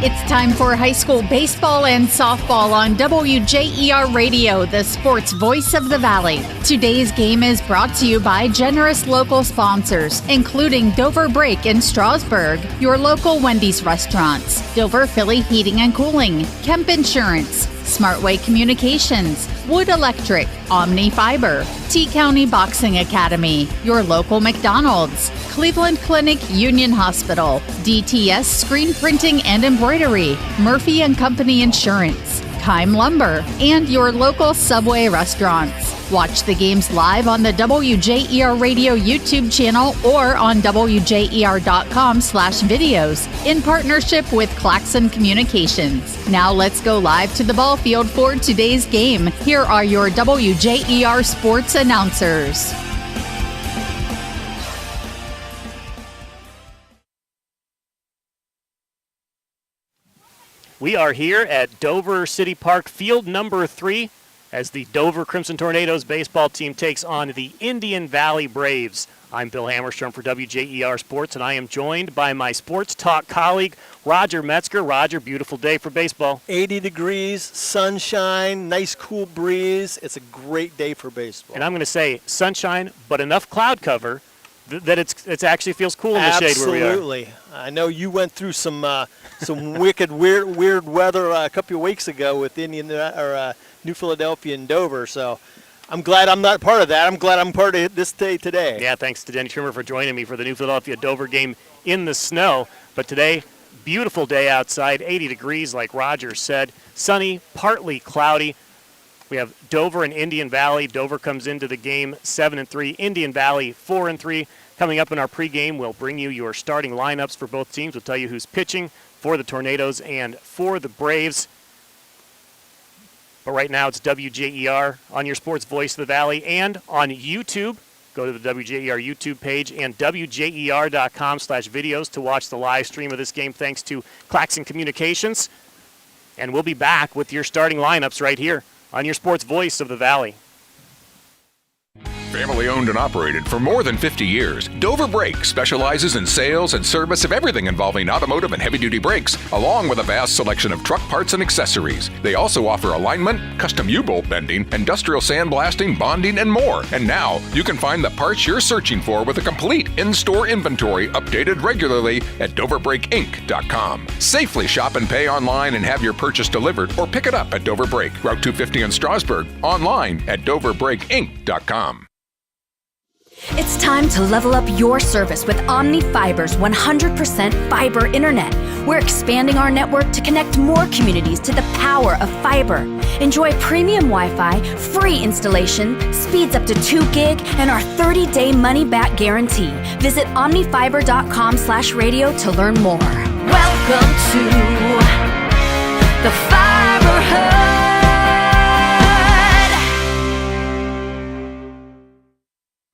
It's time for high school baseball and softball on WJER Radio, the sports voice of the Valley. Today's game is brought to you by generous local sponsors, including Dover Break in Strasburg, your local Wendy's restaurants, Dover Philly Heating and Cooling, Kemp Insurance, Smartway Communications, Wood Electric, Omni Fiber, T-County Boxing Academy, your local McDonald's, Cleveland Clinic Union Hospital, DTS Screen Printing and Embroidery, Murphy & Company Insurance, Kime Lumber, and your local Subway restaurants. Watch the games live on the WJER Radio YouTube channel or on WJER.com/videos in partnership with Claxon Communications. Now let's go live to the ball field for today's game. Here are your WJER sports announcers. We are here at Dover City Park, field number 3, as the Dover Crimson Tornadoes baseball team takes on the Indian Valley Braves. I'm Bill Hammerstrom for WJER Sports, and I am joined by my sports talk colleague, Roger Metzger. Roger, beautiful day for baseball. 80 degrees, sunshine, nice cool breeze. It's a great day for baseball. And I'm going to say sunshine, but enough cloud cover that it actually feels cool in the shade where we are. Absolutely. I know you went through some wicked, weird weather a couple of weeks ago with New Philadelphia and Dover, so I'm glad I'm not part of that. I'm glad I'm part of this day today. Yeah, thanks to Denny Trimmer for joining me for the New Philadelphia Dover game in the snow. But today, beautiful day outside, 80 degrees like Roger said, sunny, partly cloudy. We have Dover and Indian Valley. Dover comes into the game 7-3. Indian Valley 4-3. Coming up in our pregame, we'll bring you your starting lineups for both teams. We'll tell you who's pitching for the Tornadoes and for the Braves. But right now it's WJER on your sports voice of the Valley and on YouTube. Go to the WJER YouTube page and WJER.com/videos to watch the live stream of this game thanks to Claxon Communications. And we'll be back with your starting lineups right here on your sports voice of the Valley. Family owned and operated for more than 50 years, Dover Brake specializes in sales and service of everything involving automotive and heavy-duty brakes, along with a vast selection of truck parts and accessories. They also offer alignment, custom U-bolt bending, industrial sandblasting, bonding, and more. And now, you can find the parts you're searching for with a complete in-store inventory updated regularly at DoverBrakeInc.com. Safely shop and pay online and have your purchase delivered or pick it up at Dover Brake, Route 250 in Strasburg, online at DoverBrakeInc.com. It's time to level up your service with Omni Fiber's 100% fiber internet. We're expanding our network to connect more communities to the power of fiber. Enjoy premium Wi-Fi, free installation, speeds up to 2 gig, and our 30-day money-back guarantee. Visit omnifiber.com/radio to learn more. Welcome to the Fiber Hub.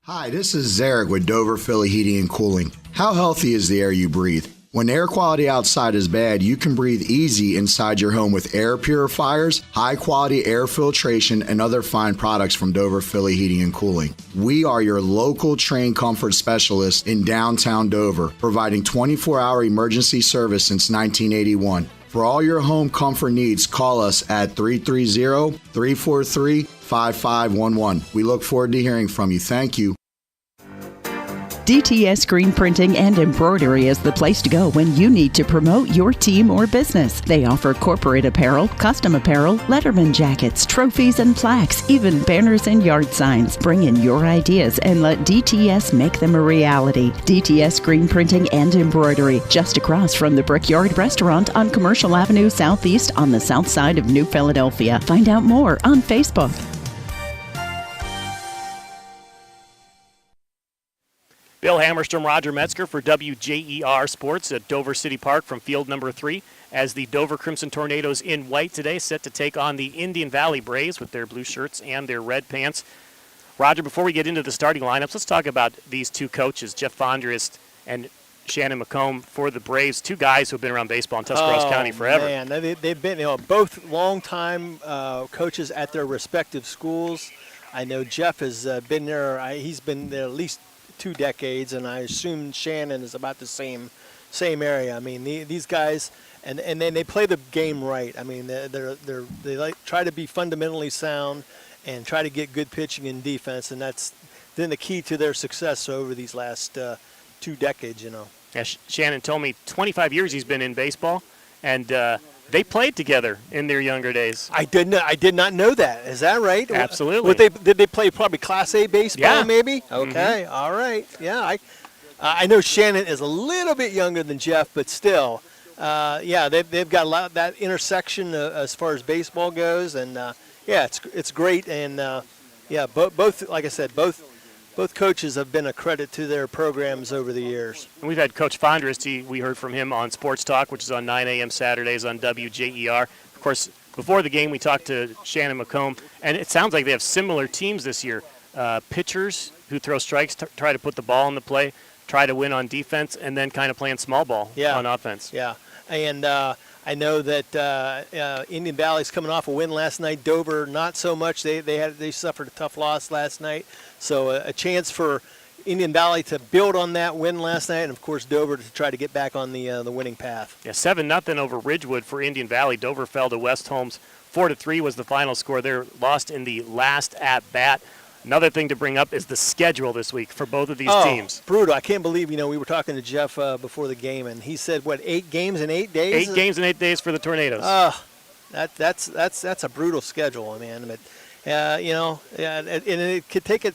Hi, this is Zarek with Dover Philly Heating and Cooling. How healthy is the air you breathe? When air quality outside is bad, you can breathe easy inside your home with air purifiers, high-quality air filtration, and other fine products from Dover Philly Heating and Cooling. We are your local trained comfort specialist in downtown Dover, providing 24-hour emergency service since 1981. For all your home comfort needs, call us at 330-343-5511. We look forward to hearing from you. Thank you. DTS Screen Printing and Embroidery is the place to go when you need to promote your team or business. They offer corporate apparel, custom apparel, letterman jackets, trophies and plaques, even banners and yard signs. Bring in your ideas and let DTS make them a reality. DTS Screen Printing and Embroidery, just across from the Brickyard Restaurant on Commercial Avenue Southeast on the south side of New Philadelphia. Find out more on Facebook. Bill Hammerstrom, Roger Metzger for WJER Sports at Dover City Park from field number 3 as the Dover Crimson Tornadoes in white today set to take on the Indian Valley Braves with their blue shirts and their red pants. Roger, before we get into the starting lineups, let's talk about these two coaches, Jeff Fondrist and Shannon McComb for the Braves, two guys who have been around baseball in Tuscarawas County forever. Man, they've been both longtime coaches at their respective schools. I know Jeff has been there. He's been there at least 2 decades, and I assume Shannon is about the same area. I mean, these guys, and then they play the game right. I mean, they like try to be fundamentally sound and try to get good pitching and defense, and that's been the key to their success over these last 2 decades. Yeah, Shannon told me 25 years he's been in baseball, and they played together in their younger days. I did not know that. Is that right? Absolutely. Did they play probably Class A baseball? Yeah. Maybe. Okay. Mm-hmm. All right. Yeah. I know Shannon is a little bit younger than Jeff, but still, they've got a lot of that intersection as far as baseball goes, and it's great. And both like I said, both coaches have been a credit to their programs over the years. And we've had Coach Fondrist. We heard from him on Sports Talk, which is on 9 a.m. Saturdays on WJER. Of course, before the game, we talked to Shannon McComb, and it sounds like they have similar teams this year. Pitchers who throw strikes, try to put the ball in the play, try to win on defense, and then kind of playing small ball on offense. Yeah, and I know that Indian Valley's coming off a win last night. Dover, not so much. They suffered a tough loss last night. So a chance for Indian Valley to build on that win last night, and of course Dover to try to get back on the winning path. Yeah, 7-0 over Ridgewood for Indian Valley. Dover fell to West Holmes. 4-3 was the final score. They're lost in the last at bat. Another thing to bring up is the schedule this week for both of these teams. Brutal. I can't believe, we were talking to Jeff before the game, and he said, 8 games in 8 days? 8 games in 8 days for the Tornadoes. That's a brutal schedule, man. But, and it could take a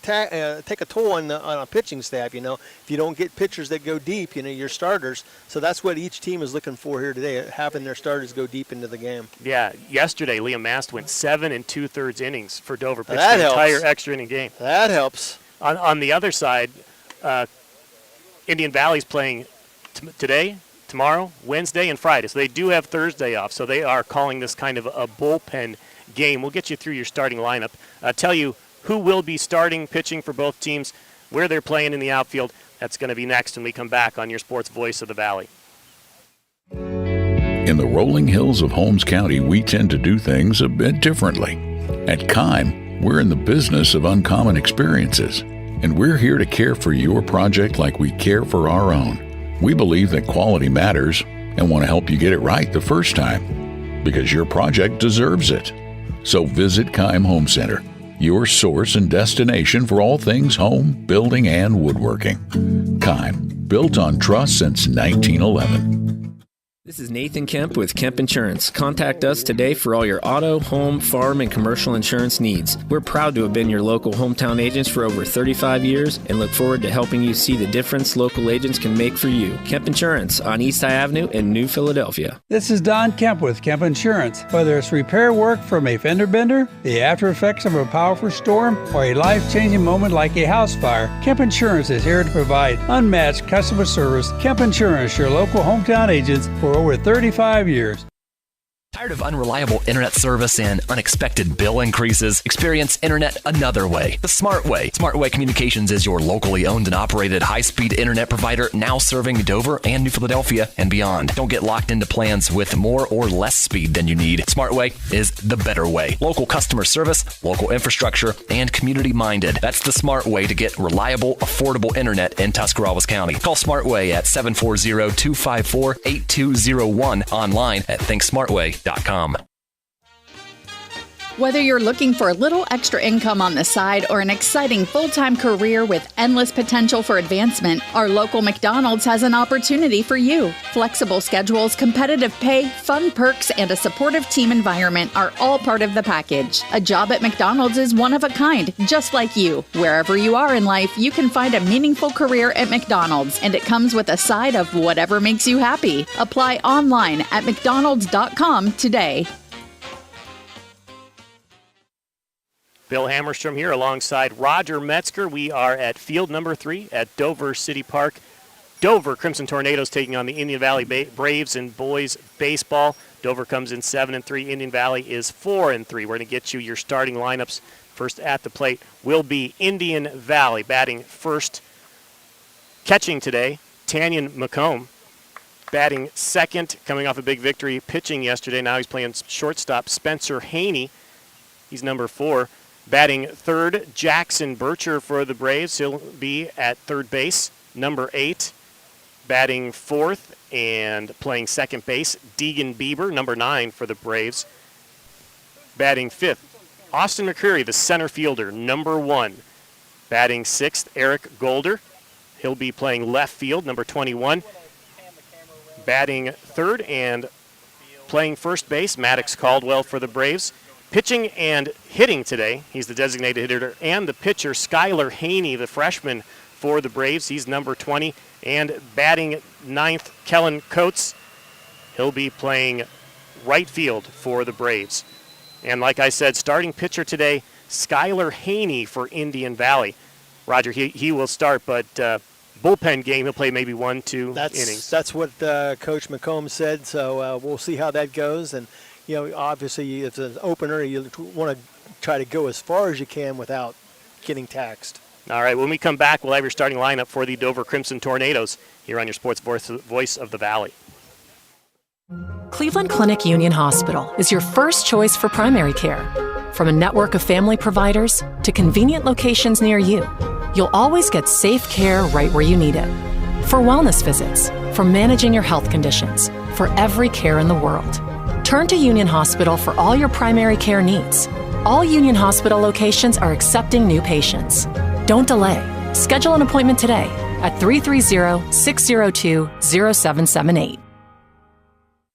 toll on a pitching staff, If you don't get pitchers that go deep, your starters. So that's what each team is looking for here today, having their starters go deep into the game. Yeah, yesterday Liam Mast went 7 2/3 innings for Dover, pitched the entire extra inning game. That helps. On the other side, Indian Valley's playing today, tomorrow, Wednesday, and Friday. So they do have Thursday off. So they are calling this kind of a bullpen game. We'll get you through your starting lineup. Tell you who will be starting pitching for both teams, where they're playing in the outfield. That's going to be next when we come back on your Sports Voice of the Valley. In the rolling hills of Holmes County, we tend to do things a bit differently. At Kime, we're in the business of uncommon experiences, and we're here to care for your project like we care for our own. We believe that quality matters and want to help you get it right the first time, because your project deserves it. So visit Kime Home Center, your source and destination for all things home, building, and woodworking. Kime, built on trust since 1911. This is Nathan Kemp with Kemp Insurance. Contact us today for all your auto, home, farm, and commercial insurance needs. We're proud to have been your local hometown agents for over 35 years and look forward to helping you see the difference local agents can make for you. Kemp Insurance on East High Avenue in New Philadelphia. This is Don Kemp with Kemp Insurance. Whether it's repair work from a fender bender, the after effects of a powerful storm, or a life-changing moment like a house fire, Kemp Insurance is here to provide unmatched customer service. Kemp Insurance, your local hometown agents for over 35 years. Tired of unreliable internet service and unexpected bill increases? Experience internet another way, the Smart Way. Smart Way Communications is your locally owned and operated high-speed internet provider now serving Dover and New Philadelphia and beyond. Don't get locked into plans with more or less speed than you need. Smart Way is the better way. Local customer service, local infrastructure, and community-minded. That's the Smart Way to get reliable, affordable internet in Tuscarawas County. Call Smart Way at 740-254-8201, online at thinksmartway.com. Whether you're looking for a little extra income on the side or an exciting full-time career with endless potential for advancement, our local McDonald's has an opportunity for you. Flexible schedules, competitive pay, fun perks, and a supportive team environment are all part of the package. A job at McDonald's is one of a kind, just like you. Wherever you are in life, you can find a meaningful career at McDonald's, and it comes with a side of whatever makes you happy. Apply online at mcdonalds.com today. Bill Hammerstrom here alongside Roger Metzger. We are at field number 3 at Dover City Park. Dover Crimson Tornadoes taking on the Indian Valley Braves in boys baseball. Dover comes in 7-3. Indian Valley is 4-3. We're going to get you your starting lineups. First at the plate will be Indian Valley batting first. Catching today, Tanyan McComb. Batting second, coming off a big victory, pitching yesterday. Now he's playing shortstop, Spencer Haney. He's number 4. Batting third, Jackson Bircher for the Braves. He'll be at third base, number 8. Batting fourth and playing second base, Deegan Bieber, number 9 for the Braves. Batting fifth, Austin McCreary, the center fielder, number 1. Batting sixth, Eric Golder. He'll be playing left field, number 21. Batting third and playing first base, Maddox Caldwell for the Braves. Pitching and hitting today, he's the designated hitter, and the pitcher, Skylar Haney, the freshman for the Braves. He's number 20. And batting ninth, Kellen Coates. He'll be playing right field for the Braves. And like I said, starting pitcher today, Skylar Haney for Indian Valley. Roger, he will start, but bullpen game, he'll play maybe 1-2 innings. That's what Coach McComb said, so we'll see how that goes. And you know, obviously, if it's an opener, you want to try to go as far as you can without getting taxed. All right, when we come back, we'll have your starting lineup for the Dover Crimson Tornadoes here on your Sports Voice of the Valley. Cleveland Clinic Union Hospital is your first choice for primary care. From a network of family providers to convenient locations near you, you'll always get safe care right where you need it. For wellness visits, for managing your health conditions, for every care in the world. Turn to Union Hospital for all your primary care needs. All Union Hospital locations are accepting new patients. Don't delay. Schedule an appointment today at 330-602-0778.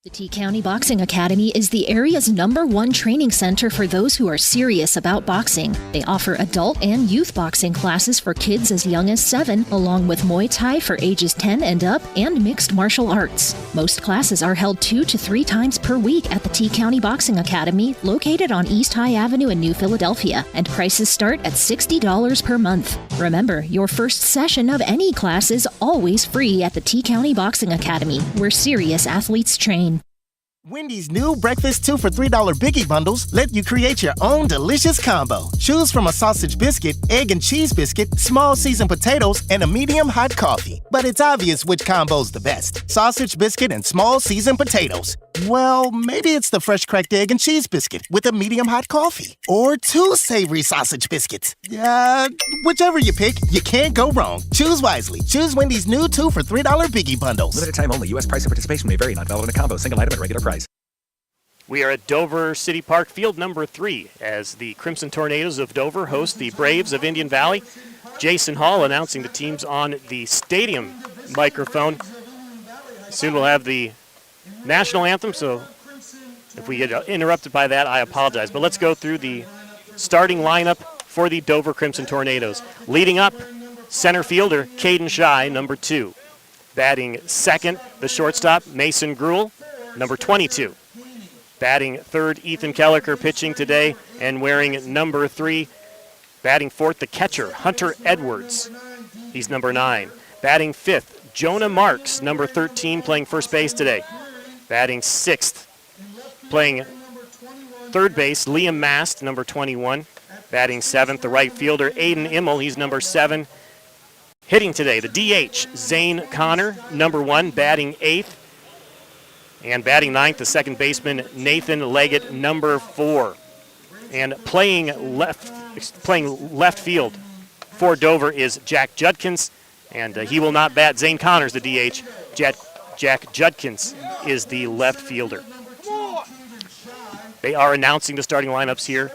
The T-County Boxing Academy is the area's #1 training center for those who are serious about boxing. They offer adult and youth boxing classes for kids as young as 7, along with Muay Thai for ages 10 and up, and mixed martial arts. Most classes are held 2 to 3 times per week at the T-County Boxing Academy, located on East High Avenue in New Philadelphia, and prices start at $60 per month. Remember, your first session of any class is always free at the T-County Boxing Academy, where serious athletes train. Wendy's new breakfast 2 for $3 Biggie Bundles let you create your own delicious combo. Choose from a sausage biscuit, egg and cheese biscuit, small seasoned potatoes, and a medium hot coffee. But it's obvious which combo's the best. Sausage biscuit and small seasoned potatoes. Well, maybe it's the fresh cracked egg and cheese biscuit with a medium hot coffee. Or 2 savory sausage biscuits. Whichever you pick, you can't go wrong. Choose wisely. Choose Wendy's new 2 for $3 Biggie Bundles. Limited time only. U.S. price and participation may vary. Not valid in a combo. Single item at regular price. We are at Dover City Park, field number 3, as the Crimson Tornadoes of Dover host the Braves of Indian Valley. Jason Hall announcing the teams on the stadium microphone. Soon we'll have the national anthem, so if we get interrupted by that, I apologize. But let's go through the starting lineup for the Dover Crimson Tornadoes. Leading up, center fielder Caden Shy, number 2. Batting second, the shortstop Mason Gruel, number 22. Batting third, Ethan Kellecker, pitching today and wearing number 3. Batting fourth, the catcher, Hunter Edwards. He's number 9. Batting fifth, Jonah Marks, number 13, playing first base today. Batting sixth, playing third base, Liam Mast, number 21. Batting seventh, the right fielder, Aiden Immel, he's number 7. Hitting today, the DH, Zane Connor, number 1, batting 8th. And batting 9th, the second baseman, Nathan Leggett, number 4. And playing left field for Dover is Jack Judkins, and he will not bat. Zane Connors, the DH. Jack Judkins is the left fielder. They are announcing the starting lineups here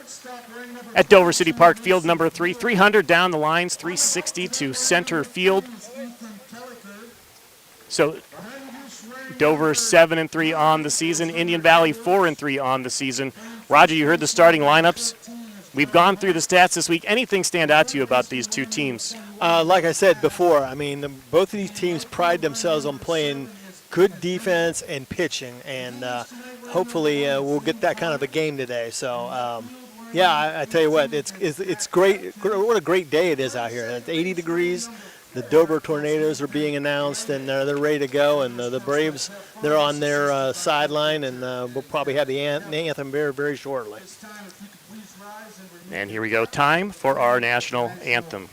at Dover City Park, field number 3. 300 down the lines, 360 to center field. So Dover 7-3 on the season. Indian Valley 4-3 on the season. Roger, you heard the starting lineups. We've gone through the stats this week. Anything stand out to you about these two teams? Like I said before, I mean, both of these teams pride themselves on playing good defense and pitching, and hopefully we'll get that kind of a game today. So, yeah, I tell you what, it's great. What a great day it is out here. It's 80 degrees. The Dover Tornadoes are being announced, and they're ready to go. And the Braves, they're on their sideline, and we'll probably have the anthem very shortly. And here we go. Time for our national anthem.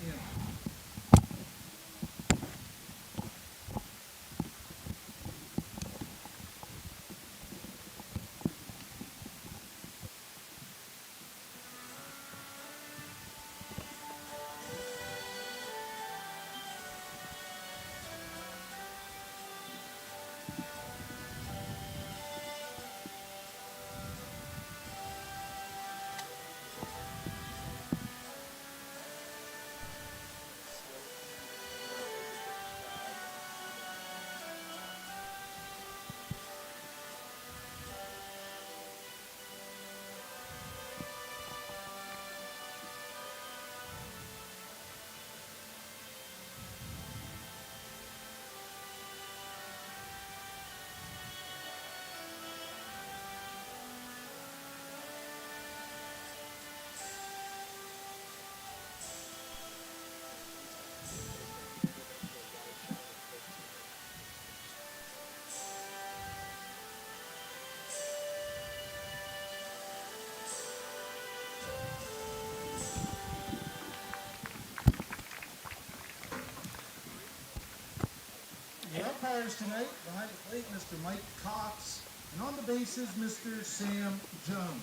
Umpires tonight, behind the plate, Mr. Mike Cox, and on the bases, Mr. Sam Jones.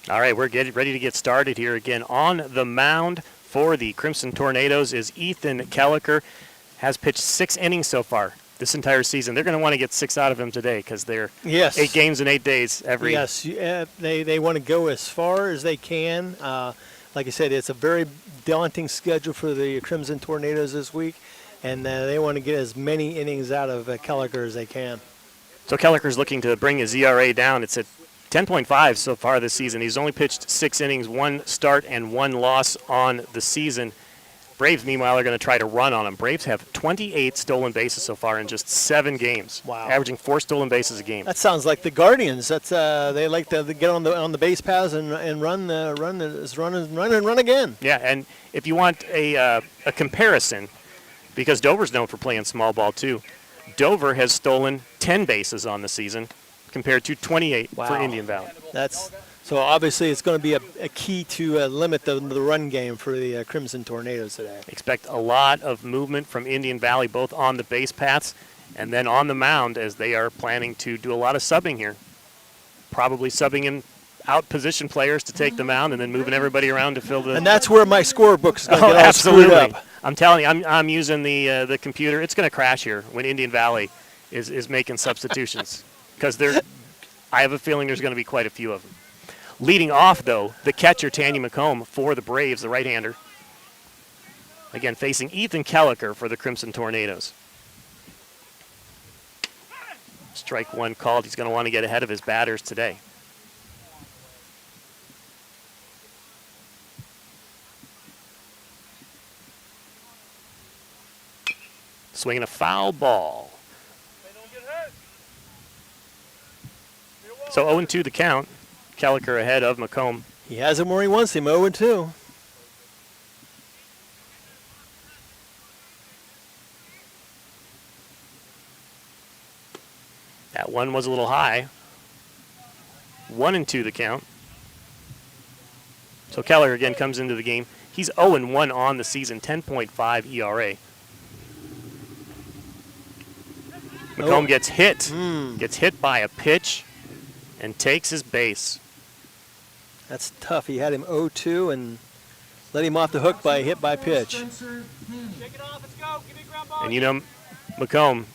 All right, we're ready to get started here again. On the mound for the Crimson Tornadoes is Ethan Kelliker. Has pitched 6 innings so far this entire season. They're going to want to get 6 out of him today because they're 8 games in 8 days every. Yes, they want to go as far as they can. Like I said, it's a very daunting schedule for the Crimson Tornadoes this week, and they want to get as many innings out of Kelliker as they can. So Kelliker's looking to bring his ERA down. It's at 10.5 so far this season. He's only pitched 6 innings, 1 start and 1 loss on the season. Braves, meanwhile, are going to try to run on him. Braves have 28 stolen bases so far in just 7 games. Wow. Averaging 4 stolen bases a game. That sounds like the Guardians. That's they like to get on the base paths and run again. Yeah, and if you want a comparison, because Dover's known for playing small ball too, Dover has stolen 10 bases on the season compared to 28 for Indian Valley. So obviously it's going to be a key to limit the run game for the Crimson Tornadoes today. Expect a lot of movement from Indian Valley, both on the base paths and then on the mound, as they are planning to do a lot of subbing here. Probably subbing in out position players to take the mound and then moving everybody around to fill the... And that's where my scorebook is going to get all screwed up. I'm telling you, I'm using the computer. It's going to crash here when Indian Valley is making substitutions because I have a feeling there's going to be quite a few of them. Leading off, though, the catcher, Tanya McComb, for the Braves, the right-hander. Again, facing Ethan Kelliker for the Crimson Tornadoes. Strike 1 called. He's going to want to get ahead of his batters today. Swinging a foul ball. So 0-2 the count. Kelliker ahead of McComb. He has him where he wants him, 0-2. That one was a little high. 1-2 the count. So Kelliker again comes into the game. He's 0-1 on the season, 10.5 ERA. McComb gets hit by a pitch and takes his base. That's tough. He had him 0-2 and let him off the hook by a hit by pitch. And you know, McComb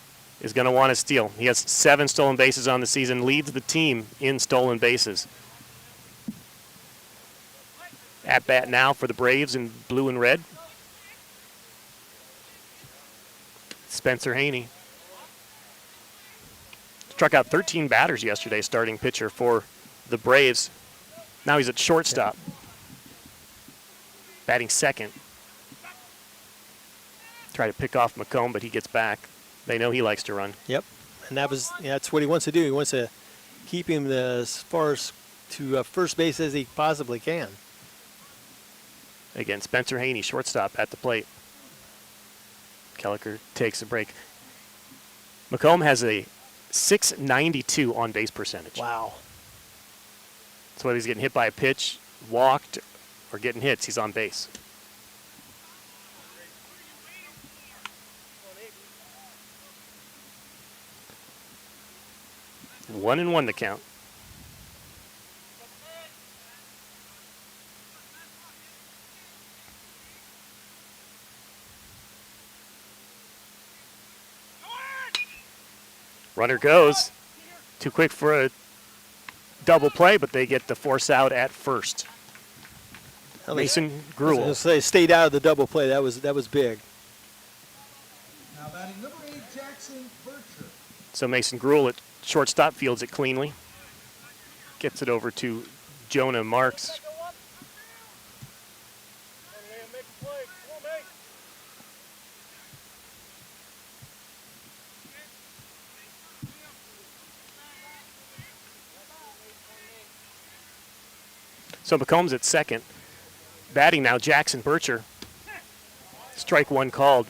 is going to want to steal. He has 7 stolen bases on the season, leads the team in stolen bases. At bat now for the Braves in blue and red. Spencer Haney. Struck out 13 batters yesterday, starting pitcher for the Braves. Now he's at shortstop. Batting second. Try to pick off McComb, but he gets back. They know he likes to run. Yep, and that's what he wants to do. He wants to keep him as far as to first base as he possibly can. Again, Spencer Haney, shortstop at the plate. Kelleher takes a break. McComb has a .692 on-base percentage. Wow. So whether he's getting hit by a pitch, walked, or getting hits, he's on base. One and one to count. Runner goes. Too quick for a double play, but they get the force out at first. Mason Gruel. I was gonna say, stayed out of the double play. That was big. Now batting number 8, Jackson Bircher. So Mason Gruel at shortstop fields it cleanly. Gets it over to Jonah Marks. So McComb's at second. Batting now, Jackson Bircher. Strike one called.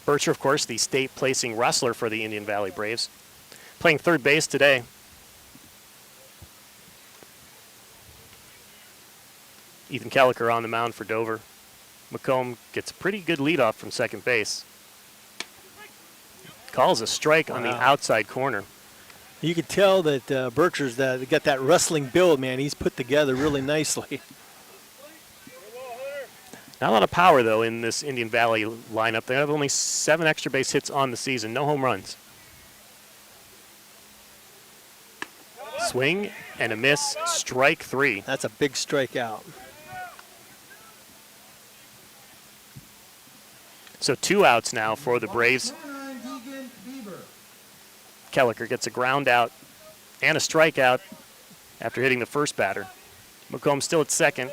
Bircher, of course, the state placing wrestler for the Indian Valley Braves. Playing third base today. Ethan Kelleher on the mound for Dover. McComb gets a pretty good leadoff from second base. Calls a strike on the outside corner. You could tell that Bircher's got that wrestling build, man. He's put together really nicely. Not a lot of power, though, in this Indian Valley lineup. They have only 7 extra base hits on the season, no home runs. Swing and a miss, strike 3. That's a big strikeout. So 2 outs now for the Braves. Kelleher gets a ground out and a strikeout after hitting the first batter. McComb still at second.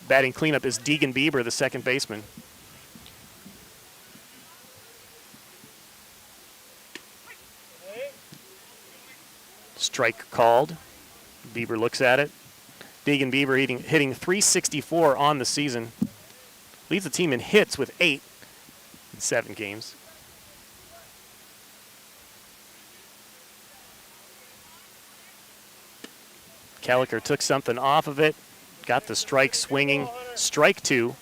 Batting cleanup is Deegan Bieber, the second baseman. Strike called. Bieber looks at it. Deegan Bieber hitting .364 on the season. Leads the team in hits with 8 in 7 games. Kelleher took something off of it, got the strike swinging. Strike 2,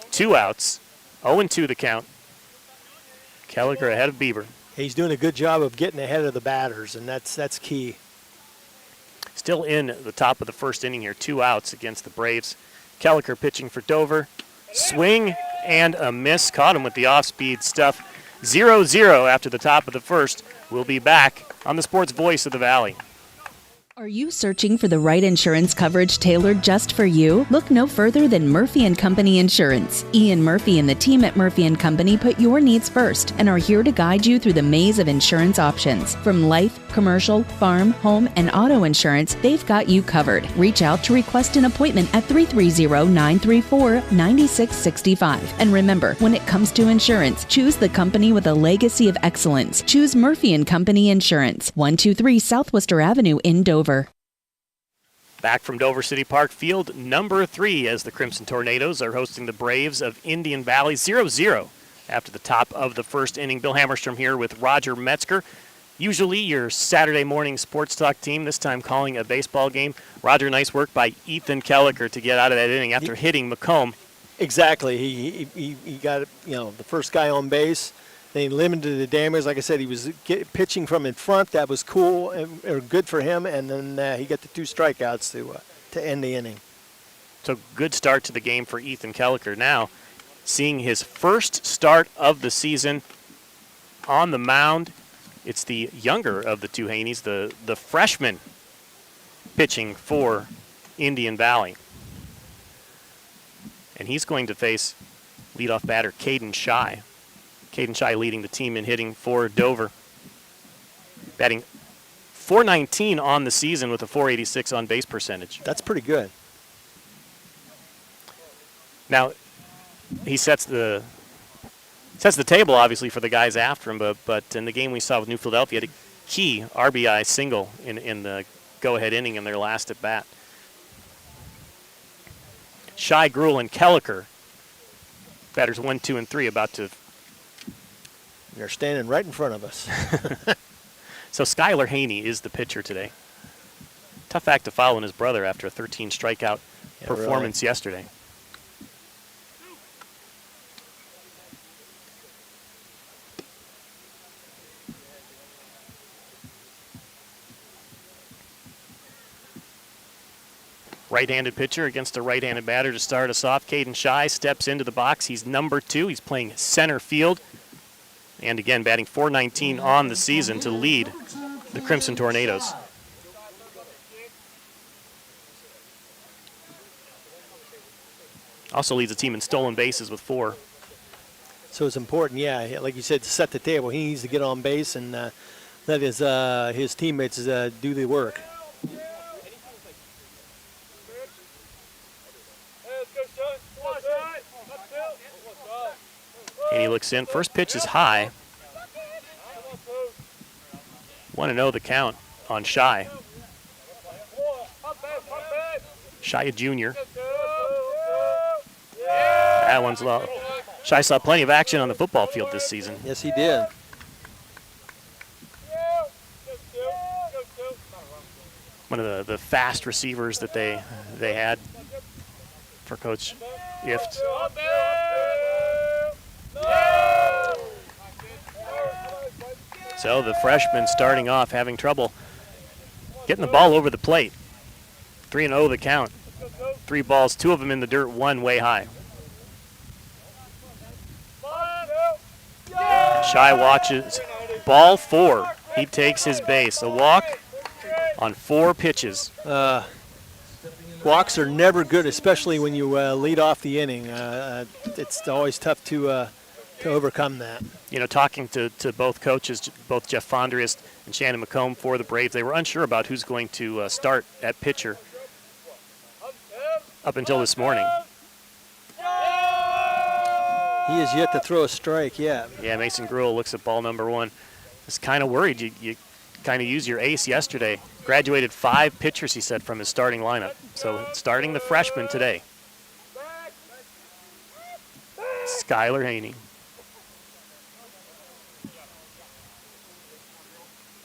2 outs, 0-2 the count. Kelleher ahead of Bieber. He's doing a good job of getting ahead of the batters, and that's key. Still in the top of the first inning here, 2 outs against the Braves. Kelleher pitching for Dover. Swing and a miss. Caught him with the off-speed stuff. 0-0 after the top of the first. We'll be back on the Sports Voice of the Valley. Are you searching for the right insurance coverage tailored just for you? Look no further than Murphy & Company Insurance. Ian Murphy and the team at Murphy & Company put your needs first and are here to guide you through the maze of insurance options. From life, commercial, farm, home, and auto insurance, they've got you covered. Reach out to request an appointment at 330-934-9665. And remember, when it comes to insurance, choose the company with a legacy of excellence. Choose Murphy & Company Insurance, 123 South Worcester Avenue in Dover. Back from Dover City Park, field number 3 as the Crimson Tornadoes are hosting the Braves of Indian Valley. 0-0 after the top of the first inning. Bill Hammerstrom here with Roger Metzger. Usually your Saturday morning sports talk team, this time calling a baseball game. Roger, nice work by Ethan Kelleher to get out of that inning after hitting McComb. Exactly. He got the first guy on base. They limited the damage. Like I said, he was pitching from in front. That was cool or good for him. And then he got the 2 strikeouts to end the inning. So good start to the game for Ethan Kelleher. Now seeing his first start of the season on the mound. It's the younger of the 2 Haneys, the freshman pitching for Indian Valley. And he's going to face leadoff batter Caden Shy. Caden Shy leading the team in hitting for Dover. Batting .419 on the season with a .486 on base percentage. That's pretty good. Now, he sets the table, obviously, for the guys after him, but in the game we saw with New Philadelphia, had a key RBI single in the go-ahead inning in their last at-bat. Shy, Gruel, and Kelliker, batters 1, 2, and 3, about to... They're standing right in front of us. So Skylar Haney is the pitcher today. Tough act to follow in his brother after a 13 strikeout performance yesterday. Right-handed pitcher against a right-handed batter to start us off. Caden Shy steps into the box. He's number 2. He's playing center field. And again, batting .419 on the season to lead the Crimson Tornadoes. Also leads the team in stolen bases with 4. So it's important, yeah, like you said, to set the table. He needs to get on base and let his teammates do the work. And he looks in. First pitch is high. 1-0 the count on Shy. Shy, a junior. That one's low. Shy saw plenty of action on the football field this season. Yes, he did. One of the fast receivers that they had for Coach Ift. So the freshman starting off having trouble getting the ball over the plate. 3-0 the count. 3 balls, 2 of them in the dirt, 1 way high. Shy watches ball 4. He takes his base. A walk on 4 pitches. Walks are never good, especially when you lead off the inning. It's always tough to overcome that. You know, talking to both coaches, both Jeff Fondriest and Shannon McComb for the Braves, they were unsure about who's going to start at pitcher up until this morning. He has yet to throw a strike yet. Yeah, Mason Gruel looks at ball number 1. Is kind of worried. You kind of used your ace yesterday. Graduated 5 pitchers, he said, from his starting lineup. So starting the freshman today. Skylar Haney.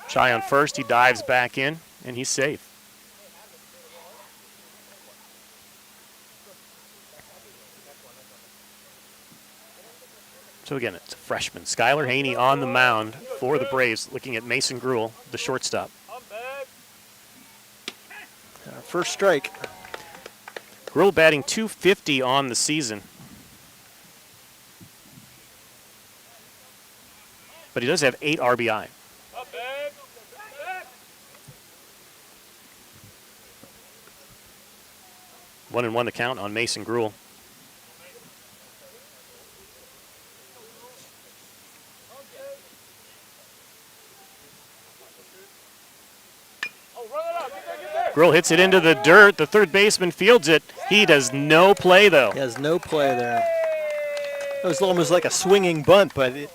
Shy on first, he dives back in, and he's safe. So again, it's a freshman. Skylar Haney on the mound for the Braves, looking at Mason Gruel, the shortstop. First strike. Gruel batting .250 on the season. But he does have 8 RBI. One and 1 the count on Mason Gruel. Gruel hits it into the dirt. The third baseman fields it. He does no play, though. He has no play there. It was almost like a swinging bunt, but it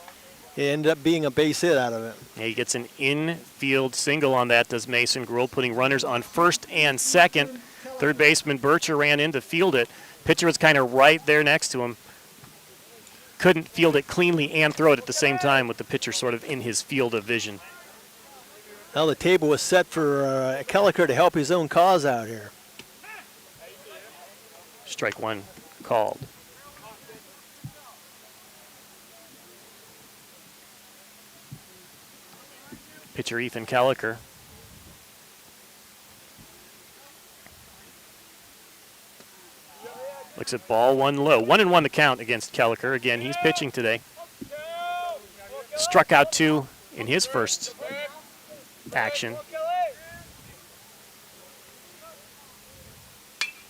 ended up being a base hit out of it. Yeah, he gets an infield single on that, does Mason Gruel, putting runners on first and second. Third baseman Bircher ran in to field it. Pitcher was kind of right there next to him. Couldn't field it cleanly and throw it at the same time with the pitcher sort of in his field of vision. Now the table was set for Kelliker to help his own cause out here. Strike 1 called. Pitcher Ethan Kelliker. Looks at ball 1 low. 1 and 1 the count against Kelliker. Again, he's pitching today. Struck out 2 in his first action.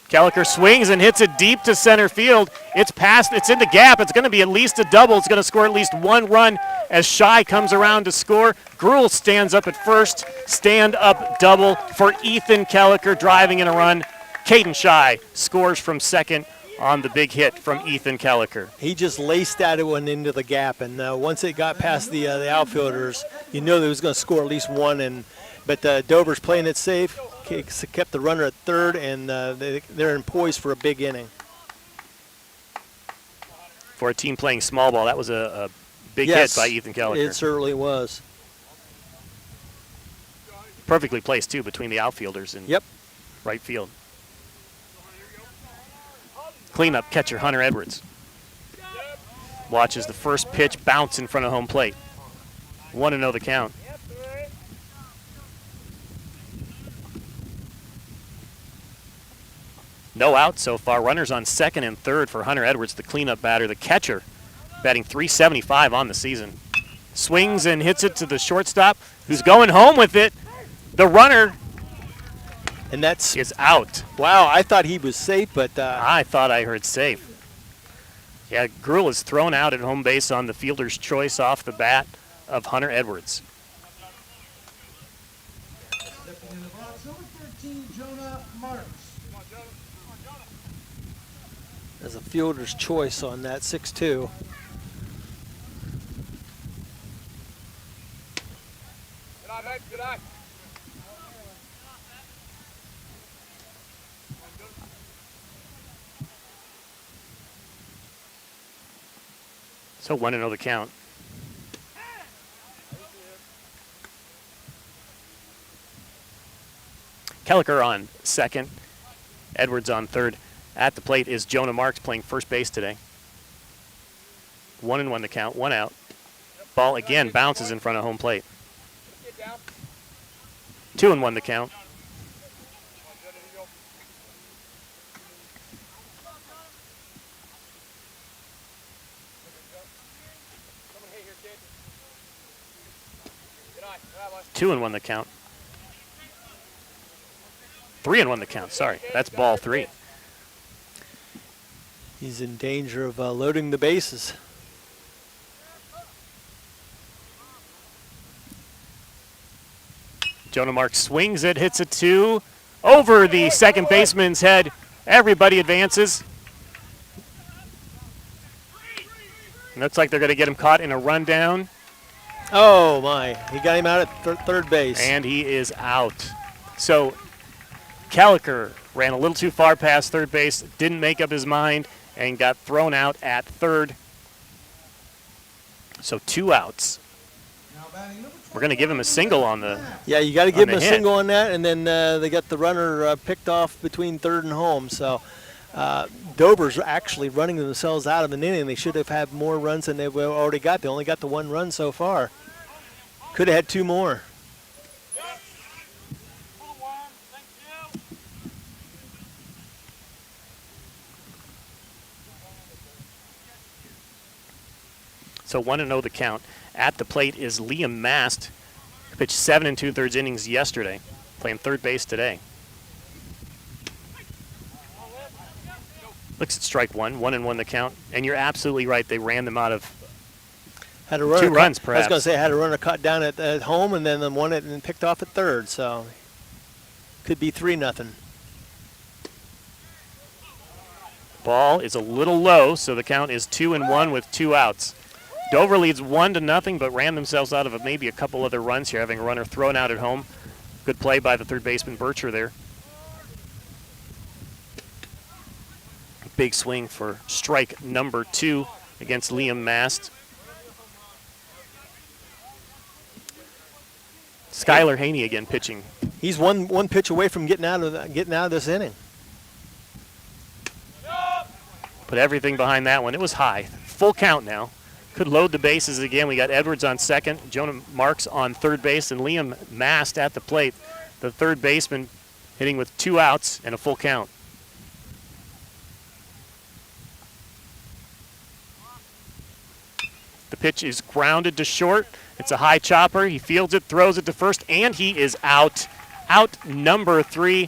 Kelliker swings and hits it deep to center field. It's past, it's in the gap. It's going to be at least a double. It's going to score at least one run as Shy comes around to score. Gruhl stands up at first. Stand-up double for Ethan Kelliker, driving in a run. Caden Shy scores from second on the big hit from Ethan Kelliker. He just laced that one into the gap, and once it got past the outfielders, you know that he was going to score at least one. But Dover's playing it safe, kept the runner at third, and they're in poise for a big inning. For a team playing small ball, that was a big hit by Ethan Kelliker. It certainly was. Perfectly placed, too, between the outfielders and right field. Cleanup catcher Hunter Edwards watches the first pitch bounce in front of home plate. 1-0 the count. No out so far. Runners on second and third for Hunter Edwards, the cleanup batter. The catcher batting .375 on the season. Swings and hits it to the shortstop, who's going home with it. The runner and that's is out. Wow, I thought he was safe, but I thought I heard safe. Yeah, Gruhl is thrown out at home base on the fielder's choice off the bat of Hunter Edwards. Stepping in the box, number 13, Jonah Marks. As a fielder's choice on that 6-2. Good eye, mate. Good eye. So 1-0 the count. Kelliker on second. Edwards on third. At the plate is Jonah Marks playing first base today. 1-1 the count, 1 out. Ball again bounces in front of home plate. 2-1 the count. Two and 1 the count. 3-1 the count, sorry. That's ball 3. He's in danger of loading the bases. Jonah Marks swings it, hits it 2. Over the second baseman's head. Everybody advances. Looks like they're going to get him caught in a rundown. Oh, my. He got him out at third base. And he is out. So Kelliker ran a little too far past third base, didn't make up his mind, and got thrown out at third. So 2 outs. We're going to give him a single on the Yeah, you got to give him a hit. single on that, and then they got the runner picked off between third and home. So Dover's actually running themselves out of an inning. They should have had more runs than they've already got. They only got the 1 run so far. Could have had 2 more. So 1-0 the count. At the plate is Liam Mast, who pitched 7 2/3 innings yesterday, playing third base today. Looks at strike 1, 1-1 the count. And you're absolutely right. They ran them out of Had a runner 2 runs, perhaps. I was going to say had a runner caught down at home and then won it and picked off at third. So could be 3-0. Ball is a little low, so the count is 2-1 with 2 outs. Dover leads 1-0, but ran themselves out of maybe a couple other runs here, having a runner thrown out at home. Good play by the third baseman, Bircher, there. Big swing for strike number 2 against Liam Mast. Skylar Haney again pitching. He's one pitch away from getting out of this inning. Put everything behind that one. It was high. Full count now. Could load the bases again. We got Edwards on second, Jonah Marks on third base, and Liam Mast at the plate. The third baseman hitting with 2 outs and a full count. The pitch is grounded to short. It's a high chopper. He fields it, throws it to first, and he is out. Out number 3.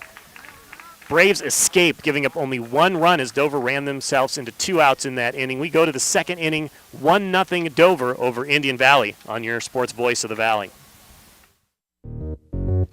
Braves escaped, giving up only 1 run as Dover ran themselves into 2 outs in that inning. We go to the second inning, 1-0 Dover over Indian Valley on your Sports Voice of the Valley.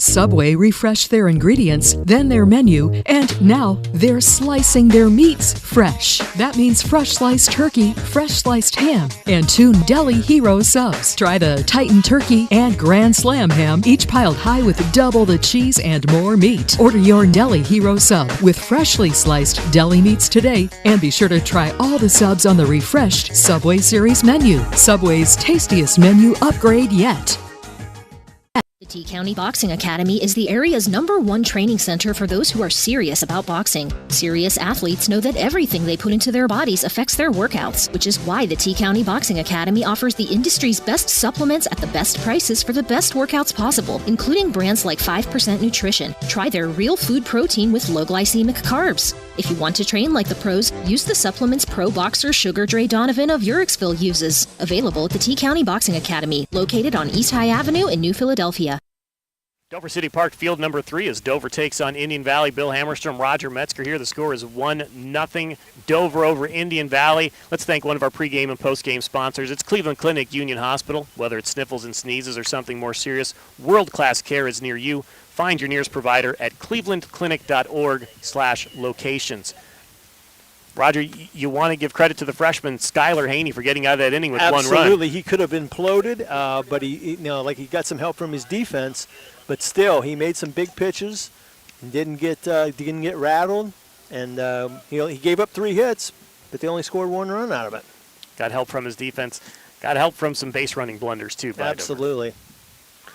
Subway refreshed their ingredients, then their menu, and now they're slicing their meats fresh. That means fresh sliced turkey, fresh sliced ham, and 2 Deli Hero subs. Try the Titan Turkey and Grand Slam ham, each piled high with double the cheese and more meat. Order your Deli Hero sub with freshly sliced deli meats today, and be sure to try all the subs on the refreshed Subway Series menu. Subway's tastiest menu upgrade yet. The T-County Boxing Academy is the area's #1 training center for those who are serious about boxing. Serious athletes know that everything they put into their bodies affects their workouts, which is why the T-County Boxing Academy offers the industry's best supplements at the best prices for the best workouts possible, including brands like 5% Nutrition. Try their real food protein with low glycemic carbs. If you want to train like the pros, use the supplements pro boxer Sugar Dre Donovan of Urixville uses. Available at the T-County Boxing Academy, located on East High Avenue in New Philadelphia. Dover City Park, field number 3, as Dover takes on Indian Valley. Bill Hammerstrom, Roger Metzger here. The score is 1-0 Dover over Indian Valley. Let's thank one of our pregame and postgame sponsors. It's Cleveland Clinic Union Hospital. Whether it's sniffles and sneezes or something more serious, world-class care is near you. Find your nearest provider at clevelandclinic.org/locations. Roger, you want to give credit to the freshman Skylar Haney for getting out of that inning with 1 run. Absolutely, he could have imploded, but he got some help from his defense. But still, he made some big pitches and didn't get rattled. And he gave up 3 hits, but they only scored 1 run out of it. Got help from his defense. Got help from some base running blunders too. By Absolutely. Dover.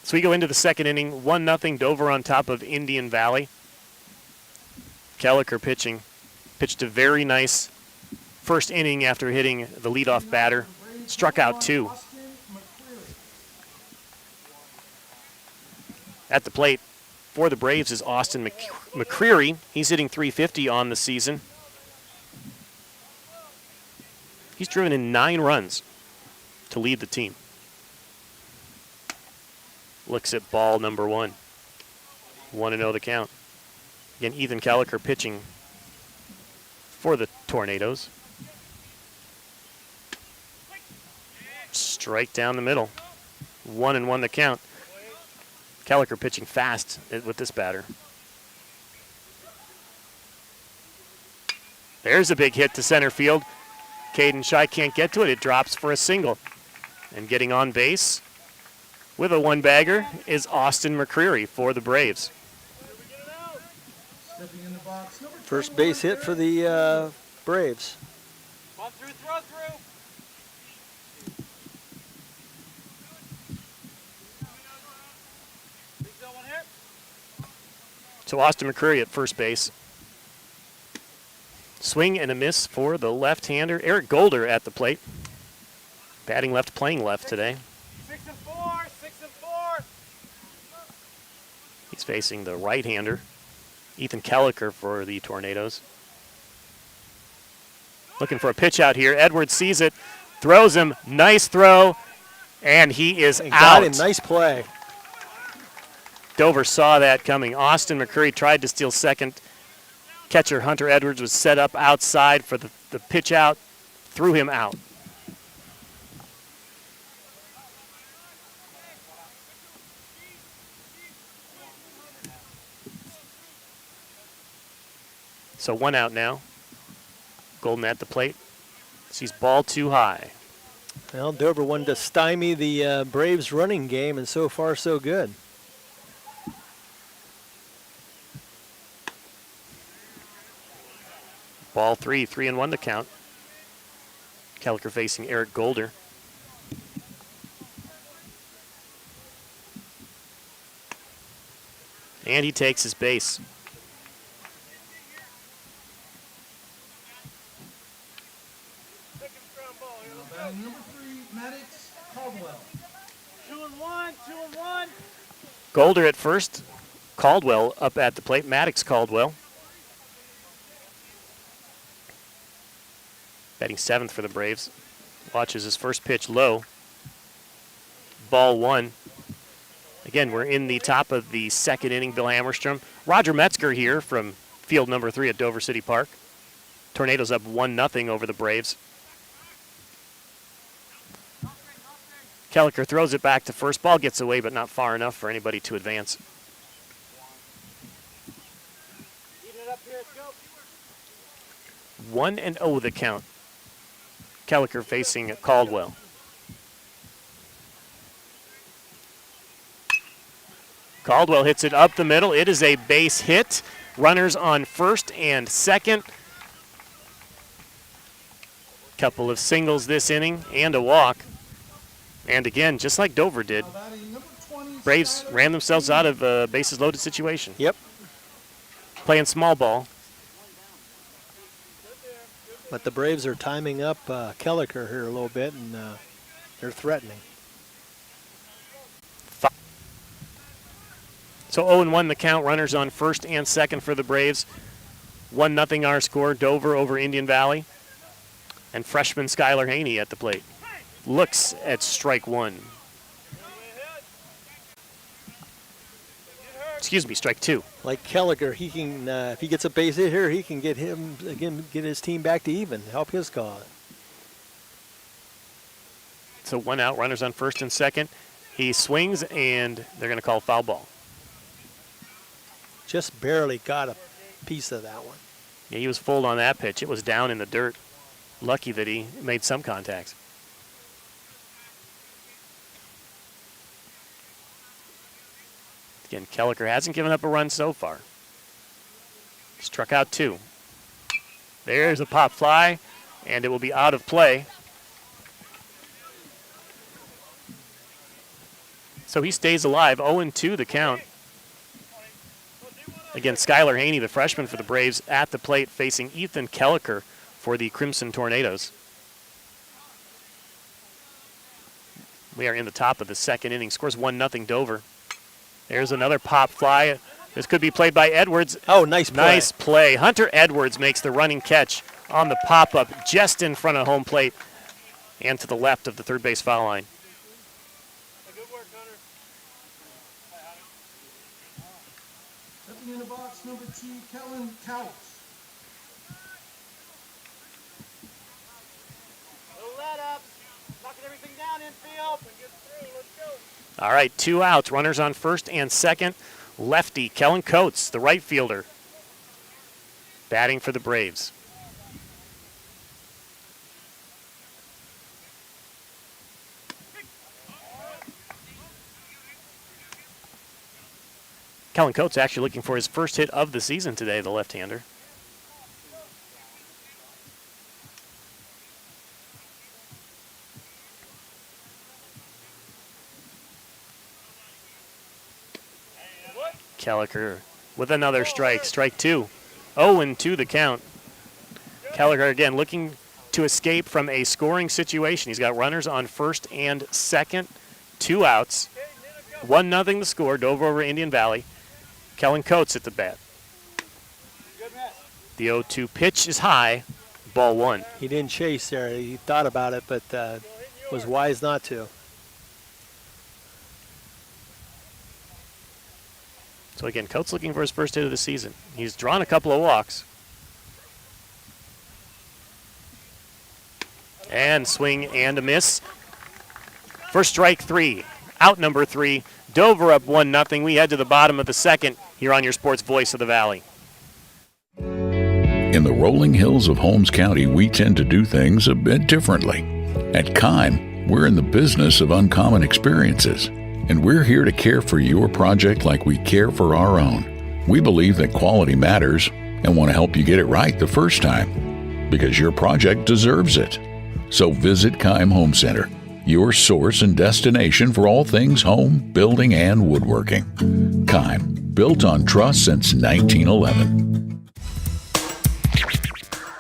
So we go into the second inning, 1-0 Dover on top of Indian Valley. Kelliker pitched a very nice first inning after hitting the leadoff batter. Struck out 2. At the plate for the Braves is Austin McCreary. He's hitting .350 on the season. He's driven in 9 runs to lead the team. Looks at ball number 1. 1-0 the count. Again, Ethan Kelliker pitching for the Tornadoes. Strike down the middle. 1-1 the count. Kelliker pitching fast with this batter. There's a big hit to center field. Caden Shy can't get to it. It drops for a single. And getting on base with a 1-bagger is Austin McCreary for the Braves. First base hit for the Braves. Come through, throw through. So Austin McCreary at first base. Swing and a miss for the left-hander. Eric Golder at the plate. Batting left, playing left today. 6 and 4, 6 and 4. He's facing the right-hander, Ethan Kelliker for the Tornadoes. Looking for a pitch out here. Edwards sees it, throws him. Nice throw, and he is out. Got him. Nice play. Dover saw that coming. Austin McCreary tried to steal second. Catcher Hunter Edwards was set up outside for the pitch out, threw him out. So 1 out now. Golden at the plate. Sees ball too high. Well, Dover wanted to stymie the Braves running game, and so far so good. Ball 3, 3-1 the count. Kelliker facing Eric Golder. And he takes his base. Number 3, Maddox Caldwell. 2-1, 2-1. Golder at first. Caldwell up at the plate. Maddox Caldwell. Batting 7th for the Braves. Watches his first pitch low. Ball 1. Again, we're in the top of the second inning. Bill Hammerstrom. Roger Metzger here from field number 3 at Dover City Park. Tornadoes up 1-0 over the Braves. Kelliker throws it back to first. Ball gets away, but not far enough for anybody to advance. 1-0 the count. Kelliker facing Caldwell. Caldwell hits it up the middle. It is a base hit. Runners on first and second. Couple of singles this inning and a walk. And again, just like Dover did, Braves ran themselves out of a bases loaded situation. Yep. Playing small ball. But the Braves are timing up Kelliker here a little bit, and they're threatening. So 0-1 the count. Runners on first and second for the Braves. 1-0 our score. Dover over Indian Valley. And freshman Skylar Haney at the plate. Looks at strike one. Excuse me, strike two. Like Kelliker, he can if he gets a base hit here, he can get his team back to even, help his cause. So 1 out, runners on first and second. He swings, and they're going to call foul ball. Just barely got a piece of that one. Yeah, he was fooled on that pitch. It was down in the dirt. Lucky that he made some contacts. Again, Kelliker hasn't given up a run so far. Struck out 2. There's a pop fly, and it will be out of play. So he stays alive. 0-2 the count. Again, Skylar Haney, the freshman for the Braves, at the plate facing Ethan Kelliker for the Crimson Tornadoes. We are in the top of the second inning. Scores 1-0 Dover. There's another pop fly. This could be played by Edwards. Oh, nice play. Nice play. Hunter Edwards makes the running catch on the pop-up just in front of home plate and to the left of the third base foul line. Stepping in the box, number 2, Kellen Couch. Little let up. Knocking everything down infield. Get through. Let's go. All right, 2 outs. Runners on first and second. Lefty, Kellen Coates, the right fielder, batting for the Braves. Kellen Coates actually looking for his first hit of the season today, the left-hander. Kelliker with another strike, strike 2. 0-2 the count. Kelliker again looking to escape from a scoring situation. He's got runners on first and second, 2 outs. 1-0 the score, Dover over Indian Valley. Kellen Coates at the bat. The 0-2 pitch is high, ball 1. He didn't chase there. He thought about it, but was wise not to. So again, Coates looking for his first hit of the season. He's drawn a couple of walks. And swing and a miss. For strike 3, out number 3. Dover up 1-0. We head to the bottom of the second here on your sports voice of the Valley. In the rolling hills of Holmes County, we tend to do things a bit differently. At Kime, we're in the business of uncommon experiences, and we're here to care for your project like we care for our own. We believe that quality matters and want to help you get it right the first time, because your project deserves it. So visit Kime Home Center, your source and destination for all things home, building, and woodworking. Kime, built on trust since 1911.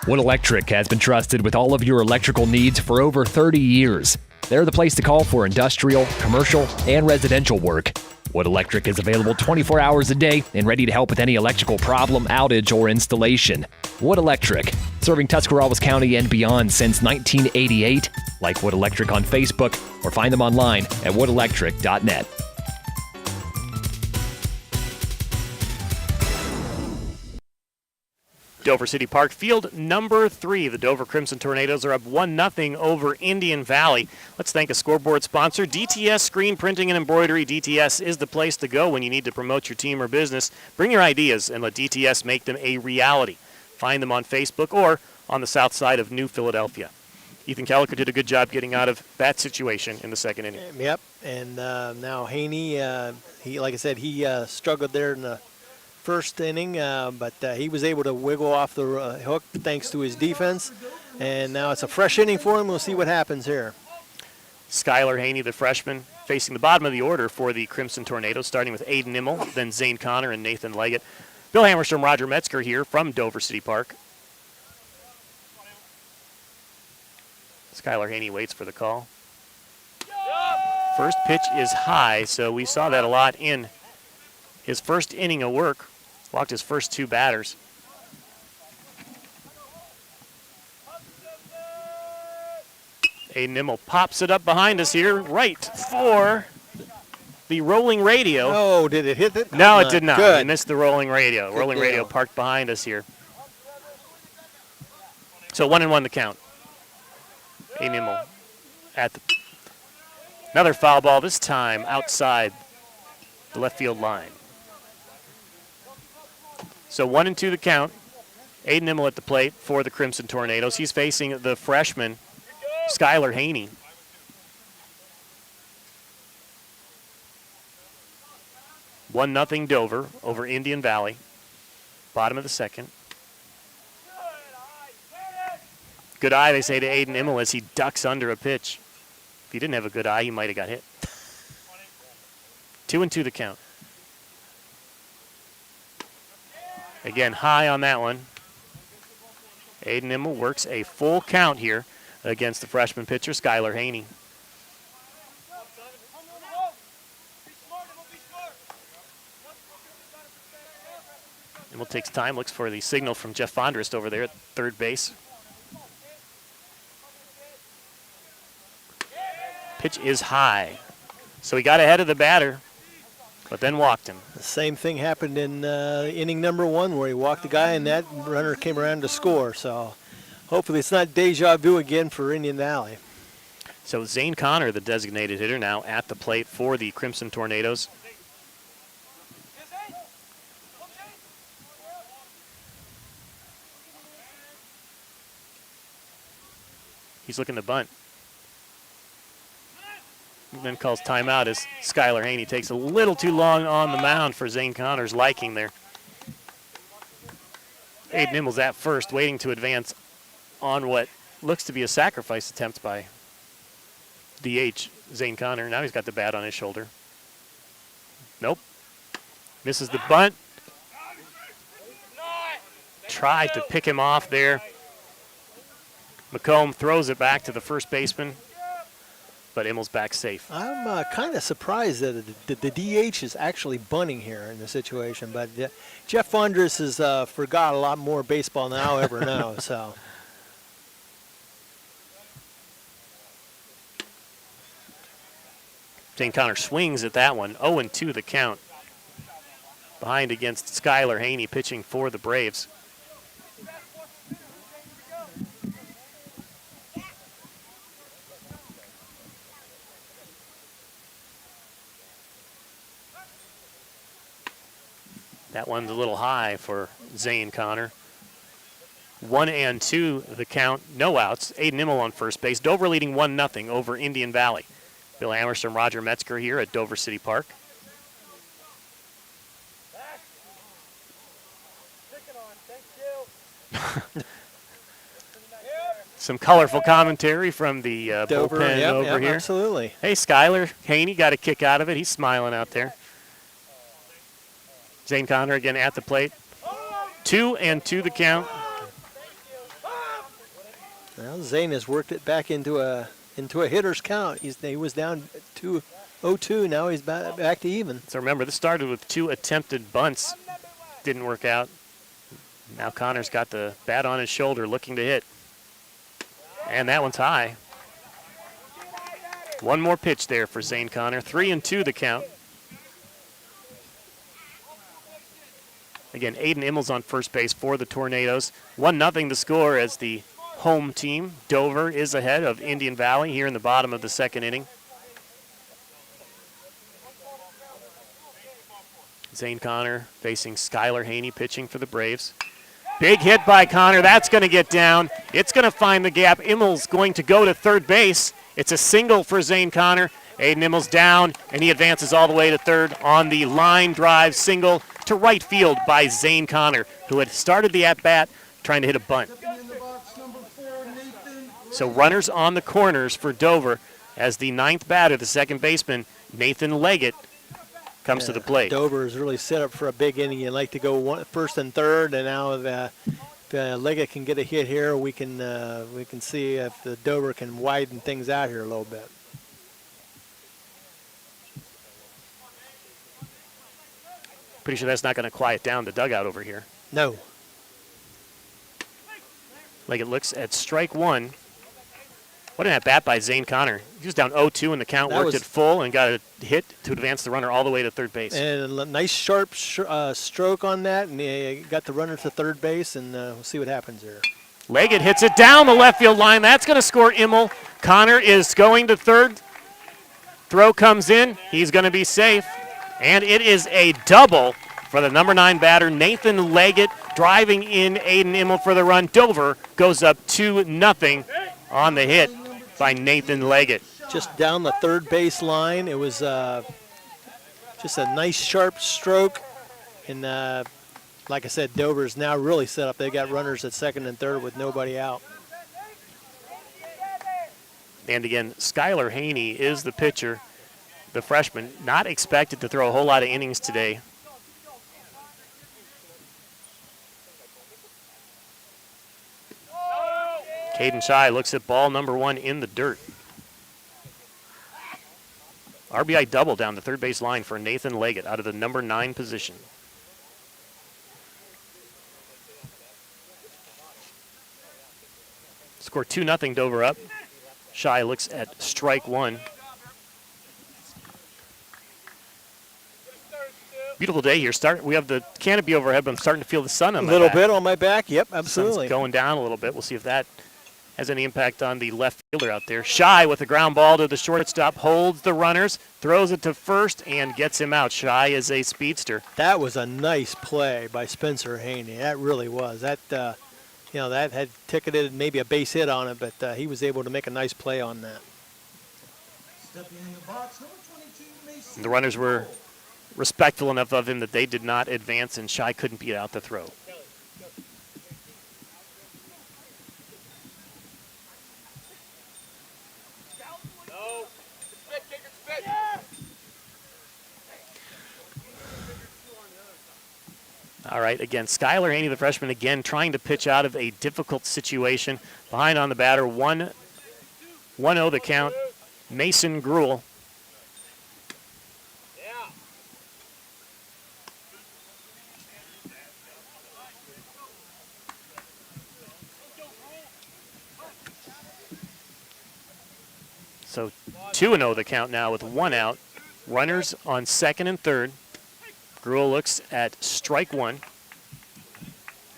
Wood Electric has been trusted with all of your electrical needs for over 30 years. They're the place to call for industrial, commercial, and residential work. Wood Electric is available 24 hours a day and ready to help with any electrical problem, outage, or installation. Wood Electric, serving Tuscarawas County and beyond since 1988. Like Wood Electric on Facebook or find them online at woodelectric.net. Dover City Park, field number 3. The Dover Crimson Tornadoes are up 1-0 over Indian Valley. Let's thank a scoreboard sponsor, DTS Screen Printing and Embroidery. DTS is the place to go when you need to promote your team or business. Bring your ideas and let DTS make them a reality. Find them on Facebook or on the south side of New Philadelphia. Ethan Kelliker did a good job getting out of that situation in the second inning. Yep, and now Haney, he, like I said, he struggled there in the first inning, but he was able to wiggle off the hook thanks to his defense. And now it's a fresh inning for him. We'll see what happens here. Skylar Haney, the freshman, facing the bottom of the order for the Crimson Tornadoes, starting with Aiden Immel, then Zane Connor and Nathan Leggett. Bill Hammerstrom, Roger Metzger here from Dover City Park. Skylar Haney waits for the call. First pitch is high, so we saw that a lot in his first inning of work. Walked his first 2 batters. Aiden Immel pops it up behind us here, right for the rolling radio. Oh, did it hit it? No, it did not. Good. We missed the rolling radio. Good rolling deal. Radio parked behind us here. So 1-1 the count. Aiden Immel at the another foul ball, this time outside the left field line. So 1-2 the count. Aiden Immel at the plate for the Crimson Tornadoes. He's facing the freshman, Skylar Haney. One nothing Dover over Indian Valley. Bottom of the second. Good eye, they say, to Aiden Immel as he ducks under a pitch. If he didn't have a good eye, he might have got hit. 2-2 the count. Again, high on that one. Aiden Immel works a full count here against the freshman pitcher, Skylar Haney. Immel takes time, looks for the signal from Jeff Fondrest over there at third base. Pitch is high. So he got ahead of the batter, but then walked him. The same thing happened in inning number 1 where he walked the guy and that runner came around to score. So hopefully it's not deja vu again for Indian Valley. So Zane Connor, the designated hitter, now at the plate for the Crimson Tornadoes. He's looking to bunt. And then calls timeout as Skylar Haney takes a little too long on the mound for Zane Connor's liking there. Aiden Immel's at first, waiting to advance on what looks to be a sacrifice attempt by DH Zane Connor. Now he's got the bat on his shoulder. Nope. Misses the bunt. Tried to pick him off there. McComb throws it back to the first baseman, but Immel's back safe. I'm kind of surprised that the DH is actually bunting here in the situation, but Jeff Fondrest has forgot a lot more baseball than I'll ever know. So. Zane Connor swings at that one. 0-2 the count. Behind against Skylar Haney pitching for the Braves. That one's a little high for Zane Connor. 1-2 the count, no outs. Aiden Immel on first base. Dover leading 1-0 over Indian Valley. Bill Hammerstrom, Roger Metzger here at Dover City Park. Some colorful commentary from the Dover, bullpen over here. Absolutely. Hey, Skylar Haney got a kick out of it. He's smiling out there. Zane Connor again at the plate. 2-2 the count. Well, Zane has worked it back into a hitter's count. He was down 2-0-2. Now he's back to even. So remember, this started with 2 attempted bunts. Didn't work out. Now Connor's got the bat on his shoulder looking to hit. And that one's high. One more pitch there for Zane Connor. 3-2 the count. Again, Aiden Immel's on first base for the Tornadoes. 1-0 the score as the home team, Dover, is ahead of Indian Valley here in the bottom of the second inning. Zane Connor facing Skylar Haney pitching for the Braves. Big hit by Connor. That's going to get down. It's going to find the gap. Immel's going to go to third base. It's a single for Zane Connor. Aiden Immel's down, and he advances all the way to third on the line drive single to right field by Zane Connor, who had started the at-bat trying to hit a bunt. So runners on the corners for Dover as the ninth batter, the second baseman, Nathan Leggett, comes to the plate. Dover is really set up for a big inning. You like to go first and third, and now if Leggett can get a hit here, we can see if the Dover can widen things out here a little bit. Pretty sure that's not going to quiet down the dugout over here. No. Leggett looks at strike one. What an at-bat by Zane Connor. He was down 0-2 in the count, worked it full, and got a hit to advance the runner all the way to third base. And a nice sharp stroke on that, and he got the runner to third base, and we'll see what happens there. Leggett hits it down the left field line. That's going to score Immel. Connor is going to third. Throw comes in. He's going to be safe. And it is a double for the number 9 batter, Nathan Leggett, driving in Aiden Immel for the run. Dover goes up 2-0 on the hit by Nathan Leggett. Just down the third base line. It was just a nice sharp stroke. And like I said, Dover is now really set up. They got runners at second and third with nobody out. And again, Skylar Haney is the pitcher, the freshman, not expected to throw a whole lot of innings today. Caden Shy looks at ball number 1 in the dirt. RBI double down the third base line for Nathan Leggett out of the number 9 position. Score 2-0 Dover up. Shy looks at strike one. Beautiful day here. We have the canopy overhead, but I'm starting to feel the sun on my back. A little bit on my back. Yep, absolutely. Sun's going down a little bit. We'll see if that has any impact on the left fielder out there. Shy with a ground ball to the shortstop, holds the runners, throws it to first, and gets him out. Shy is a speedster. That was a nice play by Spencer Haney. That really was. That that had ticketed maybe a base hit on it, but he was able to make a nice play on that. Stepping in the box, number 22, Mason. The runners were respectful enough of him that they did not advance, and Shy couldn't beat out the throw. All right, again, Skylar Haney, the freshman, again trying to pitch out of a difficult situation. Behind on the batter, 1-0 the count. Mason Gruel. So 2-0 the count now with 1 out. Runners on second and third. Gruel looks at strike one.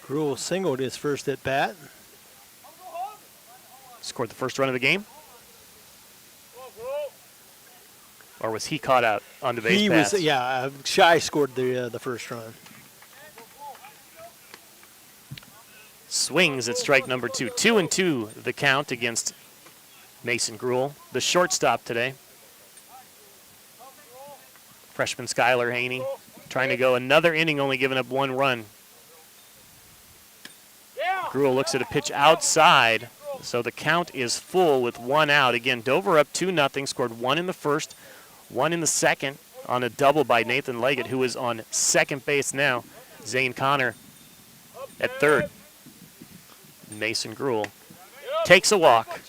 Gruel singled his first at bat. Scored the first run of the game? Or was he caught out on the base pass? Shy scored the first run. Swings at strike number 2. 2-2 the count against Mason Gruel, the shortstop today. Freshman Skylar Haney trying to go another inning, only giving up 1 run. Gruel looks at a pitch outside, so the count is full with 1 out. Again, Dover up 2-0, scored 1 in the first, 1 in the second on a double by Nathan Leggett, who is on second base now. Zane Connor at third. Mason Gruel takes a walk.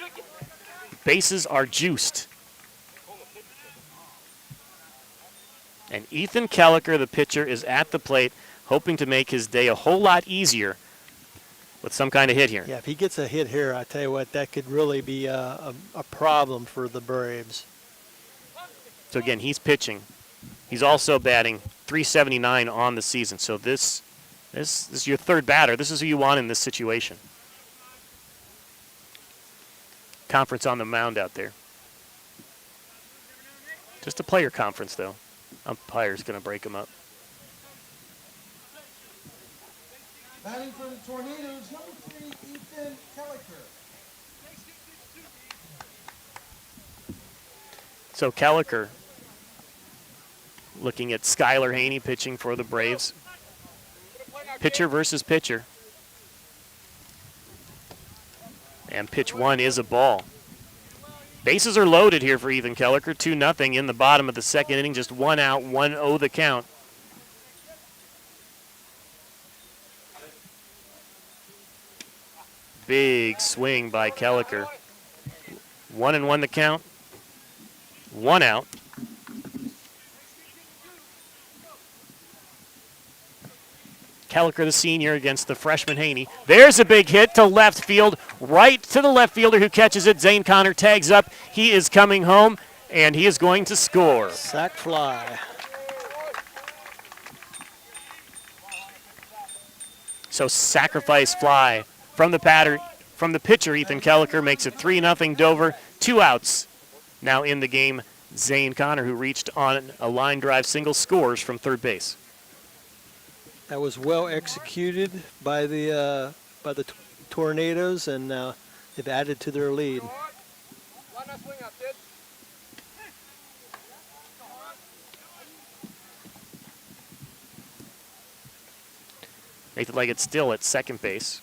Bases are juiced. And Ethan Kelliker, the pitcher, is at the plate, hoping to make his day a whole lot easier with some kind of hit here. Yeah, if he gets a hit here, I tell you what, that could really be a problem for the Braves. So again, he's pitching. He's also batting .379 on the season. So this This is your third batter. This is who you want in this situation. Conference on the mound out there. Just a player conference, though. Umpire's going to break them up. Batting for the Tornadoes, number 3, Ethan Kelliker. So Kelliker looking at Skylar Haney pitching for the Braves. Pitcher versus pitcher. And pitch 1 is a ball. Bases are loaded here for Ethan Kelliker. 2-0 in the bottom of the second inning. Just 1 out, 1-0 the count. Big swing by Kelliker. 1-1 the count. 1 out. Kelliker, the senior, against the freshman Haney. There's a big hit to left field, right to the left fielder who catches it. Zane Connor tags up. He is coming home, and he is going to score. Sac fly. So sacrifice fly from the pitcher, Ethan Kelliker, makes it 3-0 Dover. 2 outs now in the game. Zane Connor, who reached on a line drive single, scores from third base. That was well executed by the Tornadoes, and they've added to their lead. Nathan Leggett still at second base.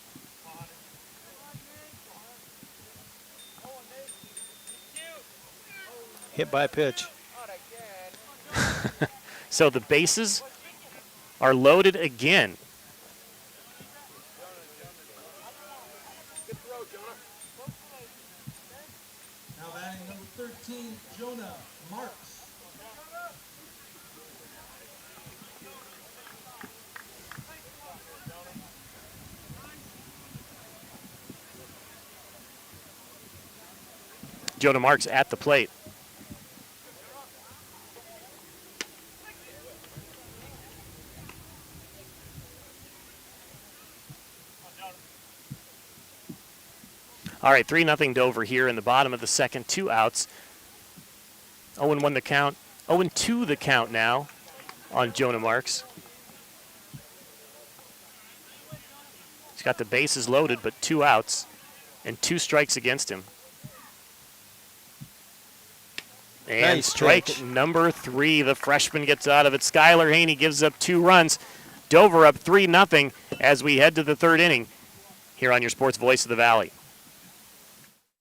Hit by a pitch. So the bases are loaded again. Now batting number 13, Jonah Marks. Jonah Marks at the plate. All right, 3-0 Dover here in the bottom of the second. 2 outs. 0-1 the count. 0-2 the count now on Jonah Marks. He's got the bases loaded, but 2 outs and 2 strikes against him. And nice strike pitch. number 3. The freshman gets out of it. Skylar Haney gives up 2 runs. Dover up 3-0 as we head to the third inning here on your Sports Voice of the Valley.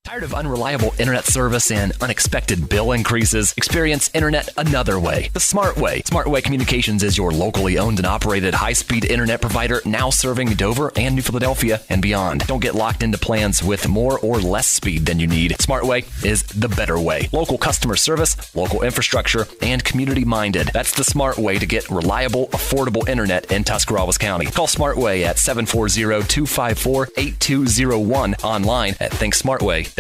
Tired of unreliable internet service and unexpected bill increases? Experience internet another way, the smart way. Smart Way Communications is your locally owned and operated high-speed internet provider, now serving Dover and New Philadelphia and beyond. Don't get locked into plans with more or less speed than you need. Smart Way is the better way. Local customer service, local infrastructure, and community-minded. That's the smart way to get reliable, affordable internet in Tuscarawas County. Call Smart Way at 740-254-8201, online at thinksmartway.com.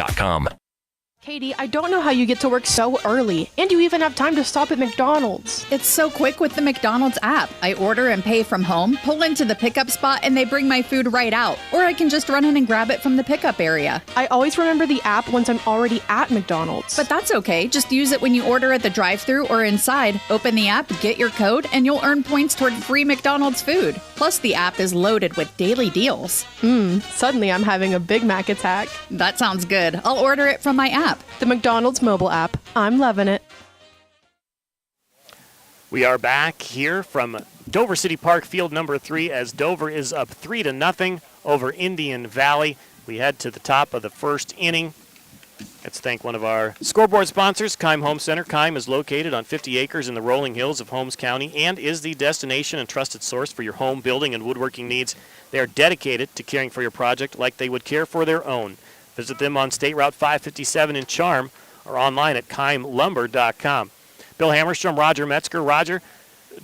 Katie, I don't know how you get to work so early, and you even have time to stop at McDonald's. It's so quick with the McDonald's app. I order and pay from home, pull into the pickup spot, and they bring my food right out. Or I can just run in and grab it from the pickup area. I always remember the app once I'm already at McDonald's. But that's okay. Just use it when you order at the drive-thru or inside. Open the app, get your code, and you'll earn points toward free McDonald's food. Plus, the app is loaded with daily deals. Suddenly I'm having a Big Mac attack. That sounds good. I'll order it from my app. The McDonald's mobile app. I'm loving it. We are back here from Dover City Park, field number 3, as Dover is up 3-0 over Indian Valley. We head to the top of the first inning. Let's thank one of our scoreboard sponsors, Keim Home Center. Keim is located on 50 acres in the rolling hills of Holmes County and is the destination and trusted source for your home building and woodworking needs. They are dedicated to caring for your project like they would care for their own. Visit them on State Route 557 in Charm or online at keimlumber.com. Bill Hammerstrom, Roger Metzger. Roger,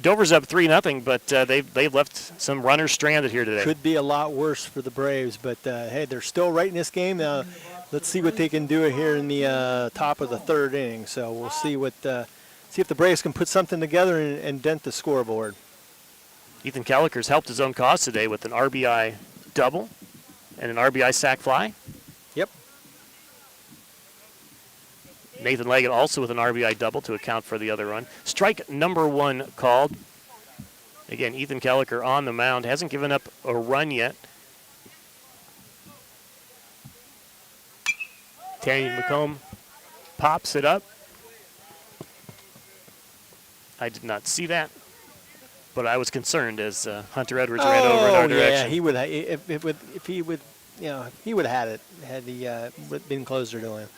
Dover's up 3-0, but they've left some runners stranded here today. Could be a lot worse for the Braves, but hey, they're still right in this game. Let's see what they can do here in the top of the third inning. So we'll see if the Braves can put something together and dent the scoreboard. Ethan Kelliker's helped his own cause today with an RBI double and an RBI sac fly. Yep. Nathan Leggett also with an RBI double to account for the other run. Strike number 1 called. Again, Ethan Kelliker on the mound. Hasn't given up a run yet. Tanny McComb pops it up. I did not see that, but I was concerned as Hunter Edwards ran over in our direction. Yeah, he would. If he would, he would have had it had he been closer to him.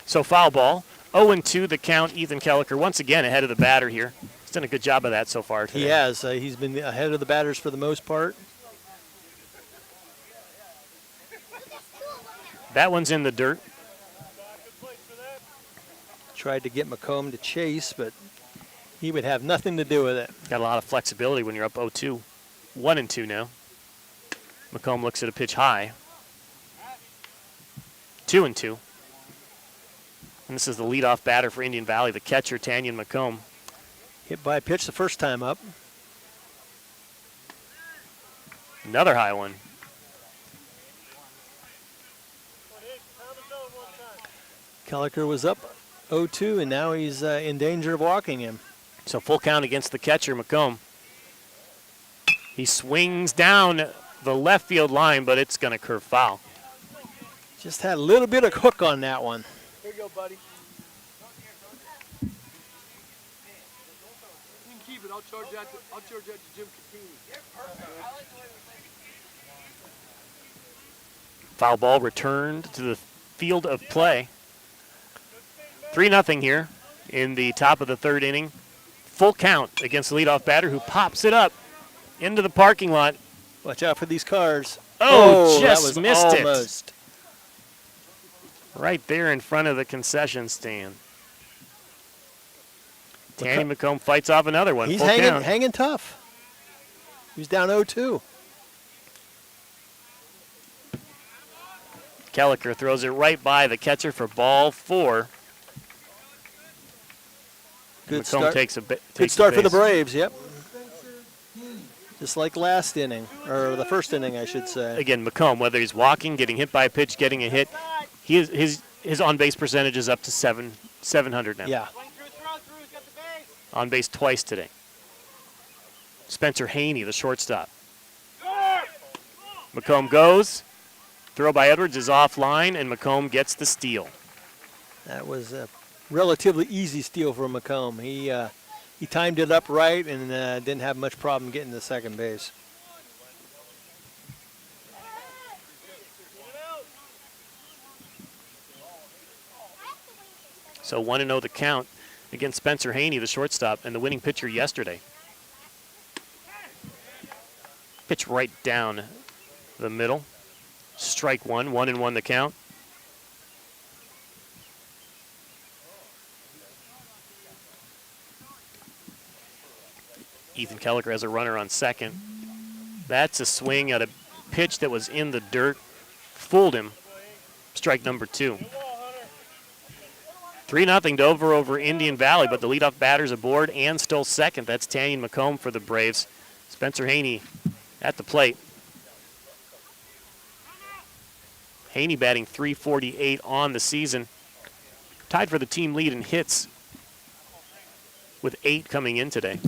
So foul ball. 0-2 the count. Ethan Kelliker once again ahead of the batter here. He's done a good job of that so far today. He has. He's been ahead of the batters for the most part. That one's in the dirt. Tried to get McComb to chase, but he would have nothing to do with it. Got a lot of flexibility when you're up 0-2. 1-2 now. McComb looks at a pitch high. 2-2. And this is the leadoff batter for Indian Valley, the catcher, Tanyan McComb. Hit by a pitch the first time up. Another high one. Kelliker was up 0-2, and now he's in danger of walking him. So full count against the catcher, McComb. He swings down the left field line, but it's going to curve foul. Just had a little bit of hook on that one. Here you go, buddy. You can keep it. I'll charge that to Jim Capini. Foul ball returned to the field of play. 3-0 here in the top of the third inning. Full count against the leadoff batter who pops it up into the parking lot. Watch out for these cars. Just missed almost. it. Right there in front of the concession stand. Tanny McComb fights off another one. He's full count. hanging tough. He's down 0-2. Kelliker throws it right by the catcher for ball 4. Good McComb start. takes a Good start for the Braves, yep. Just like last inning, or the first inning, I should say. Again, McComb, whether he's walking, getting hit by a pitch, getting a hit, his on-base percentage is up to 700 now. Yeah. On base twice today. Spencer Haney, the shortstop. McComb goes. Throw by Edwards is offline, and McComb gets the steal. That was a relatively easy steal for McComb. He timed it up right and didn't have much problem getting to second base. So 1-0 the count against Spencer Haney, the shortstop, and the winning pitcher yesterday. Pitch right down the middle. Strike 1-1 the count. Ethan Kelliker has a runner on second. That's a swing at a pitch that was in the dirt. Fooled him. Strike number 2. 3-0 Dover over Indian Valley, but the leadoff batter's aboard and still second. That's Tanyan McComb for the Braves. Spencer Haney at the plate. Haney batting .348 on the season. Tied for the team lead in hits with 8 coming in today.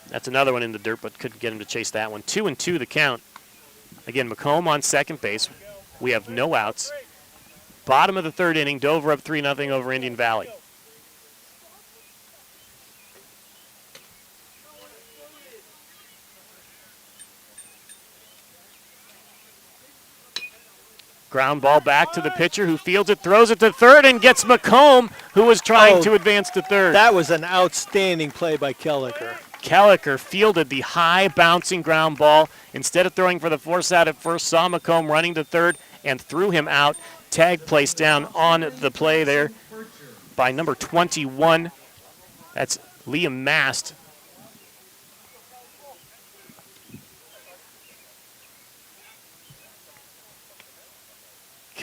That's another one in the dirt, but couldn't get him to chase that one. 2-2 the count. Again, McComb on second base. We have no outs. Bottom of the third inning, Dover up 3-0 over Indian Valley. Ground ball back to the pitcher who fields it, throws it to third, and gets McComb, who was trying to advance to third. That was an outstanding play by Kelliker. Kelliker fielded the high bouncing ground ball. Instead of throwing for the force out at first, saw McComb running to third and threw him out. Tag placed down on the play there by number 21. That's Liam Mast.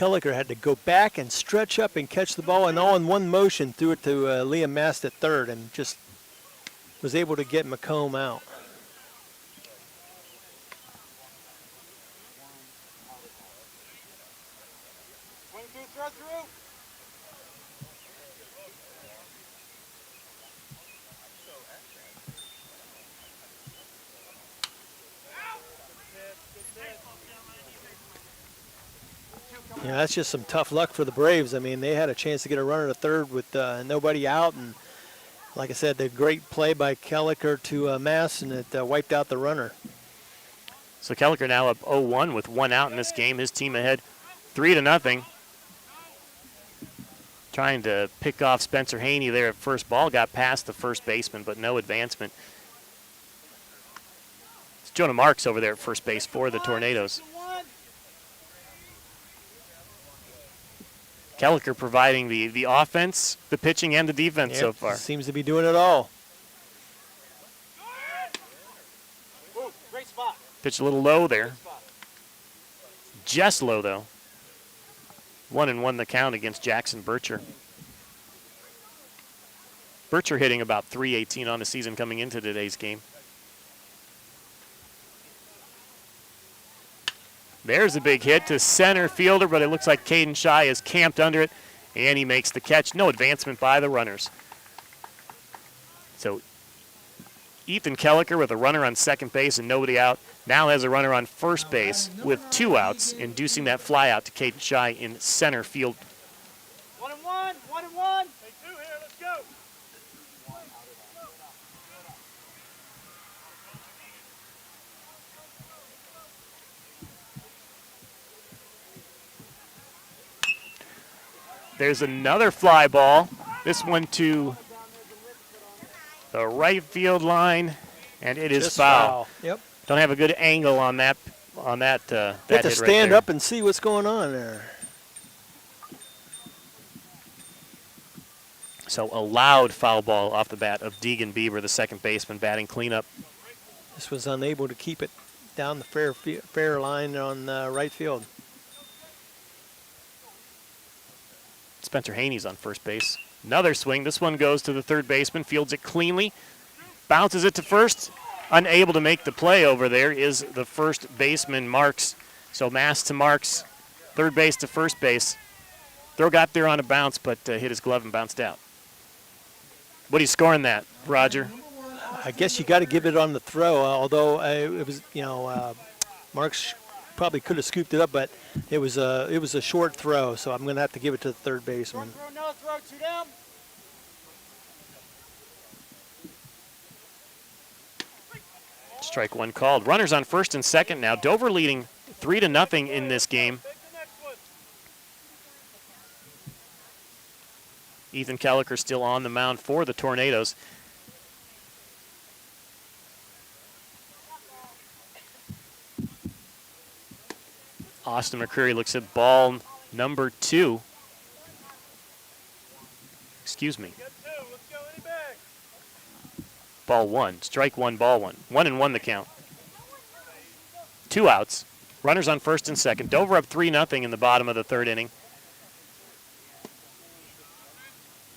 Kelliker had to go back and stretch up and catch the ball, and all in one motion threw it to Liam Mast at third and just was able to get McComb out. Yeah, that's just some tough luck for the Braves. I mean, they had a chance to get a runner to third with nobody out, and like I said, the great play by Kelliker to Mass, and it wiped out the runner. So Kelliker now up 0-1 with 1 out in this game. His team ahead 3-0. Trying to pick off Spencer Haney there at first ball. Got past the first baseman, but no advancement. It's Jonah Marks over there at first base for the Tornadoes. Kelliker providing the offense, the pitching, and the defense so far. Seems to be doing it all. Great spot. Pitch a little low there. Just low, though. 1-1 the count against Jackson Bircher. Bircher hitting about .318 on the season coming into today's game. There's a big hit to center fielder, but it looks like Caden Shy is camped under it, and he makes the catch. No advancement by the runners. So Ethan Kelliker with a runner on second base and nobody out now has a runner on first base with 2 outs, inducing that fly out to Caden Shy in center field. 1-1, 1-1. Take 2 here, let's go. There's another fly ball. This one to the right field line, and it is foul. Yep. Don't have a good angle on that. That have to stand up and see what's going on there. So a loud foul ball off the bat of Deegan Bieber, the second baseman, batting cleanup. This was unable to keep it down the fair line on right field. Spencer Haney's on first base. Another swing. This one goes to the third baseman, fields it cleanly, bounces it to first. Unable to make the play over there is the first baseman, Marks. So Mass to Marks, third base to first base. Throw got there on a bounce, but hit his glove and bounced out. What are you scoring that, Roger? I guess you got to give it on the throw, although it was, Marks probably could have scooped it up, but it was a short throw, so I'm going to have to give it to the third baseman. No throw, 2 down. Strike one called. Runners on first and second now. Dover leading 3-0 in this game. Ethan Kelliker still on the mound for the Tornadoes. Austin McCreary looks at ball number 2. Excuse me. Ball 1. Strike 1, ball 1. 1-1 the count. 2 outs. Runners on first and second. Dover up 3-0 in the bottom of the third inning.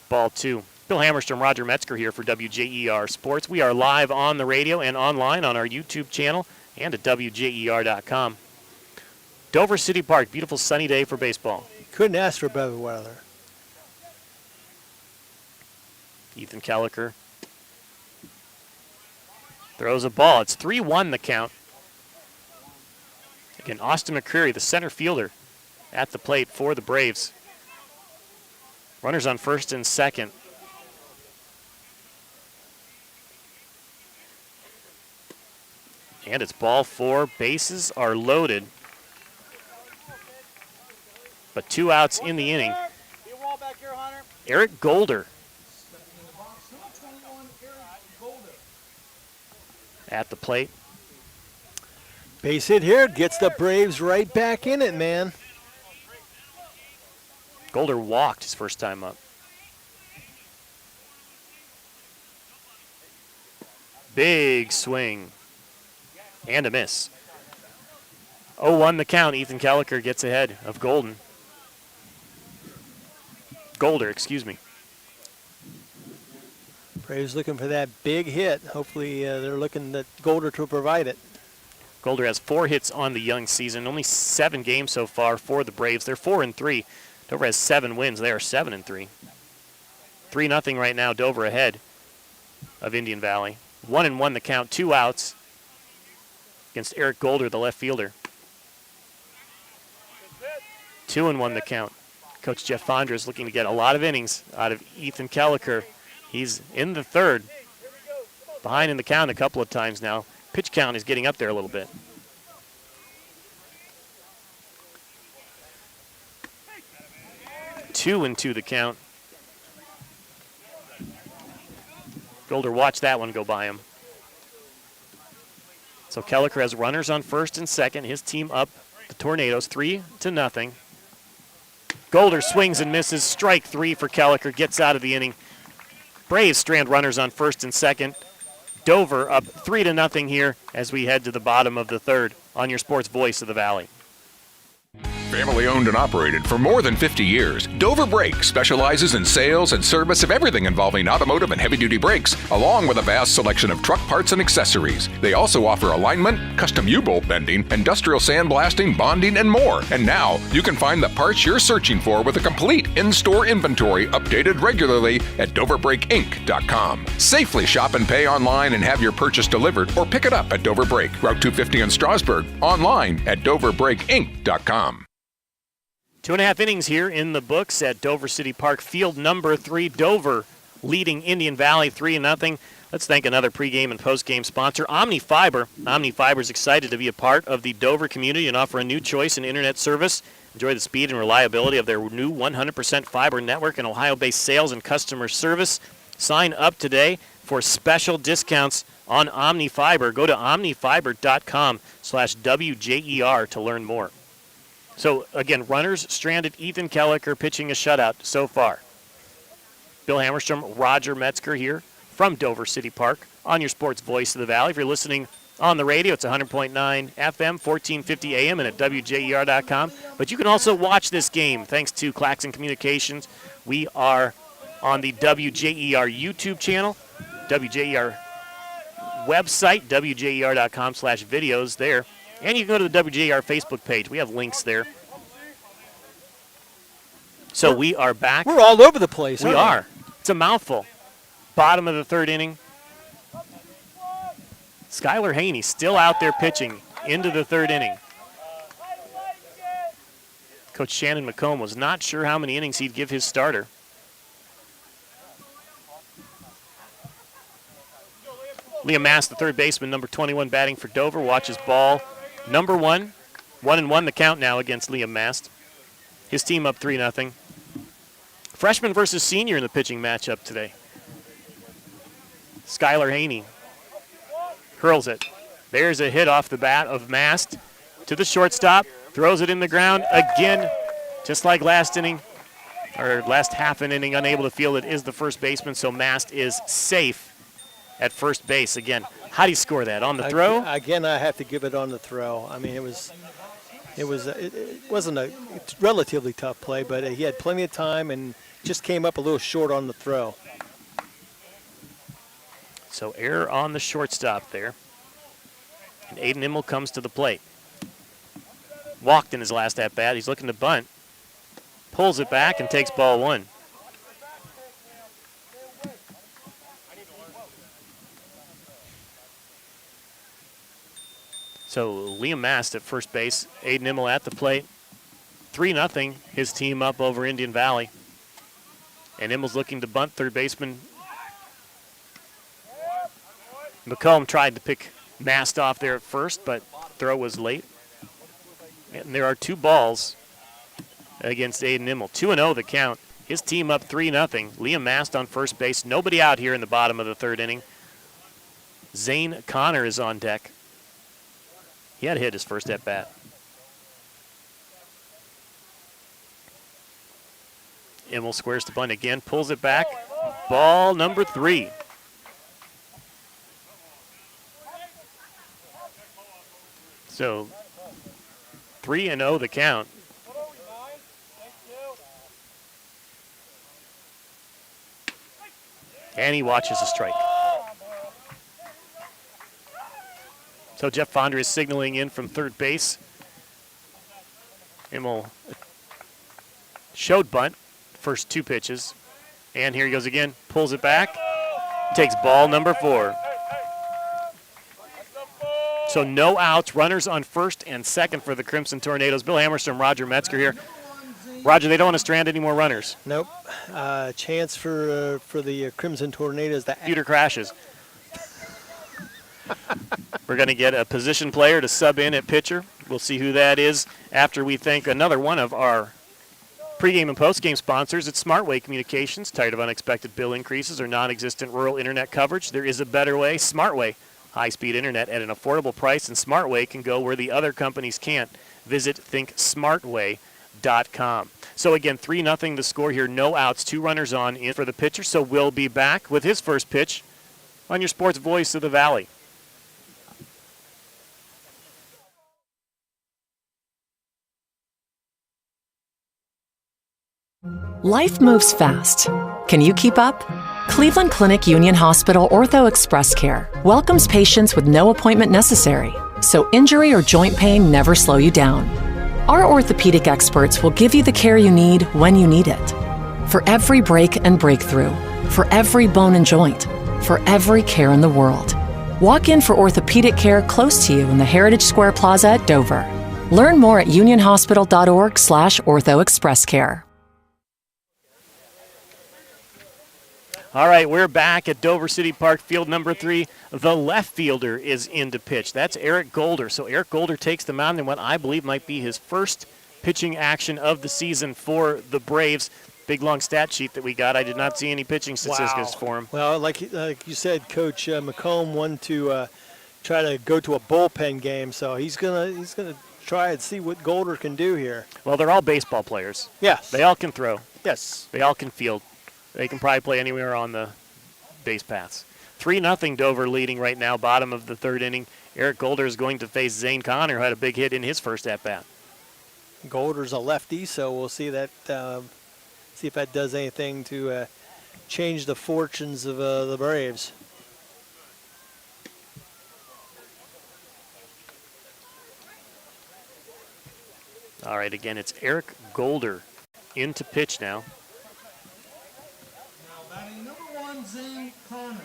Ball 2. Bill Hammerstrom, Roger Metzger here for WJER Sports. We are live on the radio and online on our YouTube channel and at WJER.com. Dover City Park, beautiful sunny day for baseball. Couldn't ask for better weather. Ethan Kelliker throws a ball. It's 3-1 the count. Again, Austin McCreary, the center fielder, at the plate for the Braves. Runners on first and second. And it's ball 4. Bases are loaded. But 2 outs in the inning. Eric Golder at the plate. Base hit here, gets the Braves right back in it, man. Golder walked his first time up. Big swing and a miss. 0-1 the count. Ethan Kelliker gets ahead of Golden. Golder, excuse me. Braves looking for that big hit. Hopefully they're looking at Golder to provide it. Golder has 4 hits on the young season, only 7 games so far for the Braves. They're 4-3. Dover has 7 wins. They are 7-3. 3-0 right now, Dover ahead of Indian Valley. 1-1 the count, 2 outs against Eric Golder, the left fielder. 2-1 the count. Coach Jeff Fondra is looking to get a lot of innings out of Ethan Kelliker. He's in the third, behind in the count a couple of times now. Pitch count is getting up there a little bit. 2-2 the count. Golder watched that one go by him. So Kelliker has runners on first and second. His team up the Tornadoes 3-0. Golder swings and misses. Strike 3 for Kelliker. Gets out of the inning. Braves strand runners on first and second. Dover up 3-0 here as we head to the bottom of the third on your sports voice of the Valley. Family owned and operated for more than 50 years, Dover Brake specializes in sales and service of everything involving automotive and heavy-duty brakes, along with a vast selection of truck parts and accessories. They also offer alignment, custom U-bolt bending, industrial sandblasting, bonding, and more. And now, you can find the parts you're searching for with a complete in-store inventory updated regularly at DoverBrakeInc.com. Safely shop and pay online and have your purchase delivered, or pick it up at Dover Brake, Route 250 in Strasburg, online at DoverBrakeInc.com. 2.5 innings here in the books at Dover City Park, field number 3. Dover leading Indian Valley 3-0. Let's thank another pregame and postgame sponsor, Omni Fiber. Omni Fiber is excited to be a part of the Dover community and offer a new choice in internet service. Enjoy the speed and reliability of their new 100% fiber network and Ohio-based sales and customer service. Sign up today for special discounts on Omni Fiber. Go to omnifiber.com/WJER to learn more. So, again, runners stranded. Ethan Kelliker pitching a shutout so far. Bill Hammerstrom, Roger Metzger here from Dover City Park on your sports voice of the Valley. If you're listening on the radio, it's 100.9 FM, 1450 AM, and at WJER.com. But you can also watch this game thanks to Claxon Communications. We are on the WJER YouTube channel, WJER website, WJER.com/videos there. And you can go to the WJER Facebook page. We have links there. So we are back. We're all over the place. We are. It's a mouthful. Bottom of the third inning. Skylar Haney still out there pitching into the third inning. Coach Shannon McComb was not sure how many innings he'd give his starter. Liam Mast, the third baseman, number 21, batting for Dover, watches ball number 1. 1-1 the count now against Liam Mast. His team up 3-0. Freshman versus senior in the pitching matchup today. Skylar Haney hurls it. There's a hit off the bat of Mast to the shortstop. Throws it in the ground again, just like last inning, or last half an inning, unable to field it is the first baseman, so Mast is safe at first base. Again, how do you score that? On the throw? Again, I have to give it on the throw. I mean, it wasn't a relatively tough play, but he had plenty of time and just came up a little short on the throw. So error on the shortstop there. And Aiden Immel comes to the plate. Walked in his last at-bat. He's looking to bunt. Pulls it back and takes ball 1. So Liam Mast at first base, Aiden Immel at the plate. 3-0, his team up over Indian Valley. And Immel's looking to bunt. Third baseman McComb tried to pick Mast off there at first, but throw was late. And there are 2 balls against Aiden Immel. 2-0 the count. His team up 3-0. Liam Mast on first base. Nobody out here in the bottom of the third inning. Zane Connor is on deck. He had hit his first at bat. Immel squares the bunt again, pulls it back. Ball number 3. So 3-0 the count. And he watches a strike. So Jeff Fonder is signaling in from third base. Immel showed bunt, first 2 pitches. And here he goes again, pulls it back, takes ball number 4. So no outs, runners on first and second for the Crimson Tornadoes. Bill Hammerstrom, Roger Metzger here. Roger, they don't want to strand any more runners. Nope. Chance for the Crimson Tornadoes. Computer crashes. We're going to get a position player to sub in at pitcher. We'll see who that is after we thank another one of our pregame and postgame sponsors. It's Smartway Communications. Tired of unexpected bill increases or non-existent rural internet coverage? There is a better way. Smartway. High-speed internet at an affordable price, and Smartway can go where the other companies can't. Visit thinksmartway.com. So again, 3-0 the score here. No outs, 2 runners on in for the pitcher. So we'll be back with his first pitch on your sports voice of the Valley. Life moves fast. Can you keep up? Cleveland Clinic Union Hospital Ortho Express Care welcomes patients with no appointment necessary, so injury or joint pain never slow you down. Our orthopedic experts will give you the care you need when you need it. For every break and breakthrough, for every bone and joint, for every care in the world. Walk in for orthopedic care close to you in the Heritage Square Plaza at Dover. Learn more at unionhospital.org/orthoexpresscare. All right, we're back at Dover City Park, field number 3. The left fielder is in to pitch. That's Eric Golder. So Eric Golder takes the mound in what I believe might be his first pitching action of the season for the Braves. Big, long stat sheet that we got. I did not see any pitching statistics for him. Well, like you said, Coach McComb wanted to try to go to a bullpen game, so he's gonna try and see what Golder can do here. Well, they're all baseball players. Yes. They all can throw. Yes. They all can field. They can probably play anywhere on the base paths. 3-0 Dover leading right now, bottom of the 3rd inning. Eric Golder is going to face Zane Connor, who had a big hit in his first at-bat. Golder's a lefty, so we'll see that. See if that does anything to change the fortunes of the Braves. All right, again, it's Eric Golder in to pitch now. Batting number 1, Zane Connor.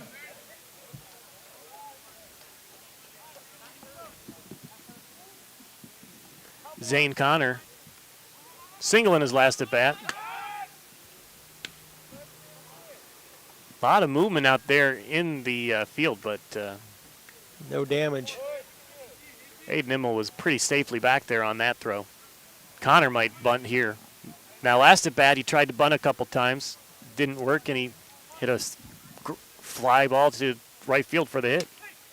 Zane Connor, single in his last at bat. A lot of movement out there in the field, but no damage. Aiden Immel was pretty safely back there on that throw. Connor might bunt here. Now, last at bat, he tried to bunt a couple times. Didn't work, and he hit a fly ball to right field for the hit.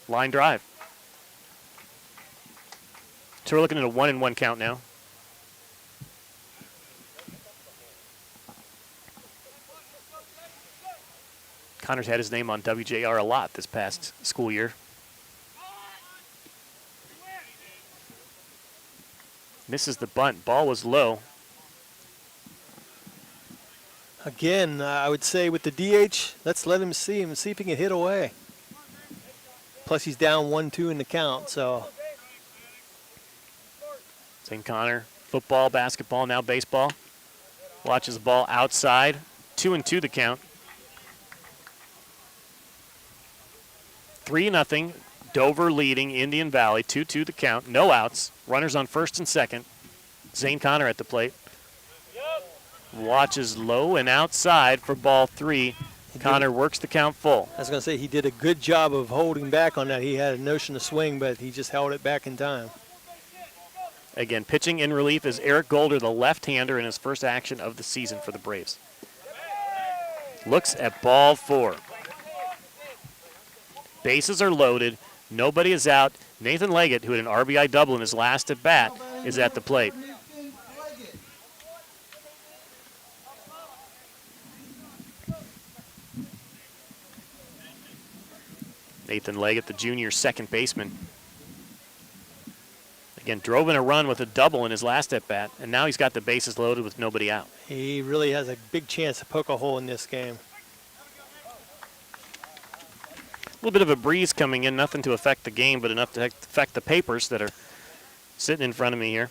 Line drive. So we're looking at a 1-1 count now. Connor's had his name on WJER a lot this past school year. Misses the bunt. Ball was low. Again, I would say with the DH, let's let him see if he can hit away. Plus, he's down 1-2 in the count, so. St. Connor, football, basketball, now baseball. Watches the ball outside. 2-2 the count. 3-0. Dover leading Indian Valley. 2-2 the count. No outs. Runners on first and second. Zane Connor at the plate. Watches low and outside for ball 3. Connor works the count full. I was going to say he did a good job of holding back on that. He had a notion to swing, but he just held it back in time. Again, pitching in relief is Eric Golder, the left-hander, in his first action of the season for the Braves. Looks at ball 4. Bases are loaded. Nobody is out. Nathan Leggett, who had an RBI double in his last at-bat, is at the plate. Nathan Leggett, the junior second baseman. Again, drove in a run with a double in his last at-bat, and now he's got the bases loaded with nobody out. He really has a big chance to poke a hole in this game. little bit of a breeze coming in, nothing to affect the game, but enough to affect the papers that are sitting in front of me here.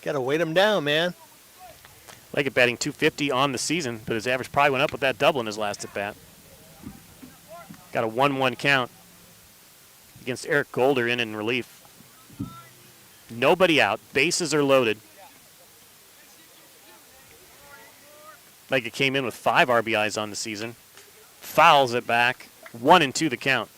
Got to weight them down, man. Leggett batting .250 on the season, but his average probably went up with that double in his last at-bat. Got a 1-1 count against Eric Golder in relief. Nobody out. Bases are loaded. Leggett came in with 5 RBIs on the season. Fouls it back. 1-2 the count.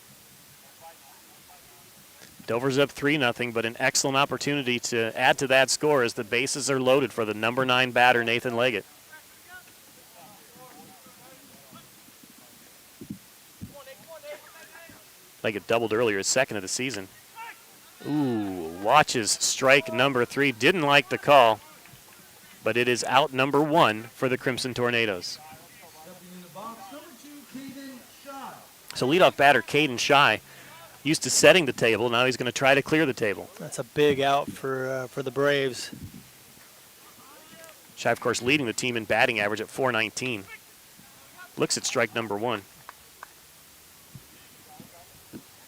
Dover's up 3-0, but an excellent opportunity to add to that score as the bases are loaded for the number 9 batter, Nathan Leggett. Leggett doubled earlier, his second of the season. Ooh, watches strike number 3. Didn't like the call, but it is out number 1 for the Crimson Tornadoes. So leadoff batter Caden Shy, used to setting the table. Now he's going to try to clear the table. That's a big out for the Braves. Shy, of course, leading the team in batting average at .419. Looks at strike number 1.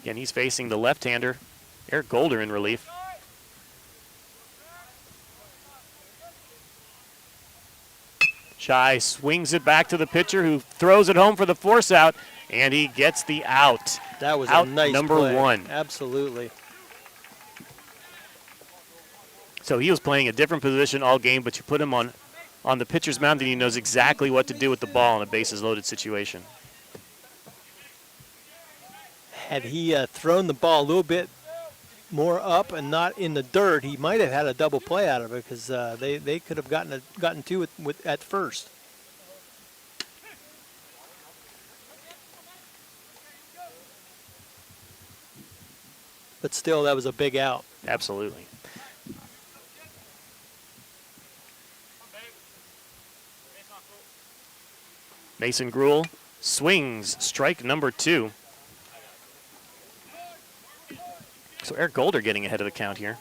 Again, he's facing the left-hander, Eric Golder, in relief. Shy swings it back to the pitcher, who throws it home for the force out, and he gets the out. That was out a nice number play. 1. Absolutely. So he was playing a different position all game, but you put him on the pitcher's mound and he knows exactly what to do with the ball in a bases loaded situation. Had he thrown the ball a little bit more up and not in the dirt, he might have had a double play out of it, because they could have gotten two at first. But still, that was a big out. Absolutely. Mason Gruel swings strike number 2. So Eric Golder getting ahead of the count here.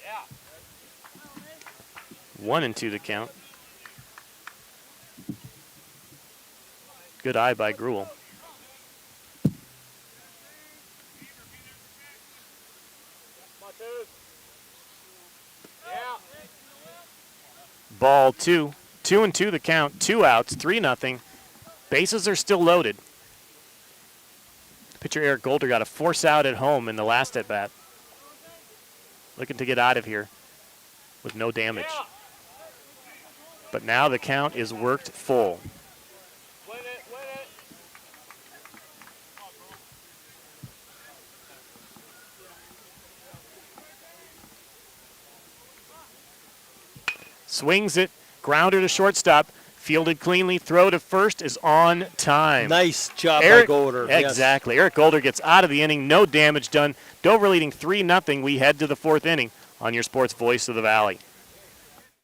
Yeah. 1-2 the count. Good eye by Gruel. Ball 2. 2-2 the count. 2 outs. 3-0. Bases are still loaded. Pitcher Eric Golder got a force out at home in the last at bat. Looking to get out of here with no damage. But now the count is worked full. Swings it, grounder to shortstop, fielded cleanly, throw to first is on time. Nice job by Golder. Exactly. Yes. Eric Golder gets out of the inning, no damage done. Dover leading 3-0. We head to the 4th inning on your sports voice of the Valley.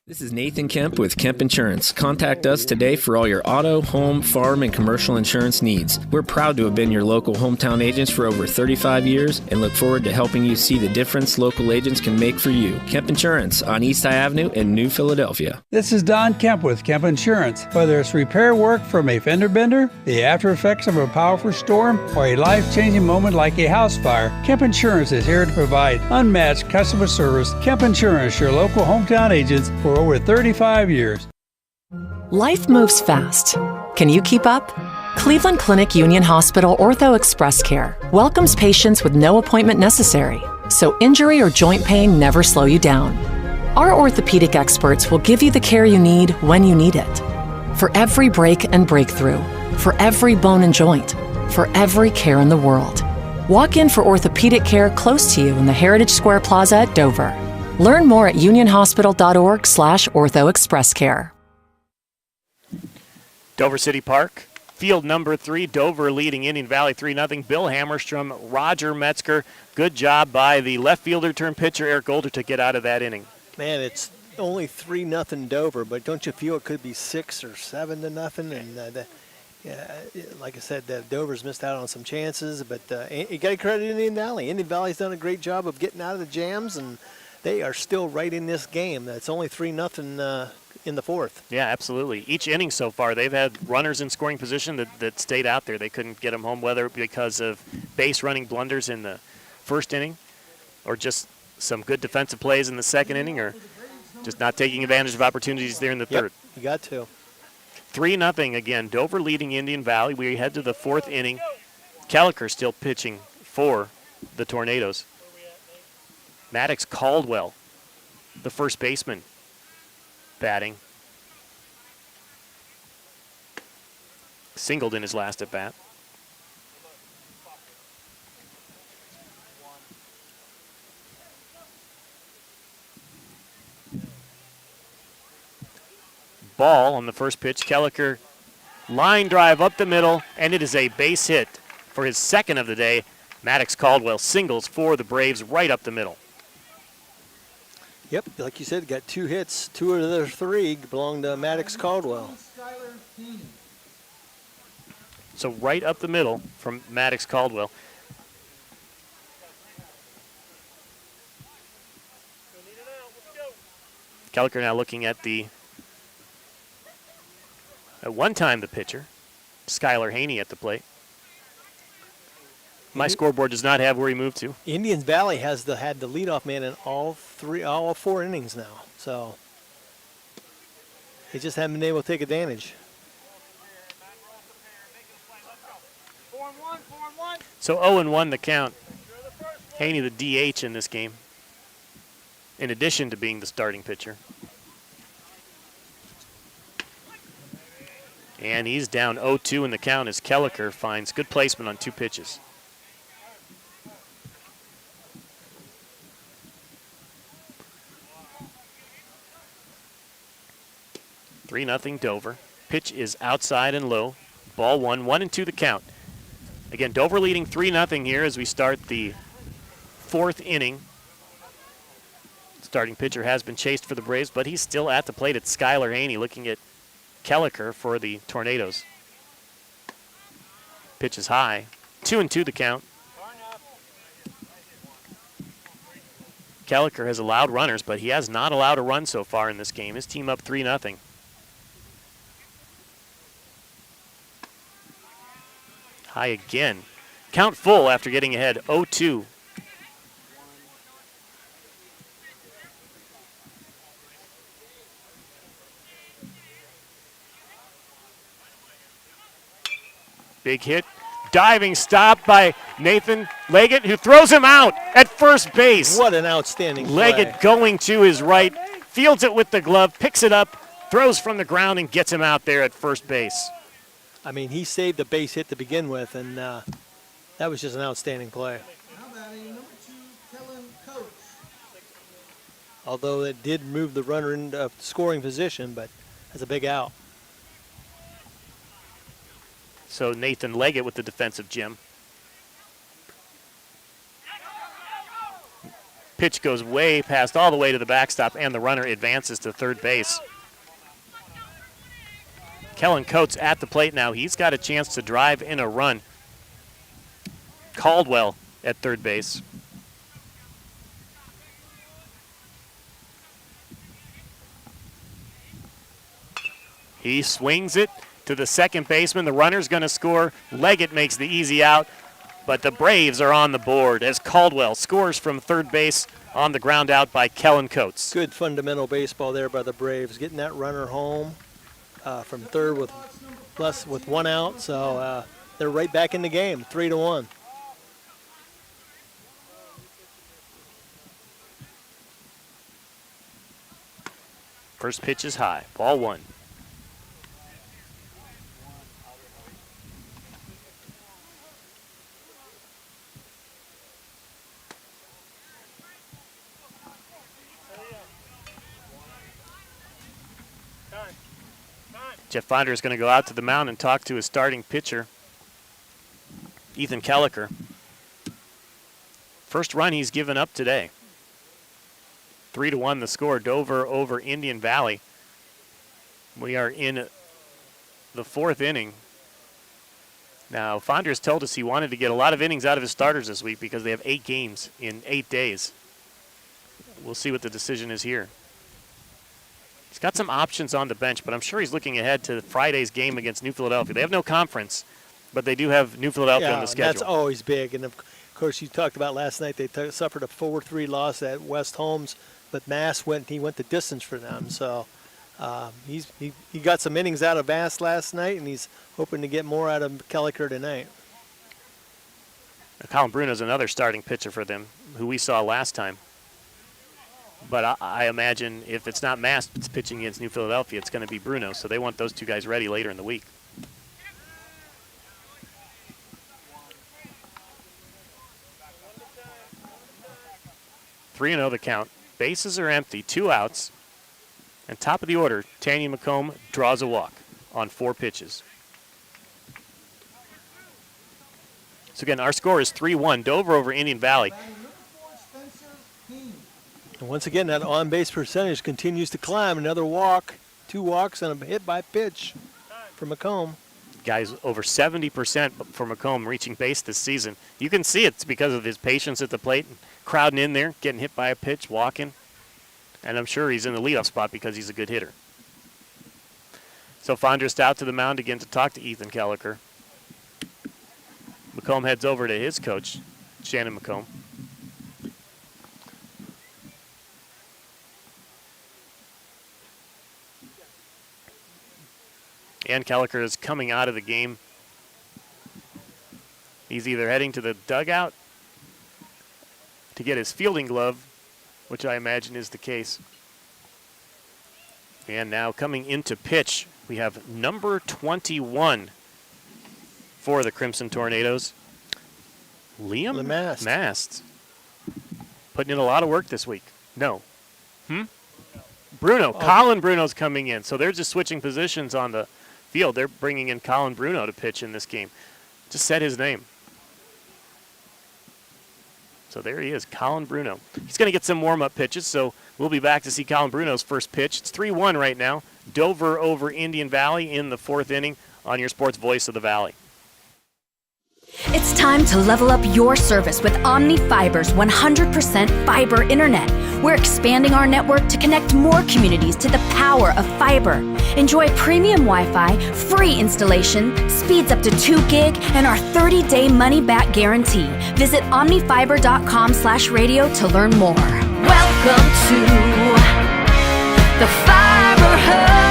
This is Nathan Kemp with Kemp Insurance. Contact us today for all your auto, home, farm, and commercial insurance needs. We're proud to have been your local hometown agents for over 35 years and look forward to helping you see the difference local agents can make for you. Kemp Insurance on East High Avenue in New Philadelphia. This is Don Kemp with Kemp Insurance. Whether it's repair work from a fender bender, the after effects of a powerful storm, or a life-changing moment like a house fire, Kemp Insurance is here to provide unmatched customer service. Kemp Insurance, your local hometown agents for over 35 years. Life moves fast. Can you keep up? Cleveland Clinic Union Hospital Ortho Express Care welcomes patients with no appointment necessary, so injury or joint pain never slow you down. Our orthopedic experts will give you the care you need when you need it. For every break and breakthrough, for every bone and joint, for every care in the world. Walk in for orthopedic care close to you in the Heritage Square Plaza at Dover. Learn more at unionhospital.org/orthoexpresscare. Dover City Park, field number 3, Dover leading Indian Valley 3-0. Bill Hammerstrom, Roger Metzger. Good job by the left fielder turned pitcher Eric Golder to get out of that inning. Man, it's only 3-0 Dover, but don't you feel it could be 6 or 7-0? And Yeah, like I said, Dover's missed out on some chances, but you got to credit Indian Valley. Indian Valley's done a great job of getting out of the jams, and they are still right in this game. It's only 3-0 in the fourth. Yeah, absolutely. Each inning so far, they've had runners in scoring position that stayed out there. They couldn't get them home, whether because of base running blunders in the first inning or just some good defensive plays in the second inning or just not taking advantage of opportunities there in the third. You got to. 3-0 again. Dover leading Indian Valley. We head to the fourth inning. Kelliker still pitching for the Tornadoes. Maddox Caldwell, the first baseman, batting. Singled in his last at bat. Ball on the first pitch. Kelliker line drive up the middle, and it is a base hit for his second of the day. Maddox Caldwell singles for the Braves right up the middle. Yep, like you said, got 2 hits. 2 of the 3 belong to Maddox Caldwell. So right up the middle from Maddox Caldwell. Kelliker now looking at at one time the pitcher, Skylar Haney at the plate. My scoreboard does not have where he moved to. Indian Valley has had the leadoff man in all 4 innings now. So they just haven't been able to take advantage. So 0-1 the count. Haney the DH in this game, in addition to being the starting pitcher. And he's down 0-2 in the count as Kelliker finds good placement on 2 pitches. Three 0 Dover. Pitch is outside and low. Ball 1, 1-2 the count. Again, Dover leading 3-0 here as we start the fourth inning. Starting pitcher has been chased for the Braves, but he's still at the plate. It's Skylar Haney looking at Kelliker for the Tornadoes. Pitch is high. 2-2 the count. Kelliker has allowed runners, but he has not allowed a run so far in this game. His team up 3-0. High again. Count full after getting ahead 0-2. Big hit. Diving stop by Nathan Leggett, who throws him out at first base. What an outstanding play. Leggett going to his right, fields it with the glove, picks it up, throws from the ground, and gets him out there at first base. I mean, he saved the base hit to begin with, and that was just an outstanding play. Although it did move the runner into scoring position, but that's a big out. So Nathan Leggett with the defensive Jim. Pitch goes way past all the way to the backstop, and the runner advances to third base. Kellen Coates at the plate now. He's got a chance to drive in a run. Caldwell at third base. He swings it to the second baseman. The runner's going to score. Leggett makes the easy out, but the Braves are on the board as Caldwell scores from third base on the ground out by Kellen Coates. Good fundamental baseball there by the Braves, getting that runner home from third with 1 out. So they're right back in the game, 3-1. First pitch is high. Ball 1. Jeff Finder is going to go out to the mound and talk to his starting pitcher, Ethan Kelliker. First run he's given up today. 3-1 the score, Dover over Indian Valley. We are in the fourth inning. Now, Fonders told us he wanted to get a lot of innings out of his starters this week because they have 8 games in 8 days. We'll see what the decision is here. He's got some options on the bench, but I'm sure he's looking ahead to Friday's game against New Philadelphia. They have no conference, but they do have New Philadelphia on the schedule. That's always big. And, of course, you talked about last night they suffered a 4-3 loss at West Holmes, but Mass went the distance for them. So he got some innings out of Mass last night, and he's hoping to get more out of Kelliker tonight. Now, Colin Bruno's another starting pitcher for them, who we saw last time. But I imagine if it's not Mass pitching against New Philadelphia, it's going to be Bruno. So they want those two guys ready later in the week. (3-0) the count. Bases are empty, 2 outs. And top of the order, Tanya McComb draws a walk on 4 pitches. So again, our score is 3-1, Dover over Indian Valley. And once again, that on-base percentage continues to climb. Another walk, 2 walks, and a hit by pitch for McComb. Guys, over 70% for McComb reaching base this season. You can see it's because of his patience at the plate, crowding in there, getting hit by a pitch, walking. And I'm sure he's in the leadoff spot because he's a good hitter. So Fondrest out to the mound again to talk to Ethan Kelliker. McComb heads over to his coach, Shannon McComb. And Kelliker is coming out of the game. He's either heading to the dugout to get his fielding glove, which I imagine is the case. And now coming into pitch, we have number 21 for the Crimson Tornadoes, Liam Mast. Putting in a lot of work this week. No. Bruno. Colin Bruno's coming in. So they're just switching positions on the field. They're bringing in Colin Bruno to pitch in this game. Just said his name. So there he is, Colin Bruno. He's going to get some warm-up pitches, so we'll be back to see Colin Bruno's first pitch. It's 3-1 right now. Dover over Indian Valley in the 4th inning on your Sports Voice of the Valley. It's time to level up your service with Omni Fiber's 100% fiber internet. We're expanding our network to connect more communities to the power of fiber. Enjoy premium Wi-Fi, free installation, speeds up to 2 gig, and our 30-day money-back guarantee. Visit omnifiber.com/radio to learn more. Welcome to the Fiber Hub.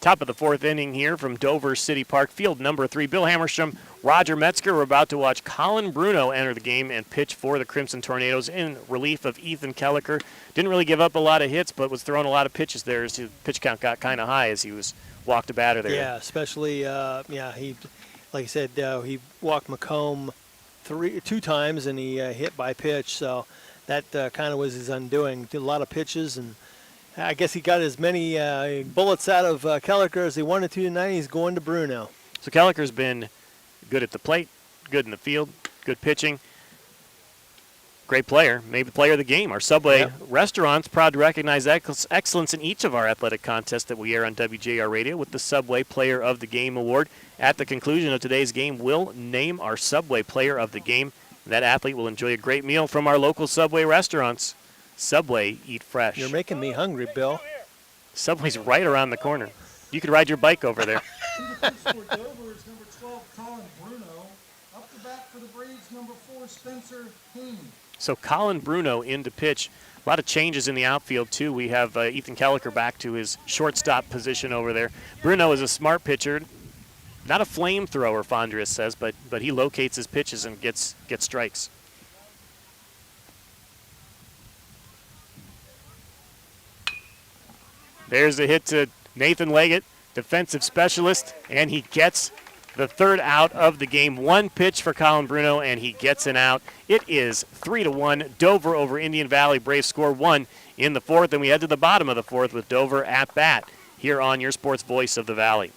Top of the 4th inning here from Dover City Park, field number 3. Bill Hammerstrom, Roger Metzger. We're about to watch Colin Bruno enter the game and pitch for the Crimson Tornadoes in relief of Ethan Kelliker. Didn't really give up a lot of hits, but was throwing a lot of pitches there as his pitch count got kind of high as he was walked a batter there. Yeah, especially, he, like I said, he walked McComb 2 times and he hit by pitch, so that kind of was his undoing. Did a lot of pitches, and I guess he got as many bullets out of Kelliker as he wanted to tonight. He's going to Bruno. So Kelliker's been good at the plate, good in the field, good pitching. Great player, maybe player of the game. Our Subway restaurants proud to recognize excellence in each of our athletic contests that we air on WJER Radio with the Subway Player of the Game Award. At the conclusion of today's game, we'll name our Subway Player of the Game. That athlete will enjoy a great meal from our local Subway restaurants. Subway, eat fresh. You're making me hungry, Bill. Subway's right around the corner. You could ride your bike over there. For Dover is number 12, Colin Bruno. Up the bat for the Braves, number 4, Spencer Haney. So Colin Bruno in to pitch. A lot of changes in the outfield, too. We have Ethan Kelliker back to his shortstop position over there. Bruno is a smart pitcher. Not a flamethrower, Fondrest says, but he locates his pitches and gets strikes. There's a hit to Nathan Leggett, defensive specialist, and he gets the 3rd out of the game. 1 pitch for Colin Bruno, and he gets an out. It is 3-1. Dover over Indian Valley. Braves score 1 in the 4th, and we head to the bottom of the 4th with Dover at bat here on your Sports Voice of the Valley.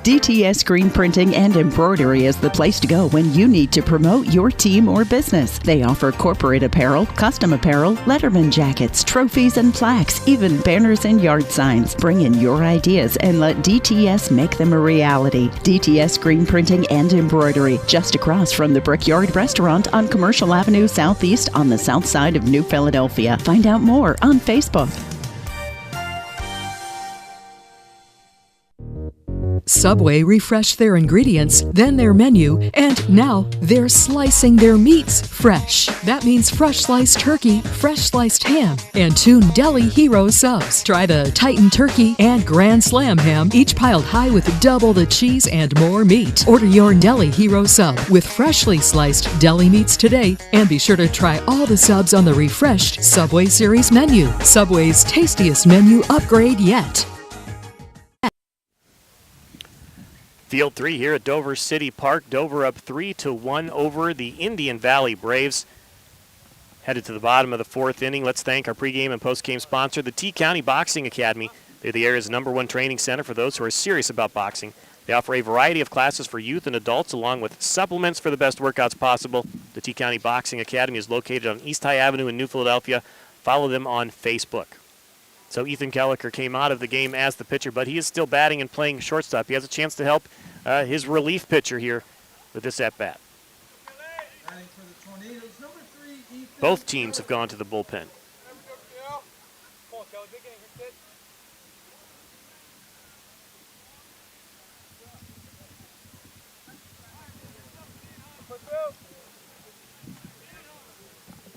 DTS Screen Printing and Embroidery is the place to go when you need to promote your team or business. They offer corporate apparel, custom apparel, letterman jackets, trophies and plaques, even banners and yard signs. Bring in your ideas and let DTS make them a reality. DTS Screen Printing and Embroidery, just across from the Brickyard Restaurant on Commercial Avenue Southeast on the south side of New Philadelphia. Find out more on Facebook. Subway refreshed their ingredients, then their menu, and now they're slicing their meats fresh. That means fresh sliced turkey, fresh sliced ham, and 2 Deli Hero subs. Try the Titan Turkey and Grand Slam ham, each piled high with double the cheese and more meat. Order your Deli Hero sub with freshly sliced deli meats today, and be sure to try all the subs on the refreshed Subway Series menu. Subway's tastiest menu upgrade yet. Field 3 here at Dover City Park. Dover up 3-1 over the Indian Valley Braves. Headed to the bottom of the 4th inning. Let's thank our pregame and postgame sponsor, the T-County Boxing Academy. They're the area's #1 training center for those who are serious about boxing. They offer a variety of classes for youth and adults, along with supplements for the best workouts possible. The T-County Boxing Academy is located on East High Avenue in New Philadelphia. Follow them on Facebook. So Ethan Kelliker came out of the game as the pitcher, but he is still batting and playing shortstop. He has a chance to help his relief pitcher here with this at-bat. Both teams have gone to the bullpen.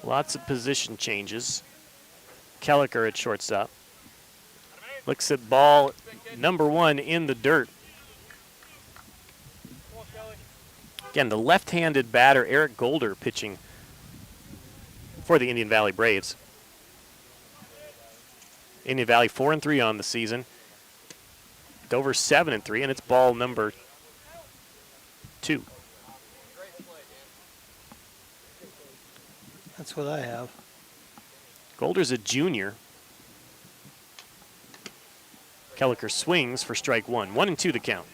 Lots of position changes. Kelliker at shortstop. Looks at ball #1 in the dirt. Again, the left-handed batter, Eric Golder, pitching for the Indian Valley Braves. Indian Valley 4-3 on the season. Dover 7-3, and it's ball #2. That's what I have. Golder's a junior. Kelliker swings for strike 1. 1-2 the count.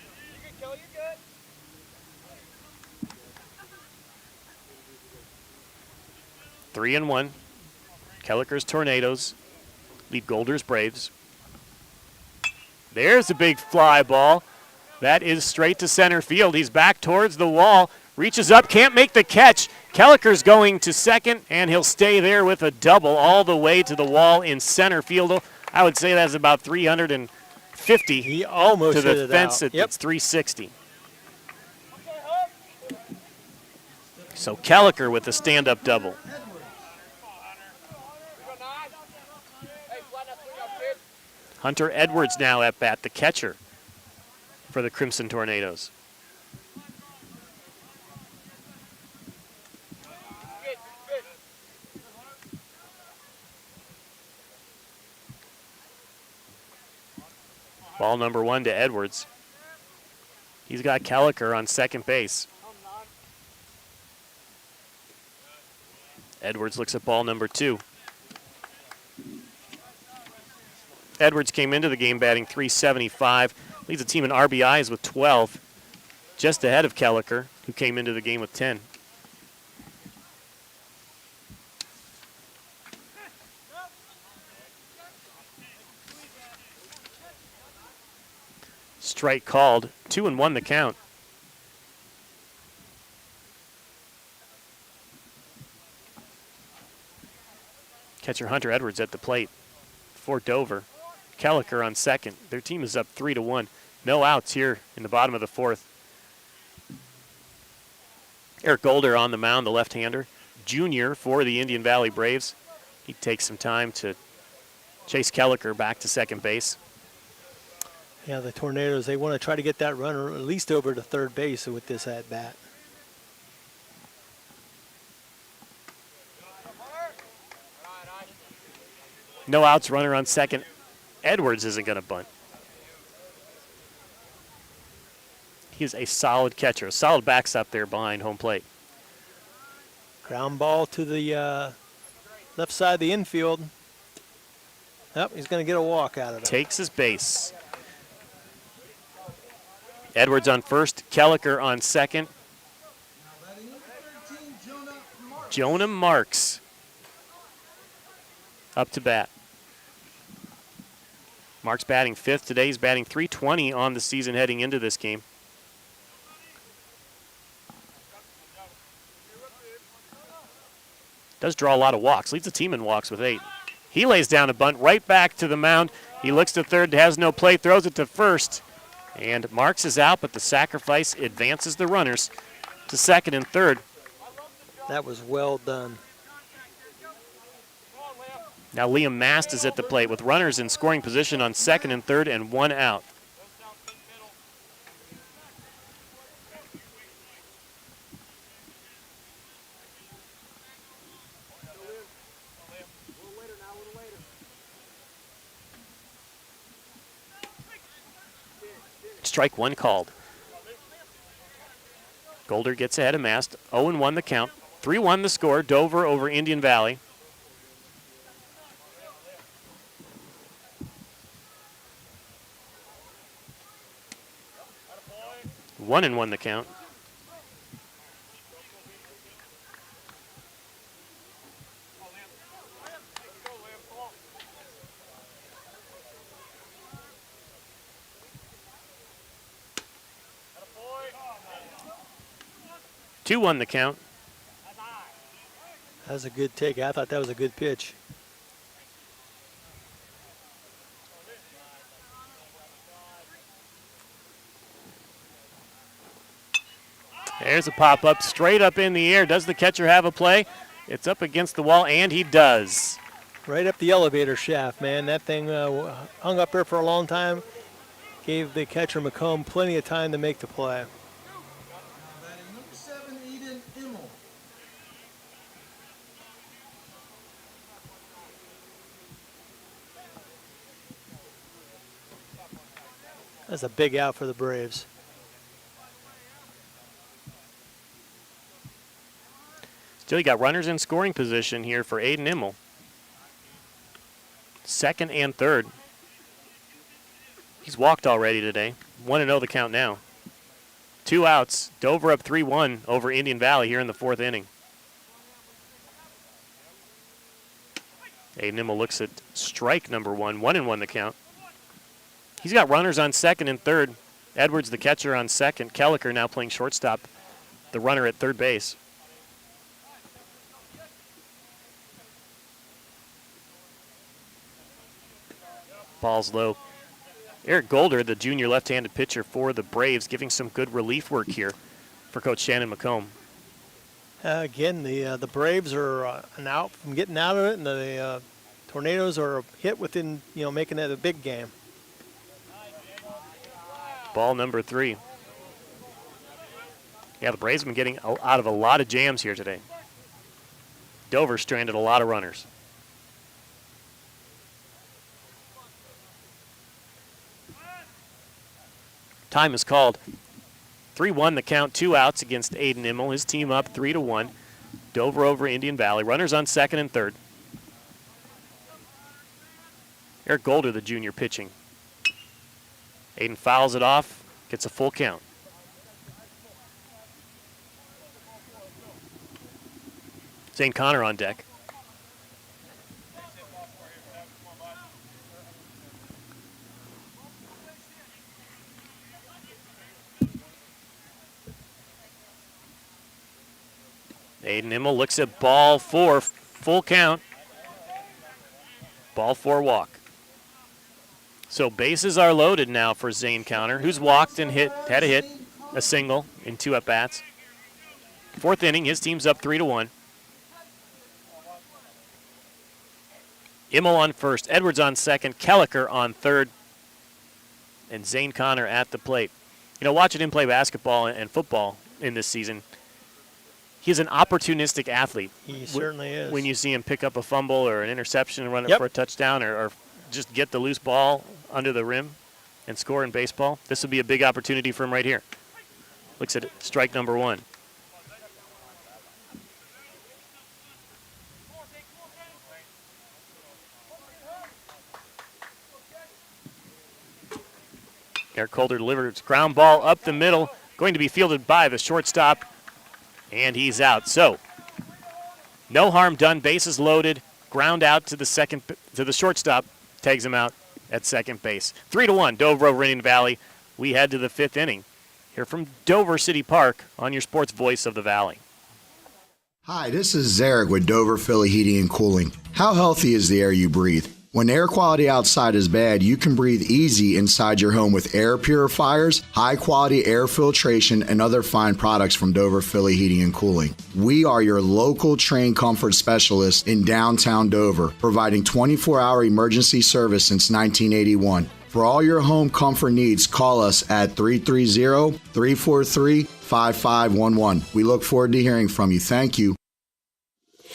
Three and 1. Kelliker's Tornadoes lead Golder's Braves. There's a big fly ball. That is straight to center field. He's back towards the wall. Reaches up, can't make the catch. Kelliker's going to second, and he'll stay there with a double all the way to the wall in center field. I would say that's about 350. He almost to hit the it fence. out. Yep. It's 360. So Kelliker with the stand-up double. Hunter Edwards now at bat, the catcher for the Crimson Tornadoes. Ball #1 to Edwards. He's got Kelliker on second base. Edwards looks at ball #2. Edwards came into the game batting .375, leads the team in RBIs with 12, just ahead of Kelliker, who came into the game with 10. Strike called, 2-1 the count. Catcher Hunter Edwards at the plate for Dover. Kelliker on second. Their team is up 3-1. No outs here in the bottom of the 4th. Eric Golder on the mound, the left-hander. Junior for the Indian Valley Braves. He takes some time to chase Kelliker back to second base. Yeah, the Tornadoes, they want to try to get that runner at least over to third base with this at-bat. No outs, runner on second. Edwards isn't going to bunt. He's a solid catcher, a solid backstop there behind home plate. Ground ball to the left side of the infield. Yep, he's going to get a walk out of it. Takes his base. Edwards on first, Kelliker on second. Jonah Marks up to bat. Marks batting fifth today. He's batting .320 on the season heading into this game. Does draw a lot of walks. Leads the team in walks with 8. He lays down a bunt right back to the mound. He looks to third, has no play, throws it to first. And Marks is out, but the sacrifice advances the runners to second and third. That was well done. Now Liam Mast is at the plate with runners in scoring position on second and third and 1 out. Strike 1 called. Golder gets ahead of Mast. 0-1 the count. 3-1 the score. Dover over Indian Valley. One and 1 the count. Two won the count. That was a good take. I thought that was a good pitch. There's a pop-up straight up in the air. Does the catcher have a play? It's up against the wall, and he does. Right up the elevator shaft, man. That thing hung up there for a long time. Gave the catcher McComb plenty of time to make the play. That's a big out for the Braves. Still, you got runners in scoring position here for Aiden Immel. Second and third. He's walked already today. 1-0 the count now. 2 outs. Dover up 3-1 over Indian Valley here in the 4th inning. Aiden Immel looks at strike number 1. 1-1 the count. He's got runners on second and third. Edwards, the catcher, on second. Kelliker now playing shortstop. The runner at third base. Ball's low. Eric Golder, the junior left-handed pitcher for the Braves, giving some good relief work here for Coach Shannon McComb. Again, the Braves are an out from getting out of it, and the Tornadoes are hit within, making it a big game. Ball number 3. Yeah, the Braves have been getting out of a lot of jams here today. Dover stranded a lot of runners. Time is called. 3-1 the count, 2 outs against Aiden Immel. His team up 3-1. Dover over Indian Valley. Runners on second and third. Eric Golder, the junior, pitching. Aiden fouls it off, gets a full count. Zane Connor on deck. Aiden Immel looks at ball 4, full count. Ball 4 walk. So bases are loaded now for Zane Connor, who's walked and had a hit, a single in 2 at-bats. 4th inning, his team's up 3-1. Immel on first, Edwards on second, Kelliker on third, and Zane Connor at the plate. Watching him play basketball and football in this season, he's an opportunistic athlete. He certainly is. When you see him pick up a fumble or an interception and run it for a touchdown or just get the loose ball under the rim and score in baseball, this would be a big opportunity for him right here. Looks at strike number 1. Eric Coulter delivers ground ball up the middle, going to be fielded by the shortstop, and he's out. So, no harm done, bases loaded, ground out to the shortstop, tags him out at second base. 3-1, Dover over Indian Valley. We head to the 5th inning. Here from Dover City Park on your sports voice of the Valley. Hi, this is Zarek with Dover Philly Heating and Cooling. How healthy is the air you breathe? When air quality outside is bad, you can breathe easy inside your home with air purifiers, high-quality air filtration, and other fine products from Dover Philly Heating and Cooling. We are your local trained comfort specialists in downtown Dover, providing 24-hour emergency service since 1981. For all your home comfort needs, call us at 330-343-5511. We look forward to hearing from you. Thank you.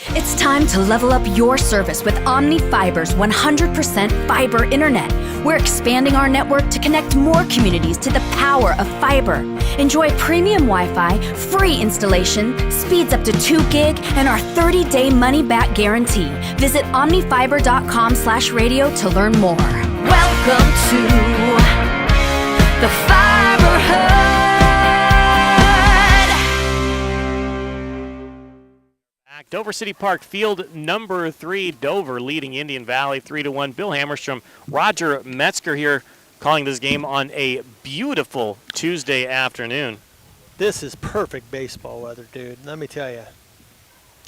It's time to level up your service with Omni Fiber's 100% fiber internet. We're expanding our network to connect more communities to the power of fiber. Enjoy premium Wi-Fi, free installation, speeds up to 2 gig, and our 30-day money-back guarantee. Visit omnifiber.com/radio to learn more. Welcome to the Fiber Hub. Dover City Park, field number 3, Dover leading Indian Valley 3-1. Bill Hammerstrom, Roger Metzger here calling this game on a beautiful Tuesday afternoon. This is perfect baseball weather, dude. Let me tell you.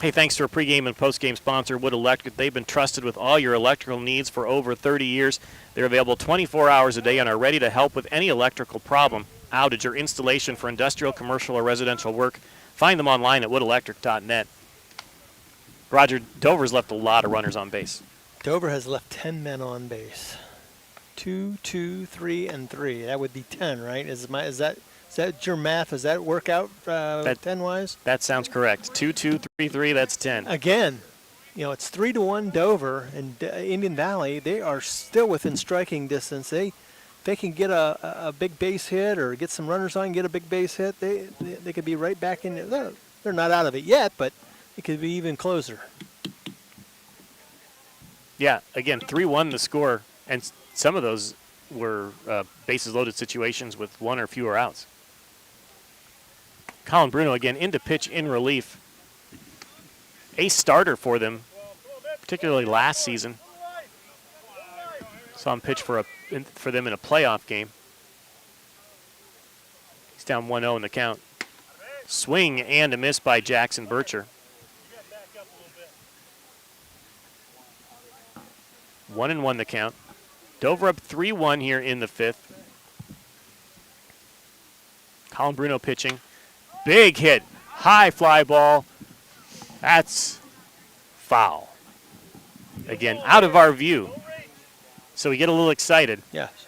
Hey, thanks to our pregame and postgame sponsor, Wood Electric. They've been trusted with all your electrical needs for over 30 years. They're available 24 hours a day and are ready to help with any electrical problem, outage, or installation for industrial, commercial, or residential work. Find them online at woodelectric.net. Roger, Dover's left a lot of runners on base. Dover has left 10 men on base. 2, 2, 3, and 3. That would be 10, right? Is that your math? Does that work out 10-wise? That sounds correct. 2, 2, 3, 3, that's 10. Again, it's 3-1 Dover and Indian Valley. They are still within striking distance. They can get a big base hit or get some runners on, get a big base hit. They could be right back in it. They're not out of it yet, but it could be even closer. Yeah, again, 3-1 the score, and some of those were bases loaded situations with one or fewer outs. Colin Bruno again into pitch in relief. A starter for them, particularly last season. Saw him pitch for them in a playoff game. He's down 1-0 in the count. Swing and a miss by Jackson Bircher. 1-1 the count. Dover up 3-1 here in the 5th. Colin Bruno pitching. Big hit. High fly ball. That's foul. Again, out of our view. So we get a little excited. Yes.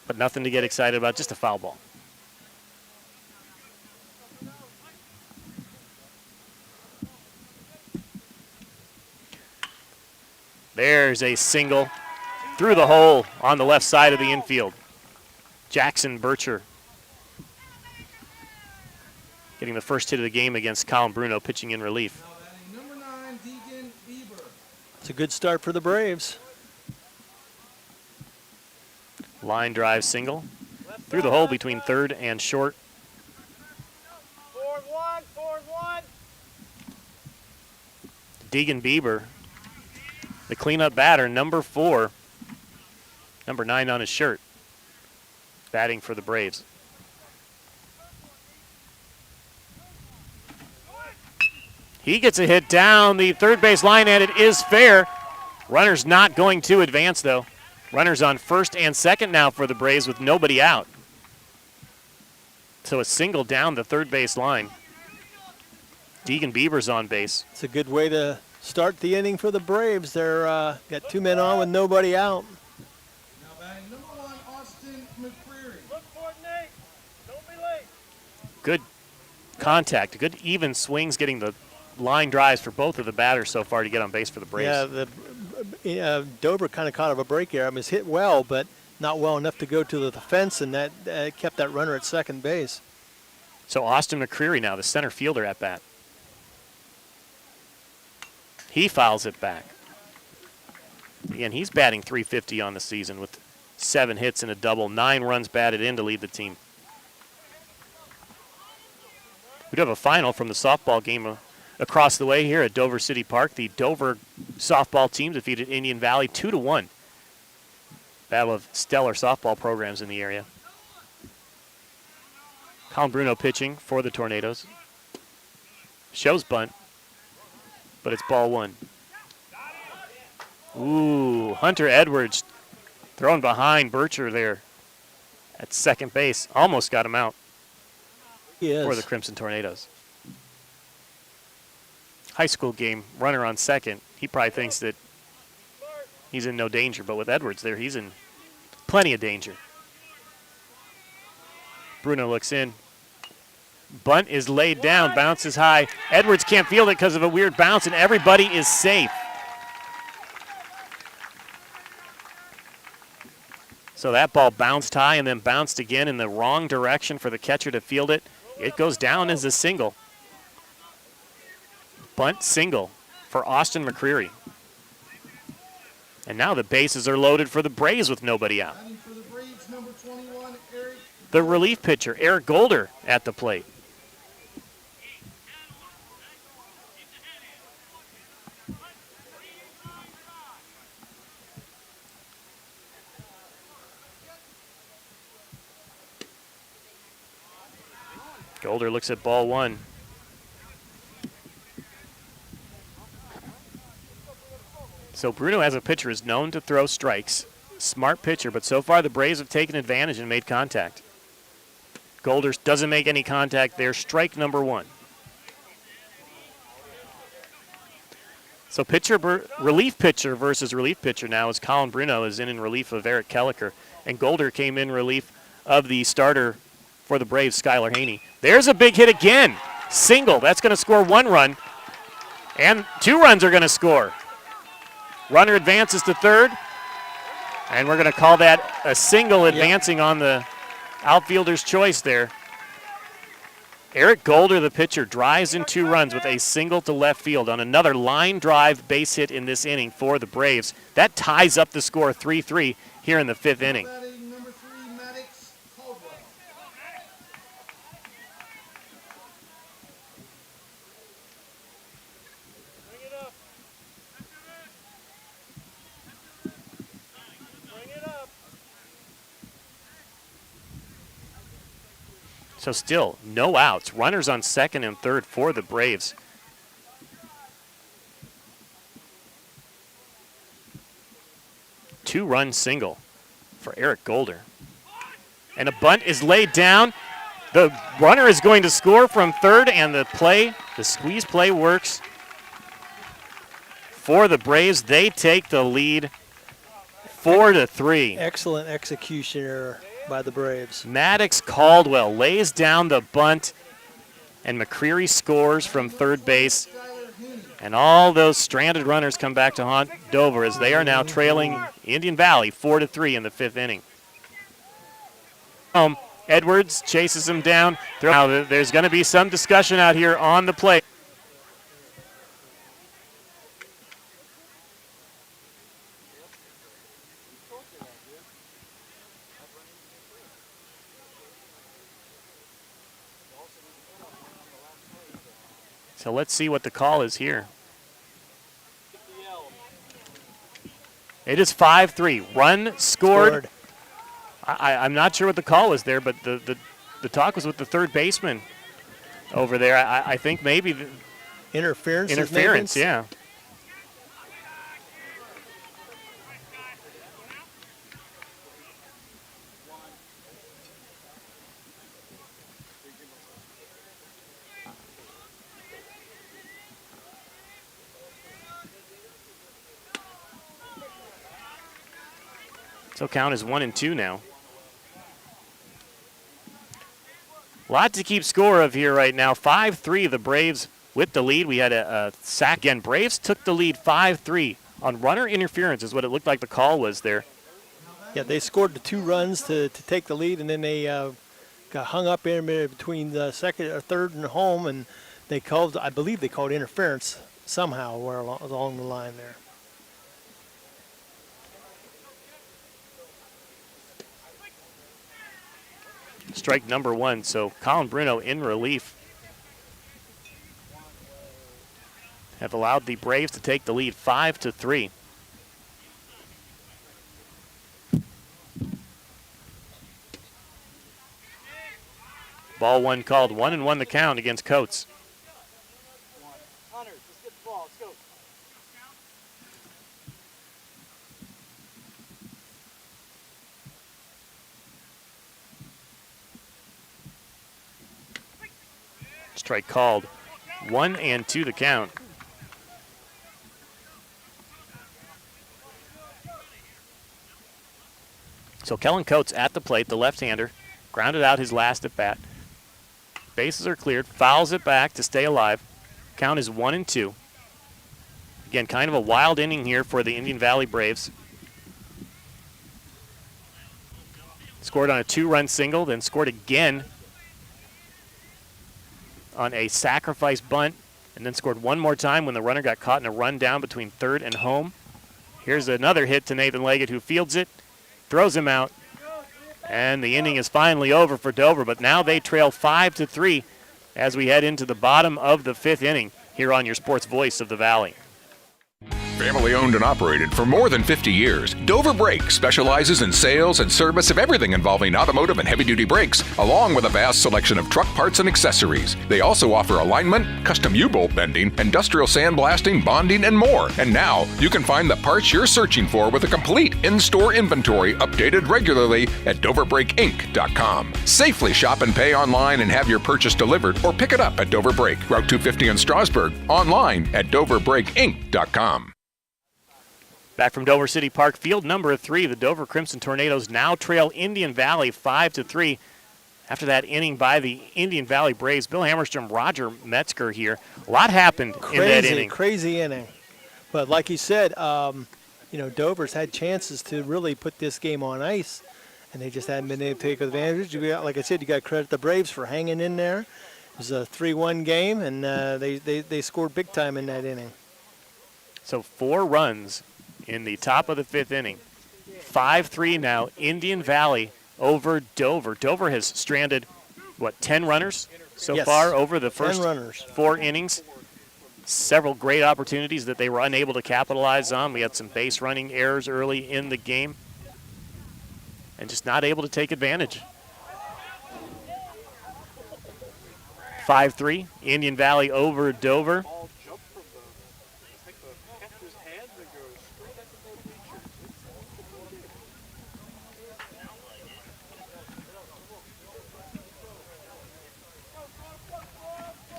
But nothing to get excited about, just a foul ball. There's a single through the hole on the left side of the infield. Jackson Bircher getting the first hit of the game against Colin Bruno, pitching in relief. It's a good start for the Braves. Line drive single through the hole between third and short. 4-1. Deegan Bieber, the cleanup batter, number 4, number 9 on his shirt, batting for the Braves. He gets a hit down the third base line, and it is fair. Runner's not going to advance, though. Runner's on first and second now for the Braves with nobody out. So a single down the third base line. Deegan Bieber's on base. It's a good way to start the inning for the Braves. They're got 2 men on with nobody out. Now batting number 1, Austin McCreary. Look for it, Nate. Don't be late. Good contact, good even swings, getting the line drives for both of the batters so far to get on base for the Braves. Yeah, Dover kind of caught of a break here. I mean, it's hit well, but not well enough to go to the fence, and that kept that runner at second base. So Austin McCreary now, the center fielder at bat. He fouls it back. Again, he's batting .350 on the season with 7 hits and a double, 9 runs batted in to lead the team. We do have a final from the softball game across the way here at Dover City Park. The Dover softball team defeated Indian Valley 2-1. Battle of stellar softball programs in the area. Colin Bruno pitching for the Tornadoes. Shows bunt, but it's ball 1. Ooh, Hunter Edwards thrown behind Bircher there at second base. Almost got him out for the Crimson Tornadoes. High school game, runner on second. He probably thinks that he's in no danger, but with Edwards there, he's in plenty of danger. Bruno looks in. Bunt is laid down, bounces high. Edwards can't field it because of a weird bounce, and everybody is safe. So that ball bounced high and then bounced again in the wrong direction for the catcher to field it. It goes down as a single. Bunt single for Austin McCreary. And now the bases are loaded for the Braves with nobody out. The relief pitcher, Eric Golder, at the plate. Golder looks at ball 1. So Bruno, as a pitcher, is known to throw strikes. Smart pitcher, but so far the Braves have taken advantage and made contact. Golder doesn't make any contact there. Strike number 1. So relief pitcher versus relief pitcher now, as Colin Bruno is in relief of Eric Kelliker. And Golder came in relief of the starter for the Braves, Skylar Haney. There's a big hit again. Single. That's going to score 1 run. And 2 runs are going to score. Runner advances to third. And we're going to call that a single advancing on the outfielder's choice there. Eric Golder, the pitcher, drives in 2 runs with a single to left field on another line drive base hit in this inning for the Braves. That ties up the score 3-3 here in the 5th inning. So still no outs. Runners on second and third for the Braves. Two-run single for Eric Golder. And a bunt is laid down. The runner is going to score from third, and the squeeze play works for the Braves. They take the lead 4-3. Excellent execution error by the Braves. Maddox Caldwell lays down the bunt, and McCreary scores from third base. And all those stranded runners come back to haunt Dover as they are now trailing Indian Valley 4-3 in the 5th inning. Edwards chases him down. Now there's going to be some discussion out here on the plate. So let's see what the call is here. It is 5-3. Run scored. I'm not sure what the call was there, but the talk was with the third baseman over there. I think maybe Interference. Interference, yeah. So count is 1-2 now. A lot to keep score of here right now. 5-3, the Braves with the lead. We had a sack again. Braves took the lead 5-3 on runner interference is what it looked like the call was there. Yeah, they scored the 2 runs to take the lead, and then they got hung up in between the second or third and home, and they called, I believe they called interference somehow along the line there. strike number 1. So Colin Bruno in relief have allowed the Braves to take the lead 5-3. Ball 1 called, 1-1 the count against Coates. Hunter, just get the ball. Let's go. Strike called, 1-2 the count. So Kellen Coates at the plate, the left-hander, grounded out his last at bat. Bases are cleared, fouls it back to stay alive. Count is 1-2. Again, kind of a wild inning here for the Indian Valley Braves. Scored on a 2-run single, then scored again on a sacrifice bunt, and then scored one more time when the runner got caught in a run down between third and home. Here's another hit to Nathan Leggett, who fields it, throws him out, and the inning is finally over for Dover, but now they trail 5-3 as we head into the bottom of the 5th inning here on your sports voice of the Valley. Family owned and operated for more than 50 years, Dover Brake specializes in sales and service of everything involving automotive and heavy-duty brakes, along with a vast selection of truck parts and accessories. They also offer alignment, custom U-bolt bending, industrial sandblasting, bonding, and more. And now, you can find the parts you're searching for with a complete in-store inventory updated regularly at DoverBrakeInc.com. Safely shop and pay online and have your purchase delivered, or pick it up at Dover Brake, Route 250 in Strasburg, online at DoverBrakeInc.com. Back from Dover City Park, field number 3, the Dover Crimson Tornadoes now trail Indian Valley 5-3. After that inning by the Indian Valley Braves, Bill Hammerstrom, Roger Metzger here. A lot happened in that inning. Crazy inning. But like you said, Dover's had chances to really put this game on ice, and they just hadn't been able to take advantage. Like I said, you got to credit the Braves for hanging in there. It was a 3-1 game, and they scored big time in that inning. So 4 runs in the top of the 5th inning. 5-3 now, Indian Valley over Dover. Dover has stranded, 10 runners so far over the first 4 innings. Several great opportunities that they were unable to capitalize on. We had some base running errors early in the game and just not able to take advantage. 5-3, Indian Valley over Dover.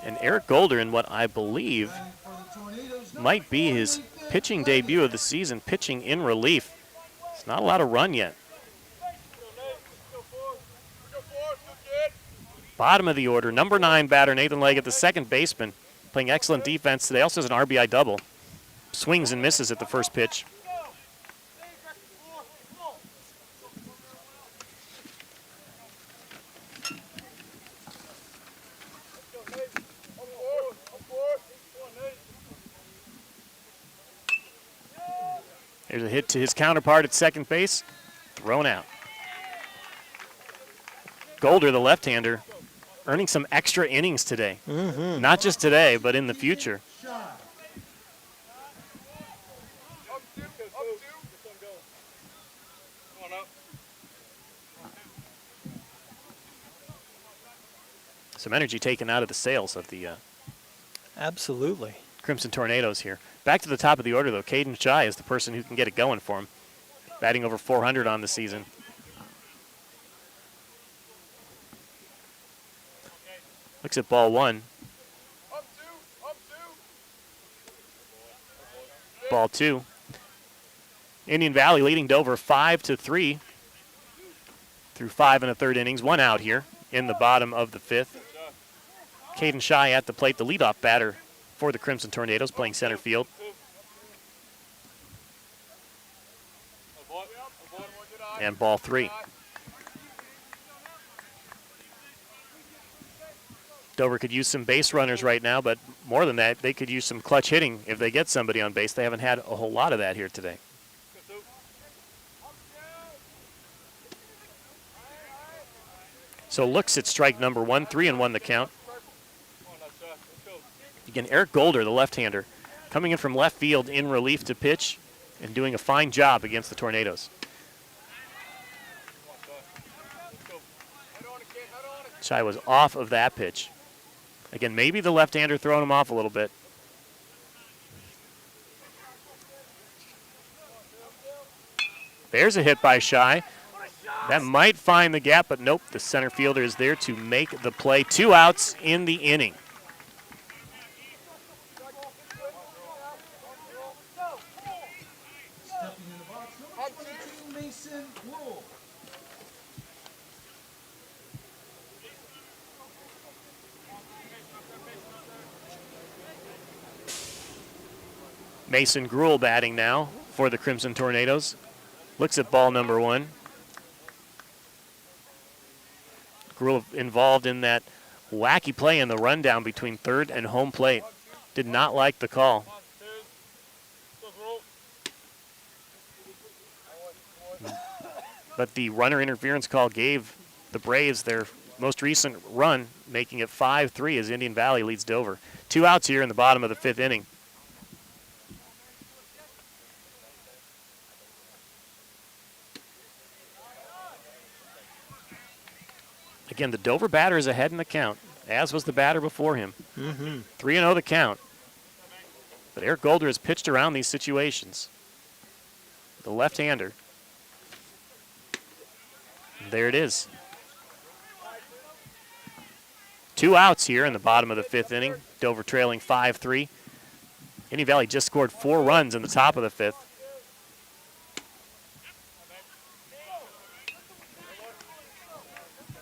And Eric Golder, in what I believe might be his pitching debut of the season, pitching in relief. It's not a lot of run yet. Bottom of the order, number 9 batter, Nathan Leggett, the second baseman, playing excellent defense today. Also has an RBI double. Swings and misses at the first pitch. There's a hit to his counterpart at second base, thrown out. Golder, the left-hander, earning some extra innings today. Not just today, but in the future. Some energy taken out of the sails of the Absolutely. Crimson Tornadoes here. Back to the top of the order, though. Caden Shy is the person who can get it going for him. Batting over 400 on the season. Looks at ball 1. Ball 2. Indian Valley leading Dover 5-3 through 5 1/3 innings. 1 out here in the bottom of the 5th. Caden Shy at the plate, the leadoff batter for the Crimson Tornadoes, playing center field. And ball 3. Dover could use some base runners right now, but more than that, they could use some clutch hitting if they get somebody on base. They haven't had a whole lot of that here today. So looks at strike number 1, 3-1 the count. Again, Eric Golder, the left-hander, coming in from left field in relief to pitch and doing a fine job against the Tornadoes. Shai was off of that pitch. Again, maybe the left-hander throwing him off a little bit. There's a hit by Shai. That might find the gap, but nope, the center fielder is there to make the play. 2 outs in the inning. Stepping in the box, number 22, Mason Gruel. Mason Gruel batting now for the Crimson Tornadoes. Looks at ball number 1. Gruel involved in that wacky play in the rundown between third and home plate. Did not like the call. But the runner interference call gave the Braves their most recent run, making it 5-3 as Indian Valley leads Dover. 2 outs here in the bottom of the 5th inning. Again, the Dover batter is ahead in the count, as was the batter before him. 3-0 the count. But Eric Golder has pitched around these situations. The left-hander. There it is. 2 outs here in the bottom of the 5th inning. Dover trailing 5-3. Indian Valley just scored 4 runs in the top of the 5th.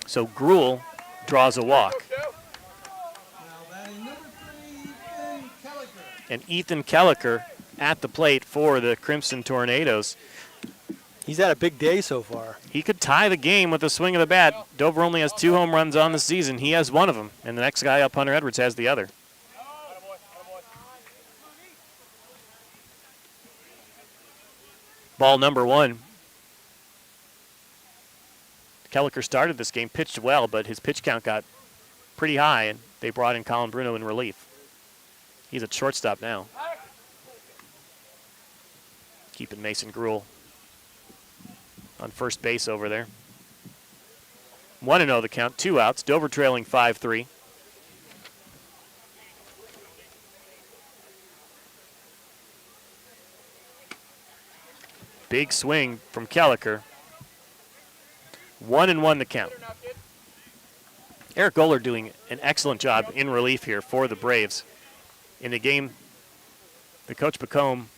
So Gruel draws a walk. And Ethan Kelliker at the plate for the Crimson Tornadoes. He's had a big day so far. He could tie the game with a swing of the bat. Dover only has 2 home runs on the season. He has one of them, and the next guy up, Hunter Edwards, has the other. Ball number 1. Kelliker started this game, pitched well, but his pitch count got pretty high, and they brought in Colin Bruno in relief. He's at shortstop now. Keeping Mason Gruel on first base over there. 1-0 the count, 2 outs. Dover trailing 5-3. Big swing from Kelliker. 1-1 the count. Eric Golder doing an excellent job in relief here for the Braves. In a game, the coach Bacombe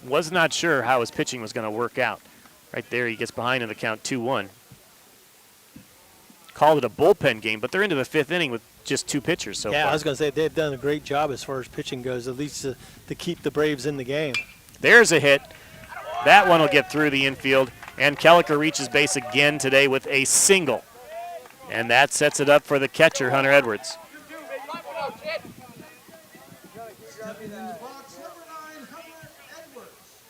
was not sure how his pitching was going to work out. Right there, he gets behind in the count 2-1. Called it a bullpen game, but they're into the 5th inning with just 2 pitchers so far. Yeah, I was going to say they've done a great job as far as pitching goes, at least to keep the Braves in the game. There's a hit. That one will get through the infield. And Kelliker reaches base again today with a single. And that sets it up for the catcher, Hunter Edwards. Stepping in the box, number 9, Hunter Edwards.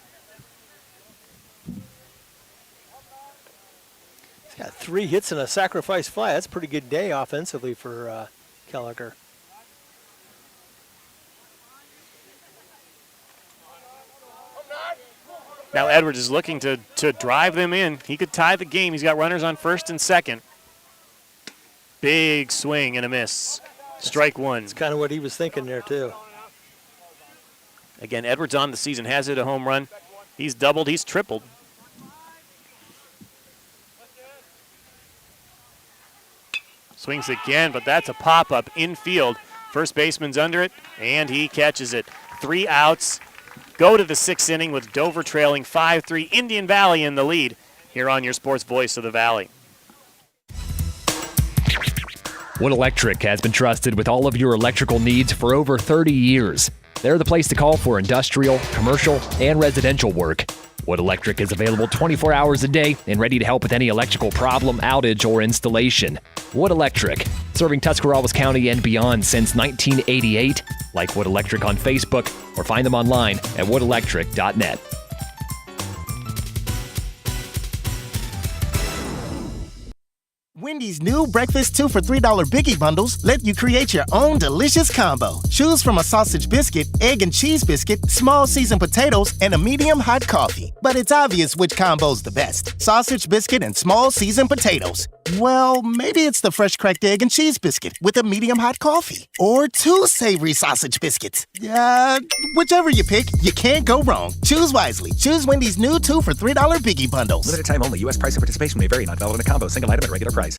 He's got 3 hits and a sacrifice fly. That's a pretty good day offensively for Kelliker. Now Edwards is looking to drive them in. He could tie the game. He's got runners on first and second. Big swing and a miss. Strike 1. That's kind of what he was thinking there, too. Again, Edwards on the season has hit a home run. He's doubled. He's tripled. Swings again, but that's a pop-up infield. First baseman's under it, and he catches it. 3 outs. Go to the 6th inning with Dover trailing 5-3. Indian Valley in the lead here on your sports voice of the Valley. Wood Electric has been trusted with all of your electrical needs for over 30 years. They're the place to call for industrial, commercial, and residential work. Wood Electric is available 24 hours a day and ready to help with any electrical problem, outage, or installation. Wood Electric, serving Tuscarawas County and beyond since 1988. Like Wood Electric on Facebook or find them online at woodelectric.net. Wendy's new breakfast 2 for $3 Biggie Bundles let you create your own delicious combo. Choose from a sausage biscuit, egg and cheese biscuit, small seasoned potatoes, and a medium hot coffee. But it's obvious which combo's the best. Sausage biscuit and small seasoned potatoes. Well, maybe it's the fresh cracked egg and cheese biscuit with a medium hot coffee. Or 2 savory sausage biscuits. Whichever you pick, you can't go wrong. Choose wisely. Choose Wendy's new 2 for $3 Biggie Bundles. Limited time only. U.S. price and participation may vary. Not valid in a combo. Single item at regular price.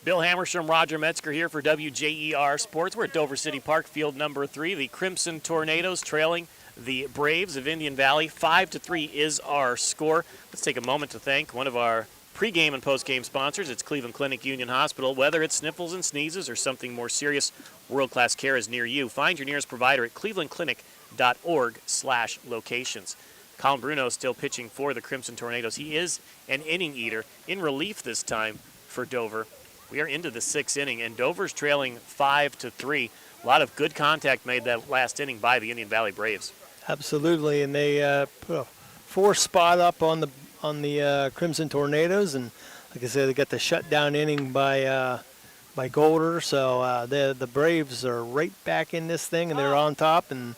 Bill Hammerstrom, Roger Metzger here for WJER Sports. We're at Dover City Park, field number 3. The Crimson Tornadoes trailing the Braves of Indian Valley. 5-3 is our score. Let's take a moment to thank one of our pregame and postgame sponsors. It's Cleveland Clinic Union Hospital. Whether it's sniffles and sneezes or something more serious, world-class care is near you. Find your nearest provider at clevelandclinic.org/locations. Colin Bruno still pitching for the Crimson Tornadoes. He is an inning eater, in relief this time for Dover. We are into the 6th inning, and Dover's trailing 5-3. A lot of good contact made that last inning by the Indian Valley Braves. Absolutely, and they put a 4 spot up on the Crimson Tornadoes, and like I said, they got the shutdown inning by Golder. So the Braves are right back in this thing, and they're on top and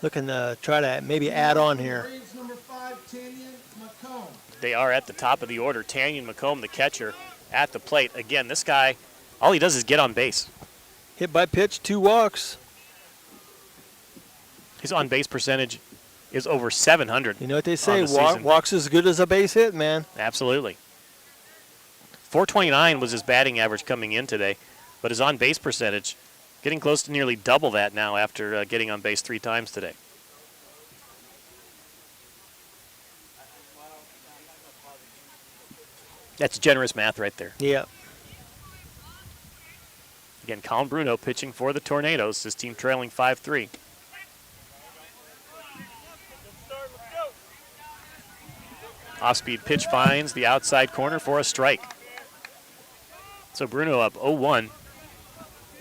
looking to try to maybe add on here. Braves number 5, Tanyan McComb. They are at the top of the order. Tanyan McComb, the catcher, at the plate. Again, this guy, all he does is get on base. Hit by pitch, 2 walks. His on-base percentage is over 700. You know what they say, season. walks as good as a base hit, man. Absolutely. 429 was his batting average coming in today, but his on-base percentage getting close to nearly double that now after getting on base 3 times today. That's generous math right there. Yeah. Again, Colin Bruno pitching for the Tornadoes, his team trailing 5-3. Off-speed pitch finds the outside corner for a strike. So Bruno up 0-1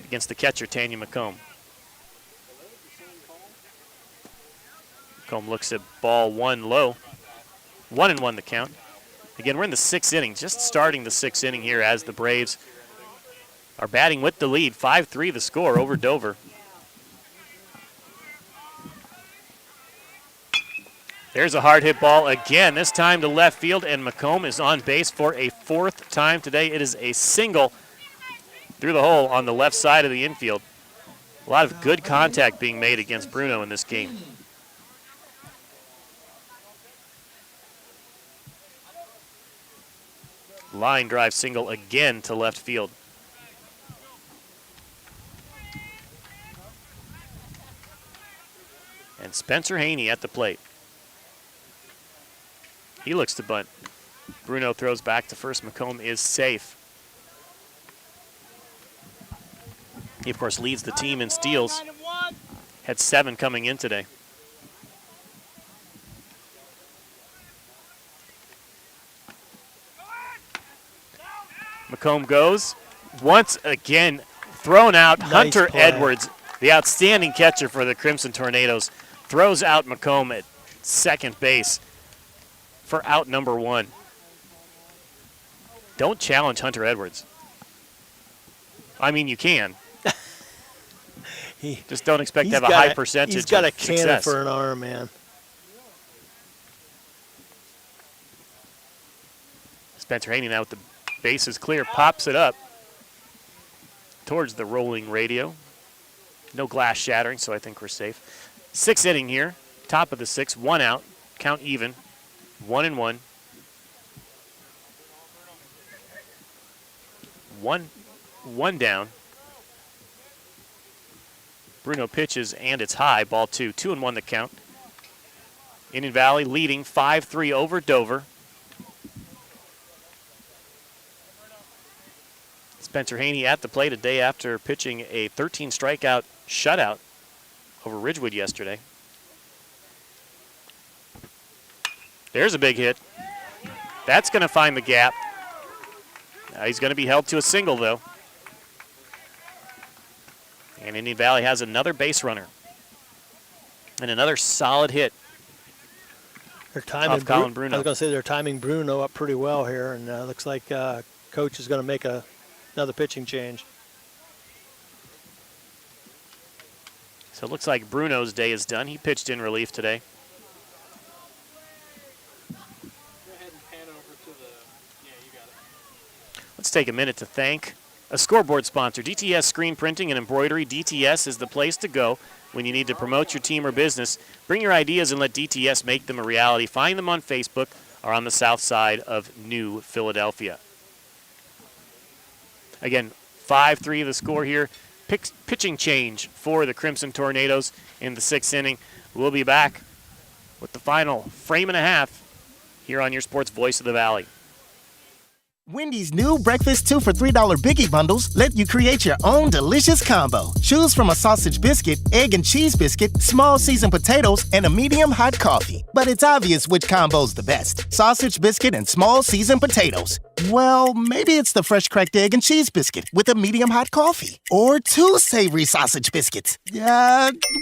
against the catcher, Tanyan McComb. McComb looks at ball 1 low. 1-1 the count. Again, we're in the 6th inning, just starting the 6th inning here as the Braves are batting with the lead. 5-3 the score over Dover. There's a hard hit ball again, this time to left field, and McComb is on base for a 4th time today. It is a single through the hole on the left side of the infield. A lot of good contact being made against Bruno in this game. Line drive single again to left field. And Spencer Haney at the plate. He looks to bunt. Bruno throws back to first. McComb is safe. He, of course, leads the team in steals. Had 7 coming in today. McComb goes. Once again, thrown out. Nice Hunter play. Edwards, the outstanding catcher for the Crimson Tornadoes, throws out McComb at second base for out number 1. Don't challenge Hunter Edwards. I mean, you can. Just don't expect to have a high percentage of success. He's got a cannon for an arm, man. Spencer Haney now with the bases clear, pops it up towards the rolling radio. No glass shattering, so I think we're safe. 6th inning here, top of the 6th, 1 out, count even, 1-1. One down. Bruno pitches, and it's high, ball 2. 2-1 the count. Indian Valley leading 5-3 over Dover. Spencer Haney at the plate a day after pitching a 13 strikeout shutout over Ridgewood yesterday. There's a big hit. That's going to find the gap. Now he's going to be held to a single, though. And Indian Valley has another base runner. And another solid hit. They're timing Colin Bruno. I was going to say they're timing Bruno up pretty well here, and looks like coach is going to make another pitching change. So it looks like Bruno's day is done. He pitched in relief today. Let's take a minute to thank a scoreboard sponsor, DTS Screen Printing and Embroidery. DTS is the place to go when you need to promote your team or business. Bring your ideas and let DTS make them a reality. Find them on Facebook or on the south side of New Philadelphia. Again, 5-3 the score here. Pitching change for the Crimson Tornadoes in the 6th inning. We'll be back with the final frame and a half here on your Sports Voice of the Valley. Wendy's new breakfast 2 for $3 Biggie Bundles let you create your own delicious combo. Choose from a sausage biscuit, egg and cheese biscuit, small seasoned potatoes, and a medium hot coffee. But it's obvious which combo's the best. Sausage biscuit and small seasoned potatoes. Well, maybe it's the fresh cracked egg and cheese biscuit with a medium hot coffee. Or 2 savory sausage biscuits.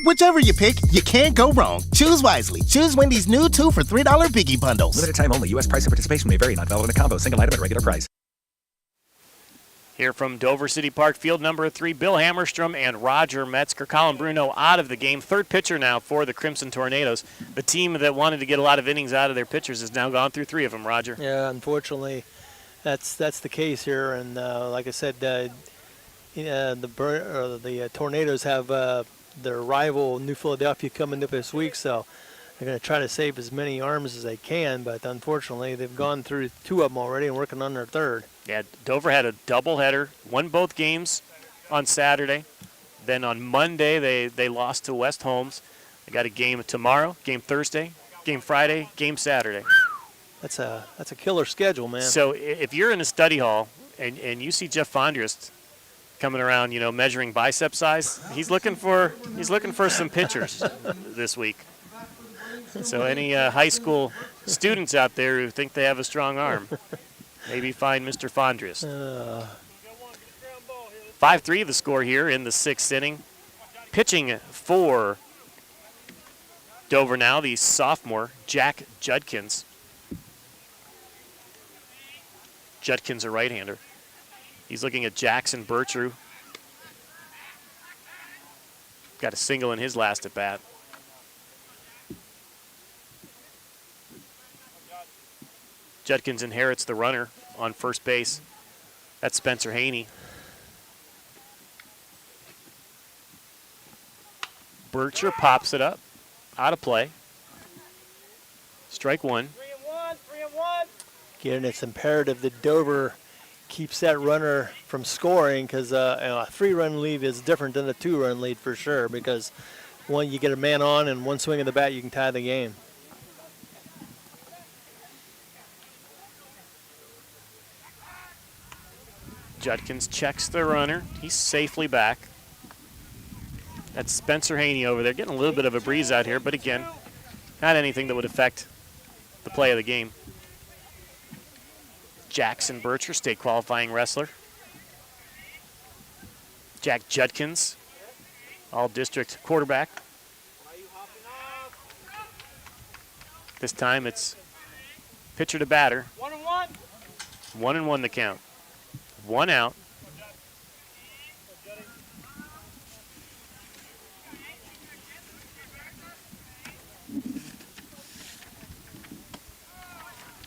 Whichever you pick, you can't go wrong. Choose wisely. Choose Wendy's new 2 for $3 Biggie Bundles. Limited time only. U.S. price and participation may vary. Not valid in a combo. Single item at regular price. Here from Dover City Park, field number 3, Bill Hammerstrom and Roger Metzger. Colin Bruno out of the game. Third pitcher now for the Crimson Tornadoes. The team that wanted to get a lot of innings out of their pitchers has now gone through 3 of them, Roger. Yeah, unfortunately, that's the case here. And like I said, the Tornadoes have their rival New Philadelphia coming up this week, so they're going to try to save as many arms as they can. But unfortunately, they've gone through 2 of them already and working on their 3rd. Yeah, Dover had a doubleheader, won both games on Saturday. Then on Monday, they lost to West Holmes. They got a game tomorrow, game Thursday, game Friday, game Saturday. That's a killer schedule, man. So if you're in a study hall and you see Jeff Fondrist coming around, measuring bicep size, he's looking for some pitchers this week. So any high school students out there who think they have a strong arm, maybe find Mr. Fondrist. 5-3 the score here in the 6th inning. Pitching for Dover now, the sophomore, Jack Judkins. Judkins, a right-hander. He's looking at Jackson Bertrew. Got a single in his last at-bat. Judkins inherits the runner on first base. That's Spencer Haney. Bertrew pops it up. Out of play. Strike 1. 3-1. Again, it's imperative that Dover keeps that runner from scoring because a 3-run lead is different than a 2-run lead for sure, because one, you get a man on, and one swing of the bat, you can tie the game. Judkins checks the runner. He's safely back. That's Spencer Haney over there, getting a little bit of a breeze out here, but again, not anything that would affect the play of the game. Jackson Bertrew, state qualifying wrestler. Jack Judkins, all-district quarterback. This time it's pitcher to batter. 1-1. 1-1 the count. 1 out.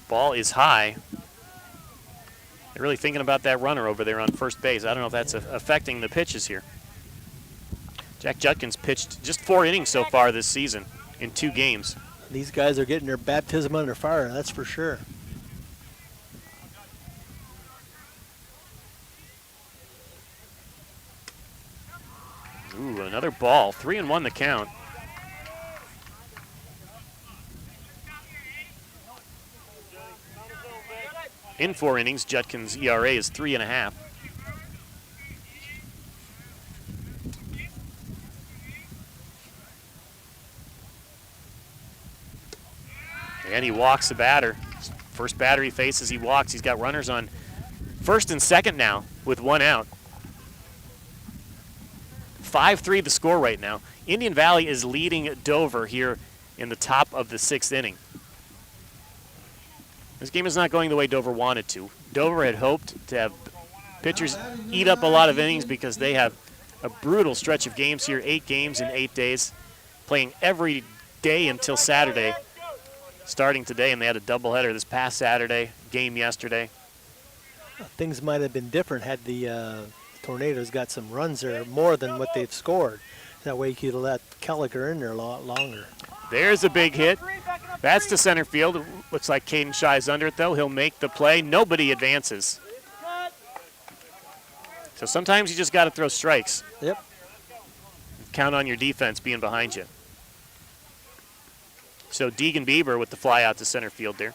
Ball is high. They're really thinking about that runner over there on first base. I don't know if that's affecting the pitches here. Jack Judkins pitched just 4 innings so far this season in 2 games. These guys are getting their baptism under fire, that's for sure. Ooh, another ball. 3-1 the count. In 4 innings, Judkins' ERA is 3.5. And he walks the batter. First batter he faces, he walks. He's got runners on first and second now with 1 out. 5-3 the score right now. Indian Valley is leading Dover here in the top of the 6th inning. This game is not going the way Dover wanted to. Dover had hoped to have pitchers eat up a lot of innings because they have a brutal stretch of games here, 8 games in 8 days, playing every day until Saturday, starting today, and they had a doubleheader this past Saturday, game yesterday. Things might have been different had the Tornadoes got some runs there, more than what they've scored. That way you could let Kelliker in there a lot longer. There's a big hit. That's to center field. It looks like Caden Shy's under it, though. He'll make the play. Nobody advances. So sometimes you just got to throw strikes. Yep. Count on your defense being behind you. So Deegan Bieber with the fly out to center field there.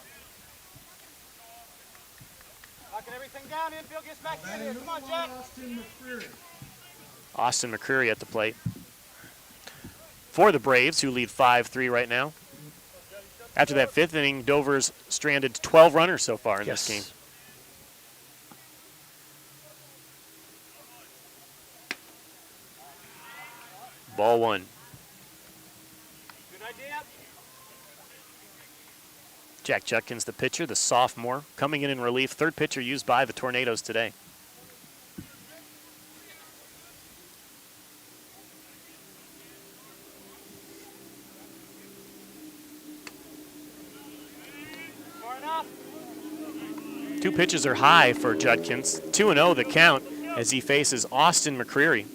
Knocking everything down, infield gets back in here. Come on, Jack. Austin McCreary at the plate. For the Braves, who lead 5-3 right now. After that 5th inning, Dover's stranded 12 runners so far in this game. Ball 1. Good idea. Jack Judkins, the pitcher, the sophomore, coming in relief. 3rd pitcher used by the Tornadoes today. Far enough. 2 pitches are high for Judkins. 2-0 the count as he faces Austin McCreary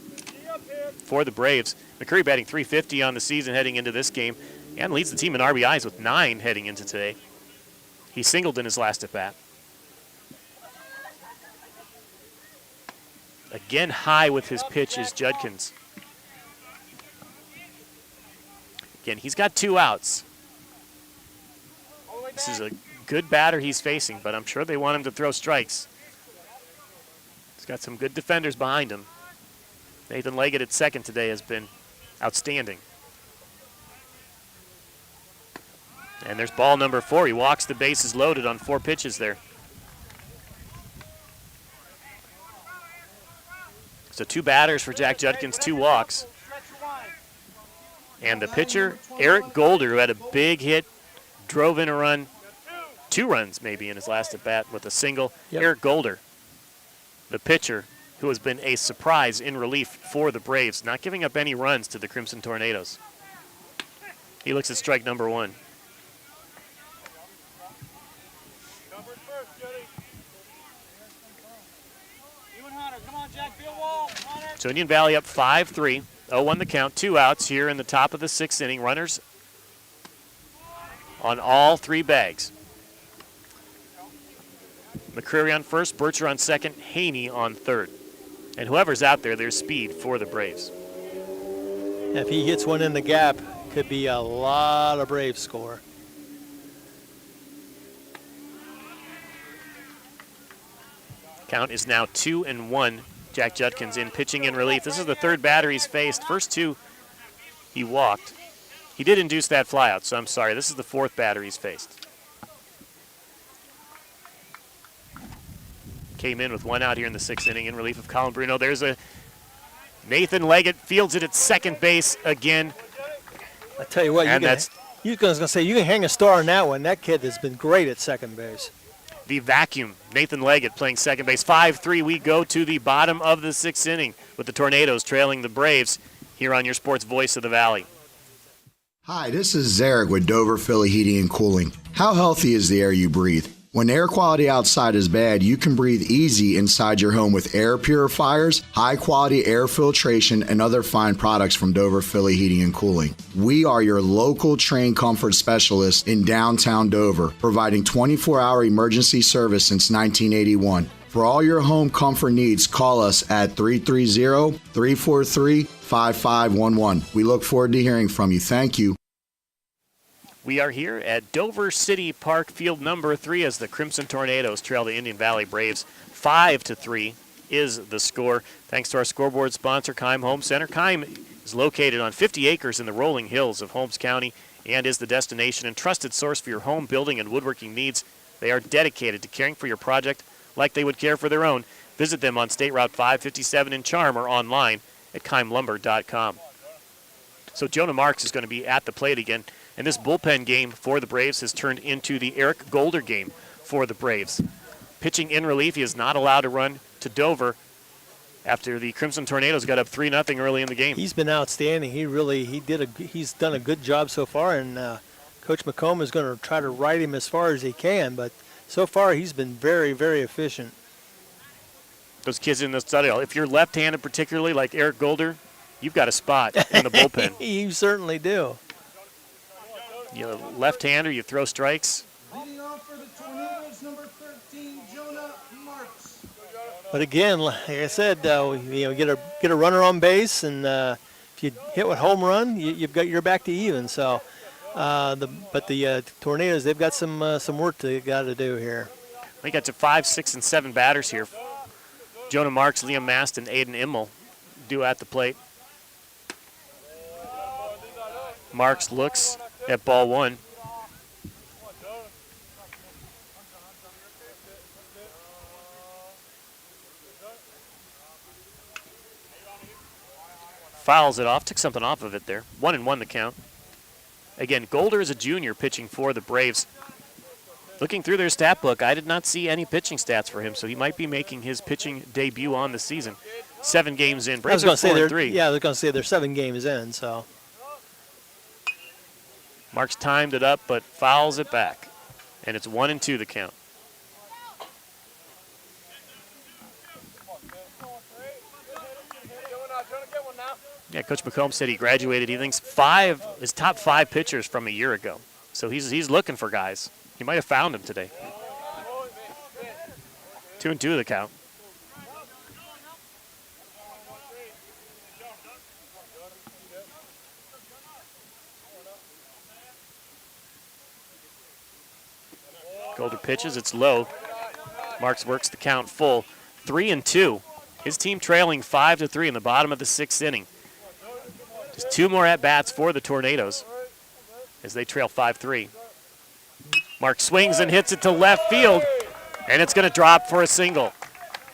for the Braves. McCreary batting .350 on the season heading into this game and leads the team in RBIs with 9 heading into today. He singled in his last at-bat. Again, high with his pitch is Judkins. Again, he's got 2 outs. This is a good batter he's facing, but I'm sure they want him to throw strikes. He's got some good defenders behind him. Nathan Leggett at second today has been outstanding. And there's ball number 4. He walks the bases loaded on 4 pitches there. So 2 batters for Jack Judkins, 2 walks. And the pitcher, Eric Golder, who had a big hit, drove in a run, 2 runs maybe in his last at-bat with a single. Yep. Eric Golder, the pitcher, who has been a surprise in relief for the Braves, not giving up any runs to the Crimson Tornadoes. He looks at strike number 1. So Indian Valley up 5-3, 0-1 the count, 2 outs here in the top of the 6th inning. Runners on all 3 bags. McCreary on first, Bircher on second, Haney on third. And whoever's out there, there's speed for the Braves. If he hits one in the gap, could be a lot of Braves score. Count is now 2-1. Jack Judkins in pitching in relief. This is the 3rd batter he's faced. First 2 he walked. He did induce that flyout, so I'm sorry. This is the 4th batter he's faced. Came in with 1 out here in the 6th inning in relief of Colin Bruno. There's a Nathan Leggett fields it at second base again. I tell you what, you can hang a star on that one. That kid has been great at second base. The vacuum, Nathan Leggett playing second base. 5-3, we go to the bottom of the 6th inning with the Tornadoes trailing the Braves here on your sports voice of the Valley. Hi, this is Zarek with Dover Philly Heating and Cooling. How healthy is the air you breathe? When air quality outside is bad, you can breathe easy inside your home with air purifiers, high-quality air filtration, and other fine products from Dover Philly Heating and Cooling. We are your local trained comfort specialist in downtown Dover, providing 24-hour emergency service since 1981. For all your home comfort needs, call us at 330-343-5511. We look forward to hearing from you. Thank you. We are here at Dover City Park, field number 3, as the Crimson Tornadoes trail the Indian Valley Braves. 5-3 is the score. Thanks to our scoreboard sponsor, Keim Home Center. Keim is located on 50 acres in the rolling hills of Holmes County and is the destination and trusted source for your home building and woodworking needs. They are dedicated to caring for your project like they would care for their own. Visit them on State Route 557 in Charm or online at keimlumber.com. So Jonah Marks is going to be at the plate again. And this bullpen game for the Braves has turned into the Eric Golder game for the Braves. pitching in relief. He is not allowed to run to Dover after the Crimson Tornadoes got up 3-0 early in the game. He's been outstanding. He's done a good job so far, and Coach McComb is going to try to ride him as far as he can, but so far he's been very, very efficient. Those kids in the study hall, if you're left-handed particularly like Eric Golder, you've got a spot in the bullpen. You certainly do. You're a left-hander, you throw strikes. Leading off for the Tornadoes, number 13, Jonah Marks. But again, like I said, get a runner on base, and if you hit with home run, you're back to even. So, the Tornadoes, they've got some work they got to do here. We got to 5, 6, and 7 batters here. Jonah Marks, Liam Mast, and Aiden Immel due at the plate. Marks looks at ball 1. Fouls it off, took something off of it there. 1-1 the count. Again, Golder is a junior pitching for the Braves. Looking through their stat book, I did not see any pitching stats for him, so he might be making his pitching debut on the season. 7 games in. Braves are 4-3. Yeah, I was going to say they're 7 games in, so. Marks timed it up, but fouls it back. And it's 1-2 the count. Yeah, Coach McComb said he graduated. He thinks his top 5 pitchers from a year ago. So he's looking for guys. He might have found him today. 2-2 the count. Golder pitches, it's low. Marks works the count full. 3-2. His team trailing 5-3 in the bottom of the 6th inning. Just 2 more at-bats for the Tornadoes as they trail 5-3. Mark swings and hits it to left field, and it's going to drop for a single.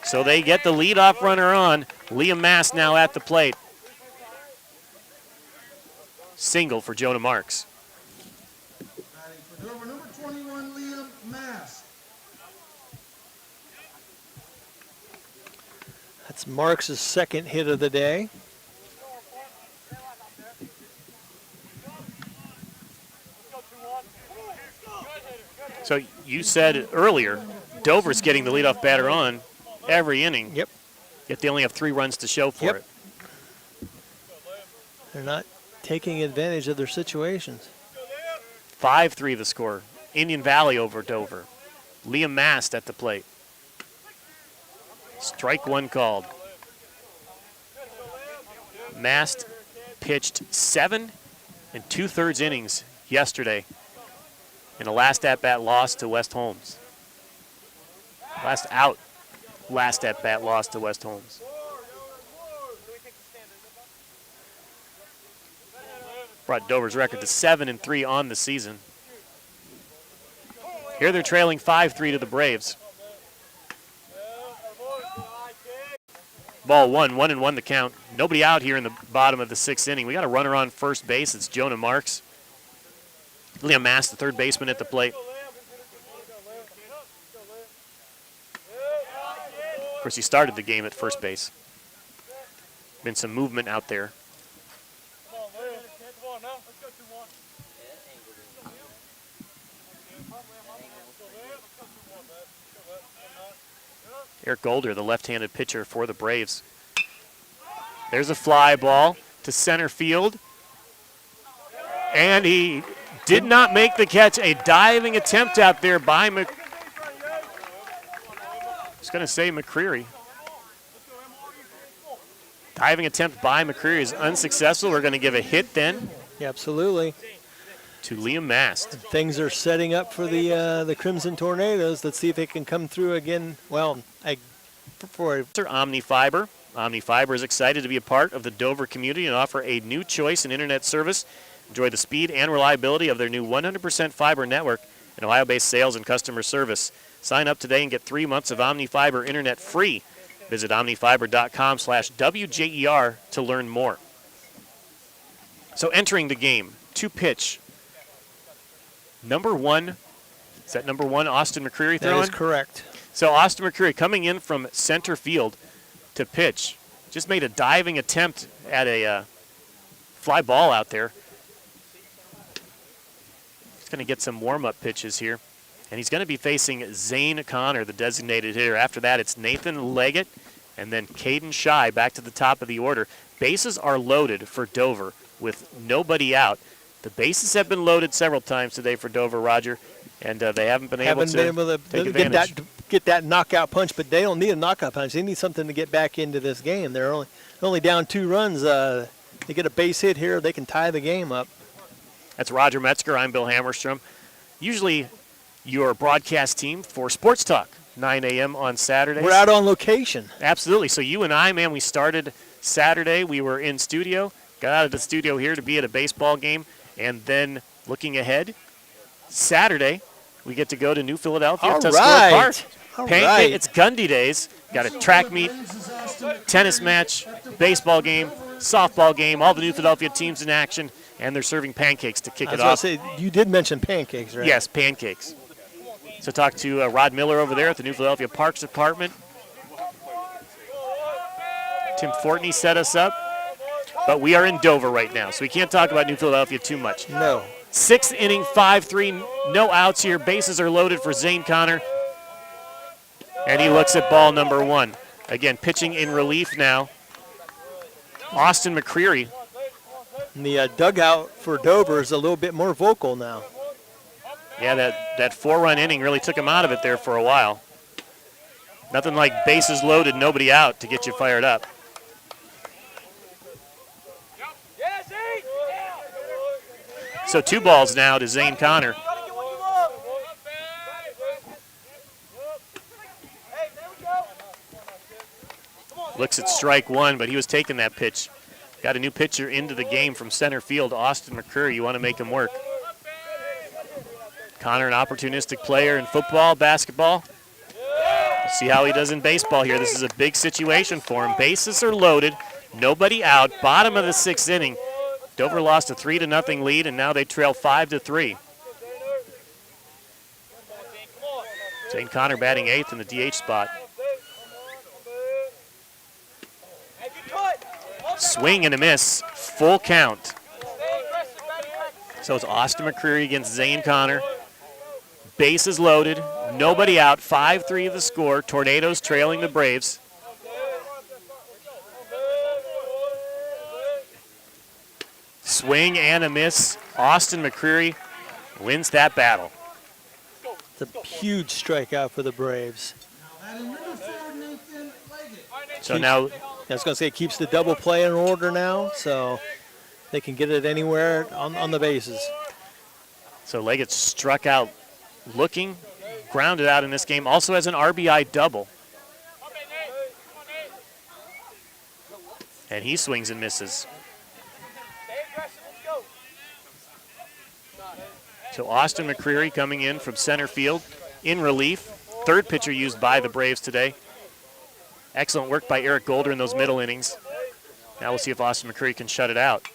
So they get the leadoff runner on. Liam Mast now at the plate. Single for Jonah Marks. Batting for Dover, number 21, Liam Mast. That's Marks' second hit of the day. So you said earlier, Dover's getting the leadoff batter on every inning. Yep. Yet they only have 3 runs to show for it. They're not taking advantage of their situations. 5-3 the score. Indian Valley over Dover. Liam Mast at the plate. Strike 1 called. Mast pitched 7 2/3 innings yesterday in a last at-bat loss to West Holmes. Last at-bat loss to West Holmes. Brought Dover's record to 7-3 on the season. Here they're trailing 5-3 to the Braves. Ball 1-1 the count. Nobody out here in the bottom of the 6th inning. We got a runner on first base. It's Jonah Marks. Liam Mast, the third baseman at the plate. Of course, he started the game at first base. Been some movement out there. Eric Golder, the left-handed pitcher for the Braves. There's a fly ball to center field. And he did not make the catch. A diving attempt out there by I was going to say McCreary. Diving attempt by McCreary is unsuccessful. We're going to give a hit then. Yeah, absolutely. To Liam Mast. Things are setting up for the Crimson Tornadoes. Let's see if they can come through again. Well, for Omni Fiber. Omni Fiber is excited to be a part of the Dover community and offer a new choice in internet service. Enjoy the speed and reliability of their new 100% fiber network and Ohio-based sales and customer service. Sign up today and get 3 months of Omni Fiber internet free. Visit omnifiber.com/WJER to learn more. So entering the game, to pitch. Number 1, is that number 1 Austin McCreary throwing? That is correct. So Austin McCreary coming in from center field to pitch. Just made a diving attempt at a fly ball out there. He's going to get some warm-up pitches here. And he's going to be facing Zane Connor, the designated hitter. After that, it's Nathan Leggett and then Caden Shy back to the top of the order. Bases are loaded for Dover with nobody out. The bases have been loaded several times today for Dover, Roger, and they haven't been able to take advantage. Get that knockout punch, but they don't need a knockout punch. They need something to get back into this game. They're only down 2 runs. They get a base hit here, they can tie the game up. That's Roger Metzger. I'm Bill Hammerstrom. Usually your broadcast team for Sports Talk, 9 a.m. on Saturdays. We're out on location. Absolutely. So you and I, man, we started Saturday. We were in studio, got out of the studio here to be at a baseball game, and then looking ahead, Saturday, we get to go to New Philadelphia All to right. Park. All Pancake, right. It's Gundy days. Got a track meet, tennis match, baseball game, softball game, all the New Philadelphia teams in action, and they're serving pancakes to kick it off. Say, you did mention pancakes, right? Yes, pancakes. So talk to Rod Miller over there at the New Philadelphia Parks Department. Tim Fortney set us up, but we are in Dover right now, so we can't talk about New Philadelphia too much. No. 6th inning, 5-3, no outs here. Bases are loaded for Zane Connor, and he looks at ball number 1. Again, pitching in relief now, Austin McCreary. And the dugout for Dover is a little bit more vocal now. Yeah, that 4-run inning really took him out of it there for a while. Nothing like bases loaded, nobody out to get you fired up. So 2 balls now to Zane Connor. Looks at strike 1, but he was taking that pitch. Got a new pitcher into the game from center field, Austin McCreary. You want to make him work. Connor, an opportunistic player in football, basketball. We'll see how he does in baseball here. This is a big situation for him. Bases are loaded, nobody out. Bottom of the 6th inning. Dover lost a 3-0 lead, and now they trail 5-3. Zane Connor batting 8th in the DH spot. Swing and a miss, full count. So it's Austin McCreary against Zane Connor. Bases loaded, nobody out, 5-3 the score. Tornadoes trailing the Braves. Swing and a miss. Austin McCreary wins that battle. It's a huge strikeout for the Braves. So now, I was going to say, it keeps the double play in order now, so they can get it anywhere on the bases. So Leggett struck out looking, grounded out in this game. Also has an RBI double. And he swings and misses. So Austin McCreary coming in from center field in relief. 3rd pitcher used by the Braves today. Excellent work by Eric Golder in those middle innings. Now we'll see if Austin McCreary can shut it out.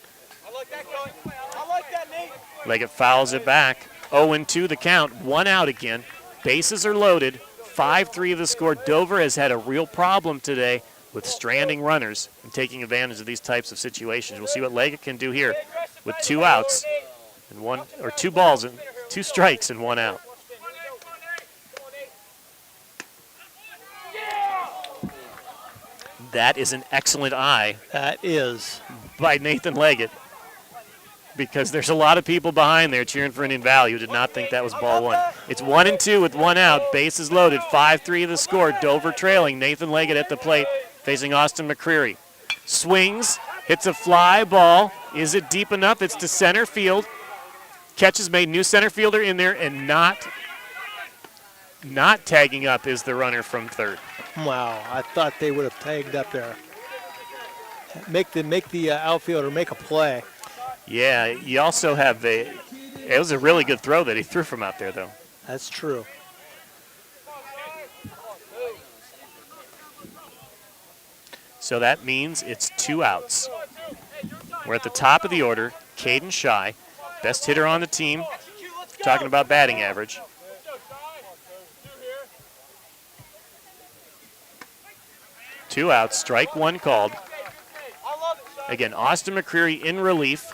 Leggett fouls it back. 0-2 the count, 1 out again. Bases are loaded, 5-3 the score. Dover has had a real problem today with stranding runners and taking advantage of these types of situations. We'll see what Leggett can do here with 2 outs and 2 balls and 2 strikes and 1 out. That is an excellent eye. That is. By Nathan Leggett. Because there's a lot of people behind there cheering for an invalid who did not think that was ball 1. It's 1-2 with 1 out. Bases loaded. 5-3 the score. Dover trailing. Nathan Leggett at the plate facing Austin McCreary. Swings. Hits a fly ball. Is it deep enough? It's to center field. Catch is made. New center fielder in there, and not tagging up is the runner from 3rd. Wow, I thought they would have tagged up there. Make the outfielder make a play. Yeah, you also have it was a really good throw that he threw from out there, though. That's true. So that means it's 2 outs. We're at the top of the order. Caden Shy, best hitter on the team. Talking about batting average. 2 outs, strike one called. Again, Austin McCreary in relief.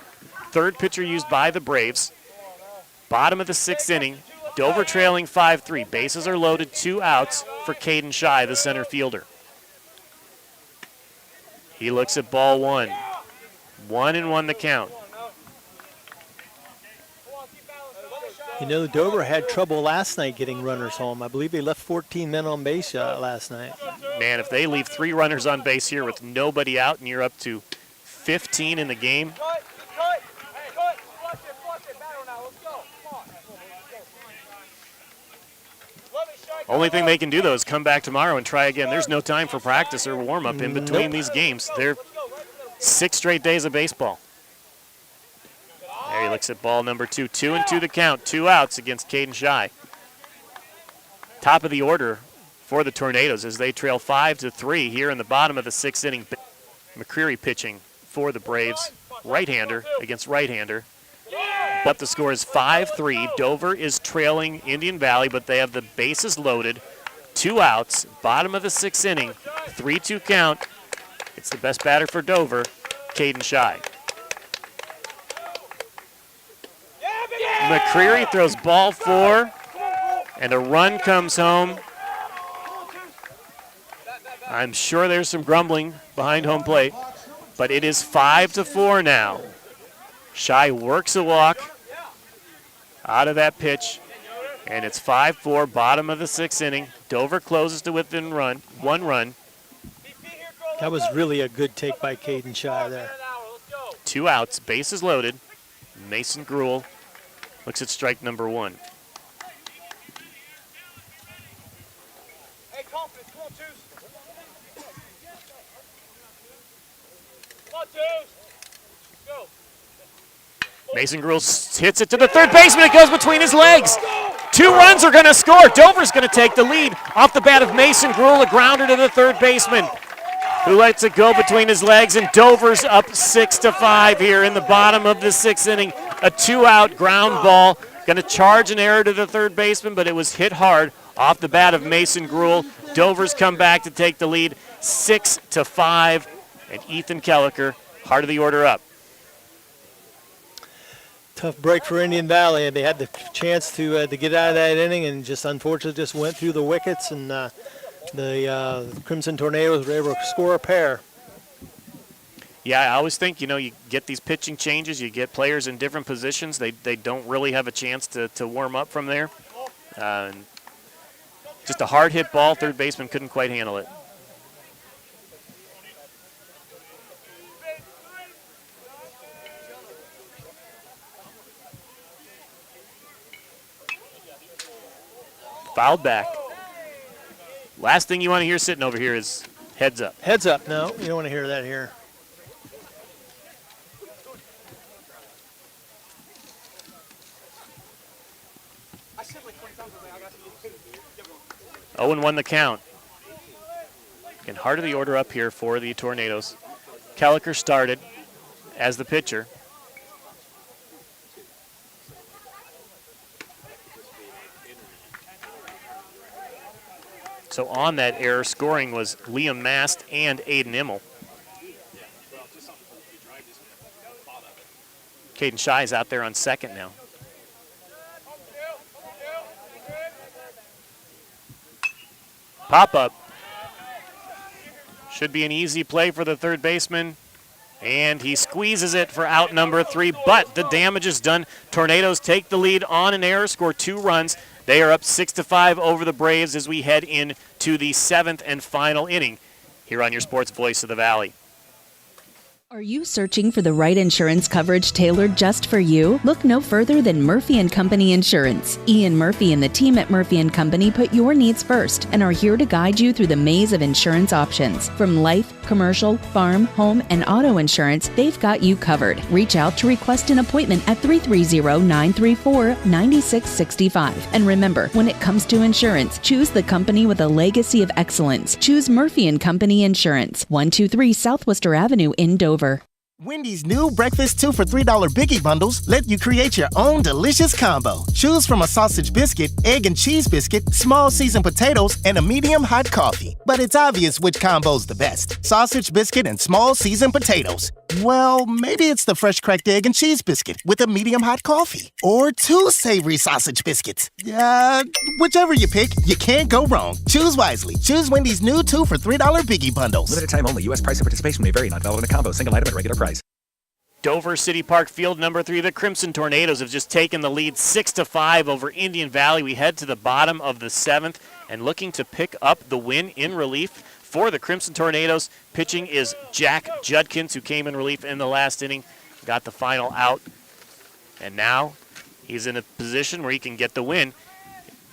Third pitcher used by the Braves. Bottom of the 6th inning. Dover trailing 5-3. Bases are loaded, 2 outs for Caden Shy, the center fielder. He looks at ball one. 1-1 the count. You know, Dover had trouble last night getting runners home. I believe they left 14 men on base last night. Man, if they leave 3 runners on base here with nobody out and you're up to 15 in the game. Only thing they can do, though, is come back tomorrow and try again. There's no time for practice or warm-up in between these games. They're 6 straight days of baseball. There he looks at ball number 2. 2-2 the count. 2 outs against Caden Shy. Top of the order for the Tornadoes as they trail 5-3 here in the bottom of the 6th inning. McCreary pitching for the Braves. Right-hander against right-hander. But the score is 5-3. Dover is trailing Indian Valley, but they have the bases loaded. 2 outs, bottom of the 6th inning. 3-2 count. It's the best batter for Dover, Caden Shy. McCreary throws ball 4, and a run comes home. I'm sure there's some grumbling behind home plate, but it is 5-4 now. Shy works a walk out of that pitch, and it's 5-4, bottom of the 6th inning. Dover closes to within 1 run. That was really a good take by Caden Shy there. 2 outs, bases loaded. Mason Gruel looks at strike number 1. Hey, confidence, come on, twos. Come on, twos. Go. Mason Gruel hits it to the third baseman. It goes between his legs. 2 runs are going to score. Dover's going to take the lead off the bat of Mason Gruel, a grounder to the third baseman, who lets it go between his legs, and Dover's up 6-5 here in the bottom of the 6th inning. A 2-out ground ball. Going to charge an error to the third baseman, but it was hit hard off the bat of Mason Gruel. Dover's come back to take the lead 6-5, and Ethan Kelliker, heart of the order up. Tough break for Indian Valley, and they had the chance to get out of that inning, and just unfortunately just went through the wickets, and the Crimson Tornadoes were able to score a pair. Yeah, I always think, you get these pitching changes, you get players in different positions. They don't really have a chance to warm up from there. Just a hard hit ball, third baseman couldn't quite handle it. Fouled back. Last thing you want to hear sitting over here is heads up. Heads up. No, you don't want to hear that here. Oh, and 1 the count. Again, heart of the order up here for the Tornadoes. Kelliker started as the pitcher. So on that error, scoring was Liam Mast and Aiden Immel. Caden Shy is out there on second now. Pop-up. Should be an easy play for the third baseman. And he squeezes it for out number 3, but the damage is done. Tornadoes take the lead on an error, score 2 runs. They are up 6-5 over the Braves as we head into the 7th and final inning here on your Sports Voice of the Valley. Are you searching for the right insurance coverage tailored just for you? Look no further than Murphy & Company Insurance. Ian Murphy and the team at Murphy & Company put your needs first and are here to guide you through the maze of insurance options. From life, commercial, farm, home, and auto insurance, they've got you covered. Reach out to request an appointment at 330-934-9665. And remember, when it comes to insurance, choose the company with a legacy of excellence. Choose Murphy & Company Insurance, 123 Southwester Avenue in Dover. Wendy's new breakfast 2 for $3 Biggie Bundles let you create your own delicious combo. Choose from a sausage biscuit, egg and cheese biscuit, small seasoned potatoes, and a medium hot coffee. But it's obvious which combo's the best. Sausage biscuit and small seasoned potatoes. Well, maybe it's the fresh cracked egg and cheese biscuit with a medium hot coffee. Or 2 savory sausage biscuits. Whichever you pick, you can't go wrong. Choose wisely. Choose Wendy's new 2 for $3 Biggie Bundles. Limited time only. U.S. price and participation may vary. Not valid in a combo. Single item at regular price. Dover City Park Field number 3. The Crimson Tornadoes have just taken the lead 6-5 over Indian Valley. We head to the bottom of the 7th and looking to pick up the win in relief for the Crimson Tornadoes. Pitching is Jack Judkins, who came in relief in the last inning, got the final out, and now he's in a position where he can get the win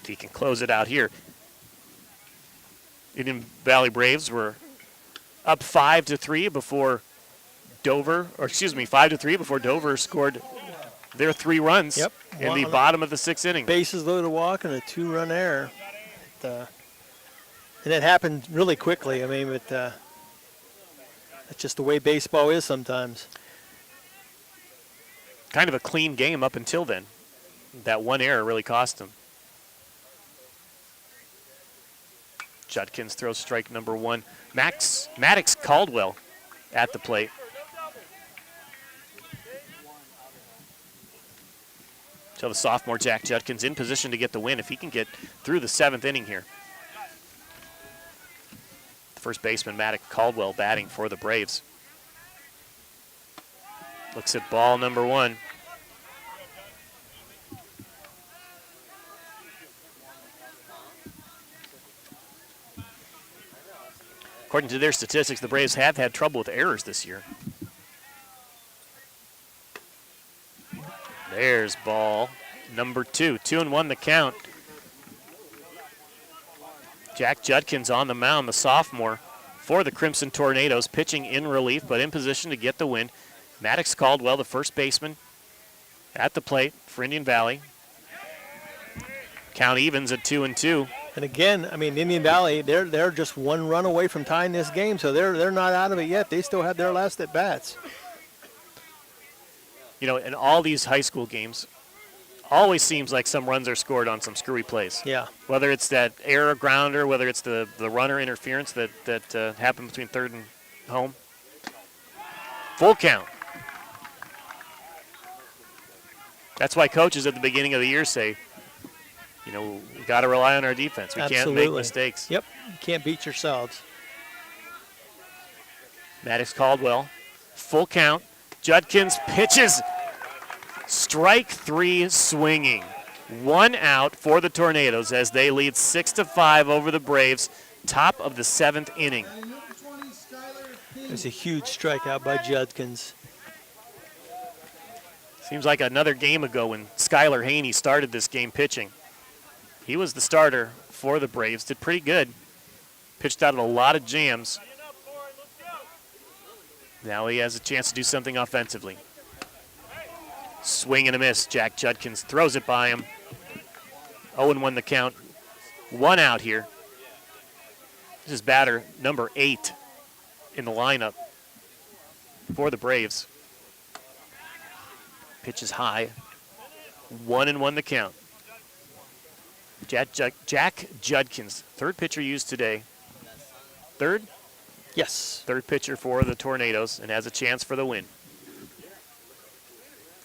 if he can close it out here. Indian Valley Braves were up 5-3 before Dover, 5-3 before Dover scored their 3 runs in the bottom of the 6th inning. Bases loaded walk and a 2-run error. And it happened really quickly. I mean, that's just the way baseball is sometimes. Kind of a clean game up until then. That one error really cost him. Judkins throws strike number 1. Maddox Caldwell at the plate. So the sophomore Jack Judkins in position to get the win if he can get through the 7th inning here. First baseman Maddox Caldwell batting for the Braves. Looks at ball number 1. According to their statistics, the Braves have had trouble with errors this year. There's ball number 2. 2-1 the count. Jack Judkins on the mound, the sophomore for the Crimson Tornadoes, pitching in relief but in position to get the win. Maddox Caldwell, the first baseman, at the plate for Indian Valley. Count evens at 2-2. And again, I mean, Indian Valley, they're just 1 run away from tying this game, so they're not out of it yet. They still have their last at bats. You know, in all these high school games, always seems like some runs are scored on some screwy plays. Yeah. Whether it's that error grounder, whether it's the runner interference that happened between third and home. Full count. That's why coaches at the beginning of the year say, you know, we got to rely on our defense. We can't make mistakes. Yep, you can't beat yourselves. Maddox Caldwell, full count. Judkins pitches. Strike 3 swinging. 1 out for the Tornadoes as they lead 6-5 over the Braves. Top of the 7th inning. It was a huge strikeout by Judkins. Seems like another game ago when Skylar Haney started this game pitching. He was the starter for the Braves. Did pretty good. Pitched out of a lot of jams. Now he has a chance to do something offensively. Swing and a miss. Jack Judkins throws it by him. 0-1 the count. 1 out here. This is batter number 8 in the lineup for the Braves. Pitch is high. 1-1 the count. Jack Judkins, third pitcher used today. Third? Yes. Third pitcher for the Tornadoes and has a chance for the win.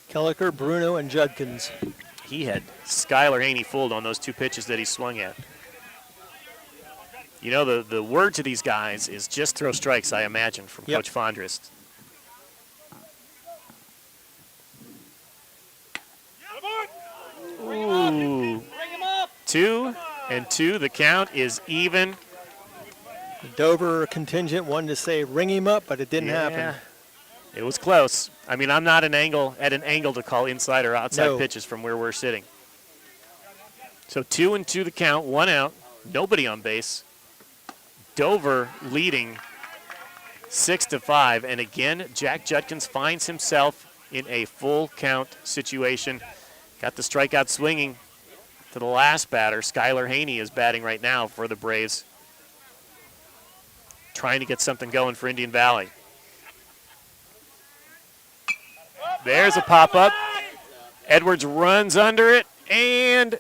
Kelliker, Bruno, and Judkins. He had Skylar Haney fooled on those 2 pitches that he swung at. You know, the word to these guys is just throw strikes, I imagine, from Coach Fondrest. Ooh. 2-2. The count is even. The Dover contingent wanted to say ring him up, but it didn't happen. It was close. I mean, I'm not at an angle to call inside or outside pitches from where we're sitting. So 2-2 the count, 1 out, nobody on base. Dover leading 6-5, and again, Jack Judkins finds himself in a full count situation. Got the strikeout swinging to the last batter. Skylar Haney is batting right now for the Braves, trying to get something going for Indian Valley. There's a pop-up. Edwards runs under it, and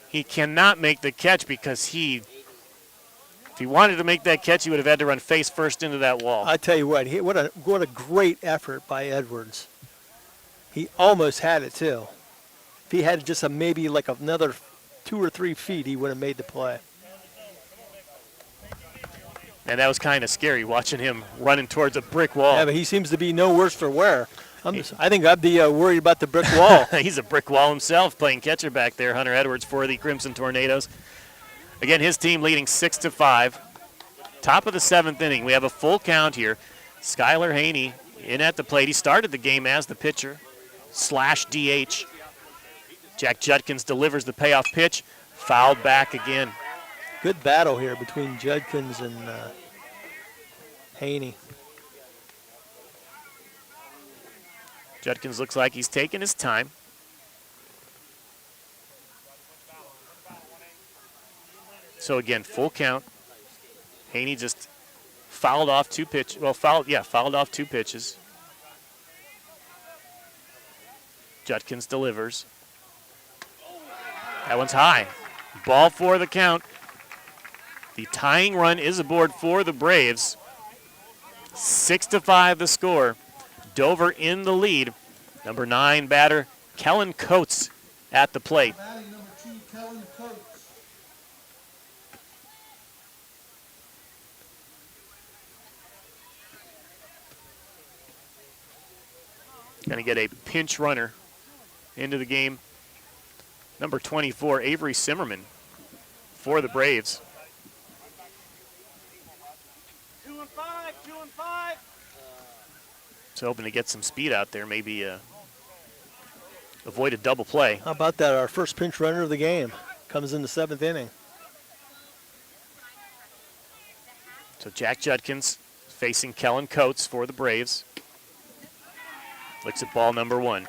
he cannot make the catch because if he wanted to make that catch, he would have had to run face first into that wall. I tell you what, what a great effort by Edwards. He almost had it too. If he had just maybe like another 2 or 3 feet, he would have made the play. And that was kind of scary, watching him running towards a brick wall. Yeah, but he seems to be no worse for wear. I think I'd be worried about the brick wall. He's a brick wall himself, playing catcher back there, Hunter Edwards for the Crimson Tornadoes. Again, his team leading 6-5. Top of the 7th inning. We have a full count here. Skylar Haney in at the plate. He started the game as the pitcher / DH. Jack Judkins delivers the payoff pitch. Fouled back again. Good battle here between Judkins and Haney. Judkins looks like he's taking his time. So again, full count. Haney just fouled off 2 pitches. Well, fouled off 2 pitches. Judkins delivers. That one's high. Ball for the count. The tying run is aboard for the Braves. 6-5 the score. Dover in the lead. Number 9 batter, Kellen Coates at the plate. Batting number 2, Kellen Coates. Going to get a pinch runner into the game. Number 24, Avery Simmerman for the Braves. 2 and 5, 2 and 5. So hoping to get some speed out there, maybe avoid a double play. How about that? Our first pinch runner of the game comes in the 7th inning. So Jack Judkins facing Kellen Coates for the Braves. Looks at ball number 1.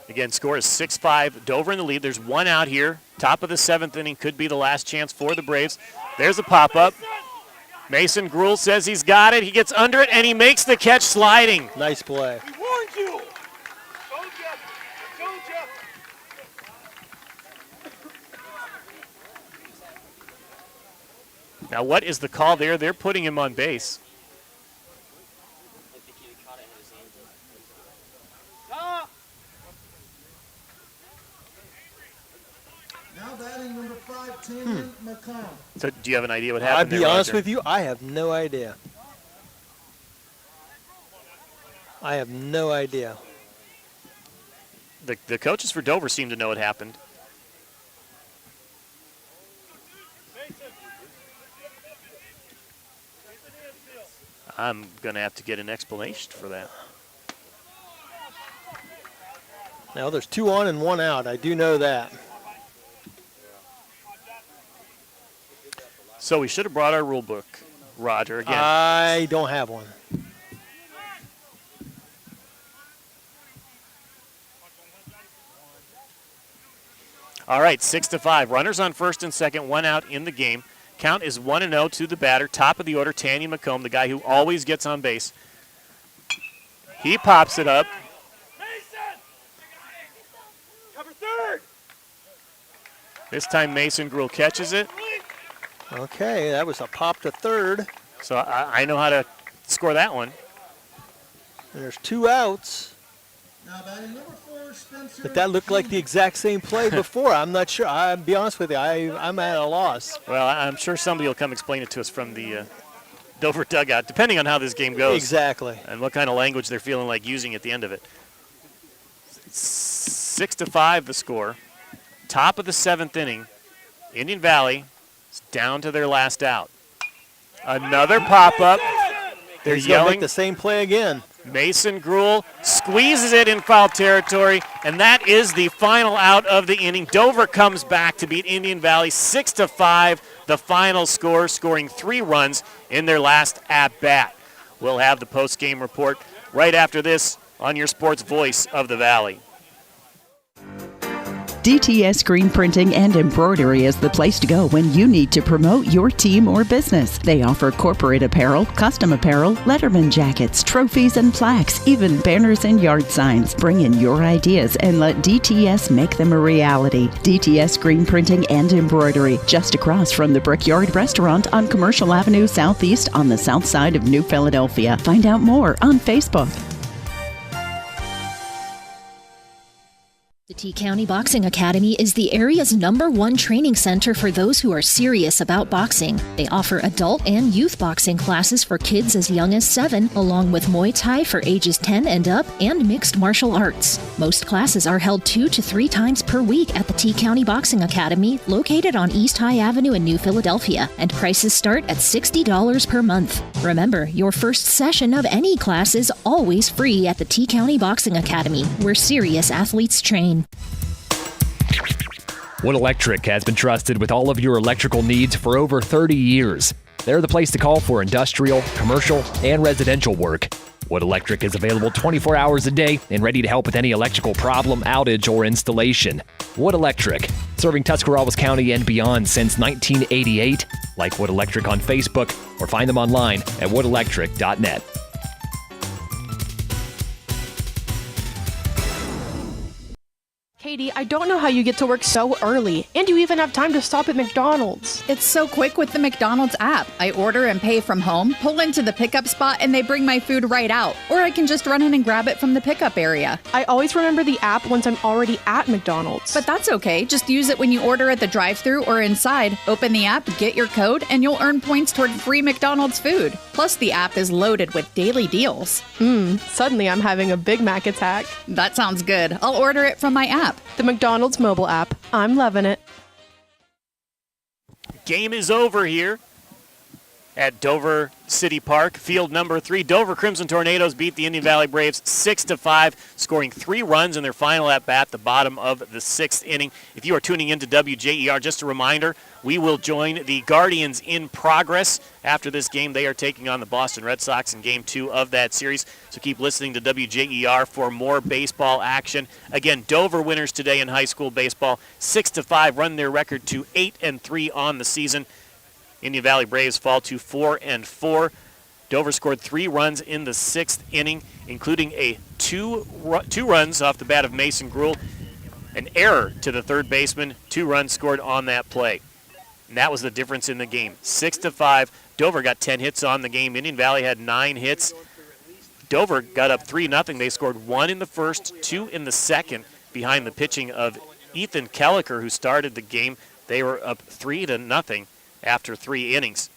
Again, score is 6-5. Dover in the lead. There's 1 out here. Top of the 7th inning could be the last chance for the Braves. There's a pop-up. Mason Gruhl says he's got it. He gets under it, and he makes the catch sliding. Nice play. We warned you. Told you. Now, what is the call there? They're putting him on base. Now batting number 5, Tanya McComb. So do you have an idea what happened I'll be honest with you, I have no idea. I have no idea. The coaches for Dover seem to know what happened. I'm going to have to get an explanation for that. Now there's 2 on and 1 out. I do know that. So we should have brought our rule book, Roger, again. I don't have one. All right, 6-5. Runners on first and second, 1 out in the game. Count is 1-0 to the batter. Top of the order, Tanya McComb, the guy who always gets on base. He pops it up. Cover third. This time Mason Gruhl catches it. Okay, that was a pop to third. So I know how to score that one. And there's 2 outs. Now batting number 4, Spencer. But that looked like the exact same play before. I'm not sure. I'll be honest with you. I'm at a loss. Well, I'm sure somebody will come explain it to us from the Dover dugout, depending on how this game goes. Exactly. And what kind of language they're feeling like using at the end of it. 6-5 the score. Top of the 7th inning. Indian Valley is down to their last out. Another pop-up. They're He's gonna yelling. make the same play again. Mason Gruhl squeezes it in foul territory, and that is the final out of the inning. Dover comes back to beat Indian Valley 6-5, the final score, scoring 3 runs in their last at-bat. We'll have the post-game report right after this on your sports voice of the Valley. DTS Screen Printing and Embroidery is the place to go when you need to promote your team or business. They offer corporate apparel, custom apparel, letterman jackets, trophies and plaques, even banners and yard signs. Bring in your ideas and let DTS make them a reality. DTS Screen Printing and Embroidery, just across from the Brickyard Restaurant on Commercial Avenue Southeast on the south side of New Philadelphia. Find out more on Facebook. The T-County Boxing Academy is the area's #1 training center for those who are serious about boxing. They offer adult and youth boxing classes for kids as young as 7, along with Muay Thai for ages 10 and up, and mixed martial arts. Most classes are held 2 to 3 times per week at the T-County Boxing Academy, located on East High Avenue in New Philadelphia, and prices start at $60 per month. Remember, your first session of any class is always free at the T-County Boxing Academy, where serious athletes train. Wood Electric has been trusted with all of your electrical needs for over 30 years. They're the place to call for industrial, commercial, and residential work. Wood Electric is available 24 hours a day and ready to help with any electrical problem, outage, or installation. Wood Electric, serving Tuscarawas County and beyond since 1988. Like Wood Electric on Facebook or find them online at woodelectric.net. Katie, I don't know how you get to work so early, and you even have time to stop at McDonald's. It's so quick with the McDonald's app. I order and pay from home, pull into the pickup spot, and they bring my food right out. Or I can just run in and grab it from the pickup area. I always remember the app once I'm already at McDonald's. But that's okay. Just use it when you order at the drive-thru or inside. Open the app, get your code, and you'll earn points toward free McDonald's food. Plus, the app is loaded with daily deals. Suddenly I'm having a Big Mac attack. That sounds good. I'll order it from my app. The McDonald's mobile app. I'm loving it. Game is over here at Dover City Park. Field number 3. Dover Crimson Tornadoes beat the Indian Valley Braves 6-5, scoring 3 runs in their final at-bat, the bottom of the 6th inning. If you are tuning into WJER, just a reminder, we will join the Guardians in progress after this game. They are taking on the Boston Red Sox in Game 2 of that series. So keep listening to WJER for more baseball action. Again, Dover winners today in high school baseball, 6-5, run their record to 8-3 on the season. Indian Valley Braves fall to 4-4. Dover scored 3 runs in the 6th inning, including a two runs off the bat of Mason Gruhl, an error to the third baseman, 2 runs scored on that play. And that was the difference in the game. 6-5. Dover got 10 hits on the game. Indian Valley had 9 hits. Dover got up 3-0. They scored 1 in the first, 2 in the second, behind the pitching of Ethan Kelliker, who started the game. They were up 3-0 after 3 innings.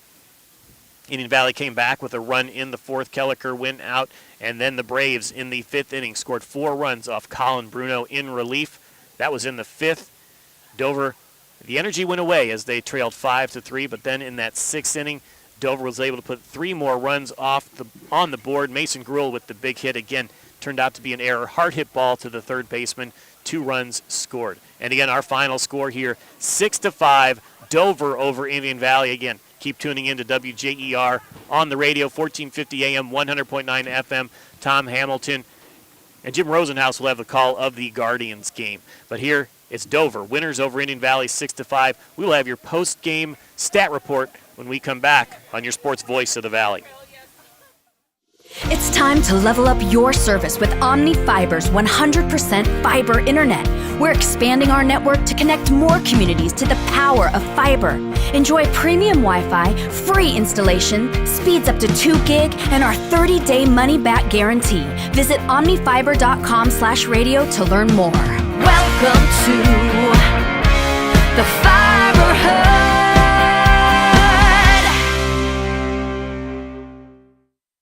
Indian Valley came back with a run in the 4th. Kelliker went out, and then the Braves in the 5th inning scored 4 runs off Colin Bruno in relief. That was in the 5th. Dover, the energy went away as they trailed 5-3, but then in that 6th inning, Dover was able to put 3 more runs on the board. Mason Gruhl with the big hit again turned out to be an error. Hard hit ball to the third baseman. 2 runs scored. And again, our final score here, 6-5. Dover over Indian Valley. Again, keep tuning in to WJER on the radio, 1450 AM, 100.9 FM. Tom Hamilton and Jim Rosenhaus will have the call of the Guardians game. But here, it's Dover, winners over Indian Valley 6-5. We will have your post-game stat report when we come back on your sports voice of the Valley. It's time to level up your service with Omni Fiber's 100% fiber internet. We're expanding our network to connect more communities to the power of fiber. Enjoy premium Wi-Fi, free installation, speeds up to 2 gig, and our 30-day money-back guarantee. Visit omnifiber.com/radio to learn more. Welcome to the Fiber Hub.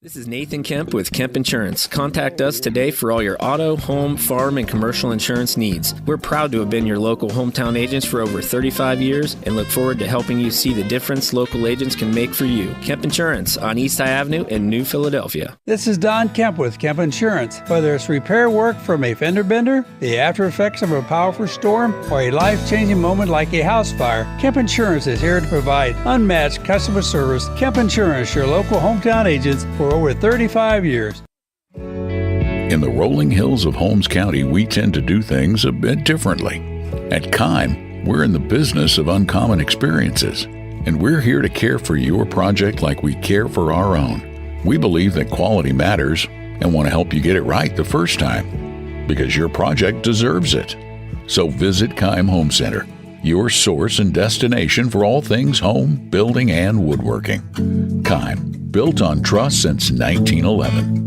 This is Nathan Kemp with Kemp Insurance. Contact us today for all your auto, home, farm, and commercial insurance needs. We're proud to have been your local hometown agents for over 35 years and look forward to helping you see the difference local agents can make for you. Kemp Insurance on East High Avenue in New Philadelphia. This is Don Kemp with Kemp Insurance. Whether it's repair work from a fender bender, the after effects of a powerful storm, or a life-changing moment like a house fire, Kemp Insurance is here to provide unmatched customer service. Kemp Insurance, your local hometown agents for over 35 years. In the rolling hills of Holmes County, we tend to do things a bit differently. At Kime, we're in the business of uncommon experiences, and we're here to care for your project like we care for our own. We believe that quality matters and want to help you get it right the first time, because your project deserves it. So visit Kime Home Center, your source and destination for all things home, building, and woodworking. Kime, built on trust since 1911.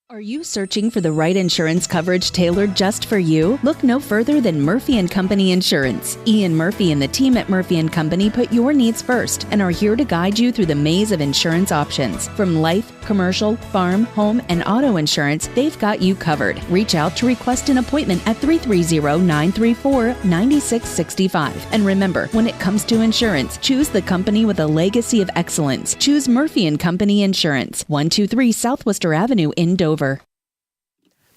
Are you searching for the right insurance coverage tailored just for you? Look no further than Murphy & Company Insurance. Ian Murphy and the team at Murphy & Company put your needs first and are here to guide you through the maze of insurance options. From life, commercial, farm, home, and auto insurance, they've got you covered. Reach out to request an appointment at 330-934-9665. And remember, when it comes to insurance, choose the company with a legacy of excellence. Choose Murphy & Company Insurance, 123 Southwester Avenue in Dover.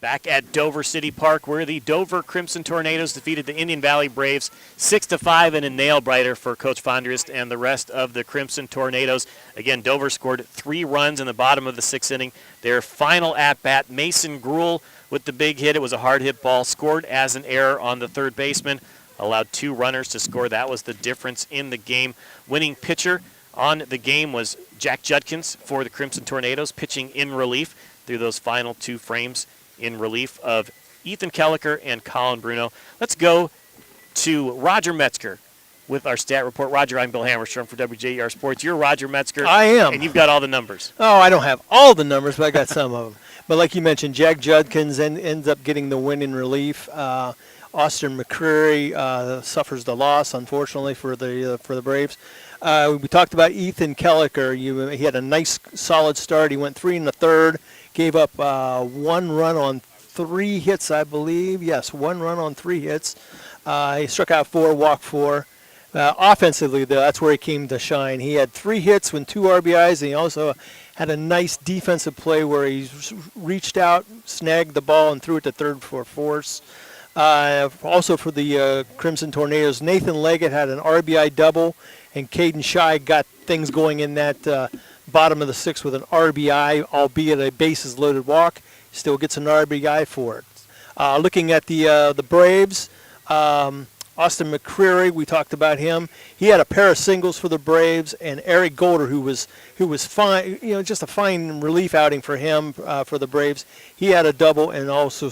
Back at Dover City Park, where the Dover Crimson Tornadoes defeated the Indian Valley Braves 6-5 in a nail-biter for Coach Fondrist and the rest of the Crimson Tornadoes. Again, Dover scored 3 runs in the bottom of the 6th inning. Their final at-bat, Mason Gruhl with the big hit. It was a hard-hit ball, scored as an error on the third baseman, allowed 2 runners to score. That was the difference in the game. Winning pitcher on the game was Jack Judkins for the Crimson Tornadoes, pitching in relief through those final 2 frames, in relief of Ethan Kelliker and Colin Bruno. Let's go to Roger Metzger with our stat report. Roger, I'm Bill Hammerstrom for WJER Sports. You're Roger Metzger. I am. And you've got all the numbers. Oh, I don't have all the numbers, but I got some of them. But like you mentioned, Jack Judkins ends up getting the win in relief. Austin McCreary suffers the loss, unfortunately, for the Braves. We talked about Ethan Kelliker. He had a nice, solid start. He went 3 1/3. Gave up 1 run on 3 hits, I believe. Yes, 1 run on 3 hits. He struck out 4, walked 4. Offensively, though, that's where he came to shine. He had 3 hits with 2 RBIs, and he also had a nice defensive play where he reached out, snagged the ball, and threw it to third for force. Also for the Crimson Tornadoes, Nathan Leggett had an RBI double, and Caden Shy got things going in that bottom of the 6th with an RBI, albeit a bases-loaded walk. Still gets an RBI for it. Looking at the Braves, Austin McCreary, we talked about him. He had a pair of singles for the Braves, and Eric Golder, who was fine, just a fine relief outing for him for the Braves. He had a double and also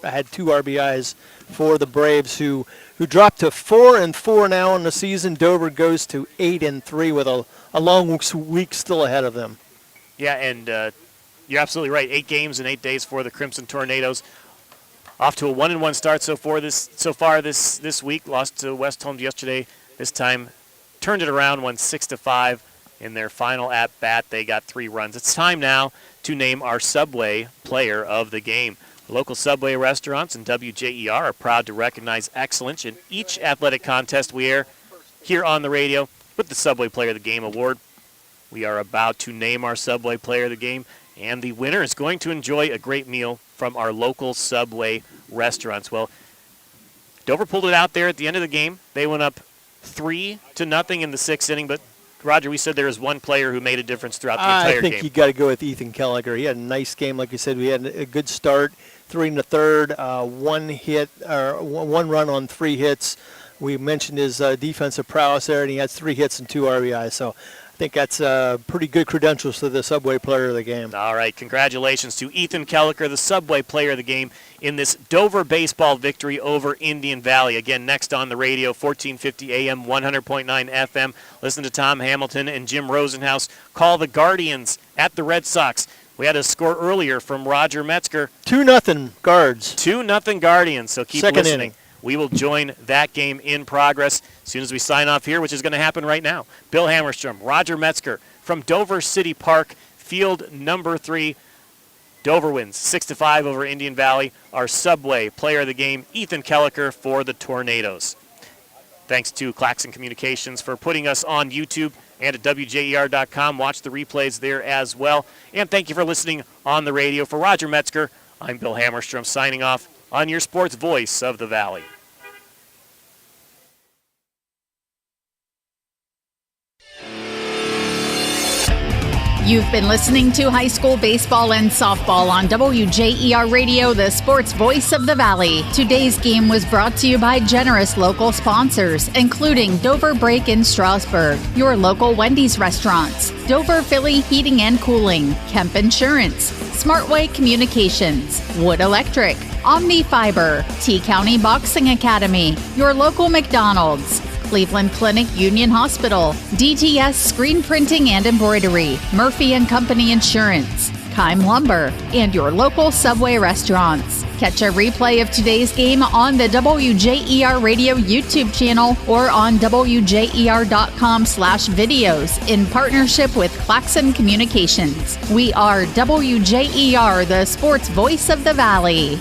had 2 RBIs for the Braves, who dropped to 4-4 now in the season. Dover goes to 8-3 with a long week still ahead of them. Yeah, and you're absolutely right. 8 games in 8 days for the Crimson Tornadoes. Off to a 1-1 start so far this week. Lost to West Holmes yesterday. This time turned it around, won 6-5 in their final at bat. They got 3 runs. It's time now to name our Subway Player of the Game. Local Subway restaurants and WJER are proud to recognize excellence in each athletic contest we air here on the radio with the Subway Player of the Game award. We are about to name our Subway Player of the Game, and the winner is going to enjoy a great meal from our local Subway restaurants. Well, Dover pulled it out there at the end of the game. They went up 3-0 in the 6th inning, but Roger, we said there was one player who made a difference throughout the entire game. I think you got to go with Ethan Kelliker. He had a nice game, like you said. We had a good start, 3 1/3, 1 run on 3 hits. We mentioned his defensive prowess there, and he had 3 hits and 2 RBIs. So I think that's pretty good credentials to the Subway Player of the Game. All right, congratulations to Ethan Kelliker, the Subway Player of the Game, in this Dover baseball victory over Indian Valley. Again, next on the radio, 1450 AM, 100.9 FM. Listen to Tom Hamilton and Jim Rosenhaus call the Guardians at the Red Sox. We had a score earlier from Roger Metzger. 2-0 Guards. 2-0 Guardians, so keep Second listening. Inning. We will join that game in progress as soon as we sign off here, which is going to happen right now. Bill Hammerstrom, Roger Metzger from Dover City Park, field number 3. Dover wins 6-5 over Indian Valley. Our Subway Player of the Game, Ethan Kelliker for the Tornadoes. Thanks to Claxon Communications for putting us on YouTube and at WJER.com. Watch the replays there as well. And thank you for listening on the radio. For Roger Metzger, I'm Bill Hammerstrom signing off on your sports voice of the Valley. You've been listening to high school baseball and softball on WJER Radio, the sports voice of the Valley. Today's game was brought to you by generous local sponsors, including Dover Break in Strasburg, your local Wendy's restaurants, Dover Philly Heating and Cooling, Kemp Insurance, Smartway Communications, Wood Electric, Omni Fiber, T-County Boxing Academy, your local McDonald's, Cleveland Clinic Union Hospital, DTS Screen Printing and Embroidery, Murphy & Company Insurance, Keim Lumber, and your local Subway restaurants. Catch a replay of today's game on the WJER Radio YouTube channel or on WJER.com/videos in partnership with Claxon Communications. We are WJER, the sports voice of the Valley.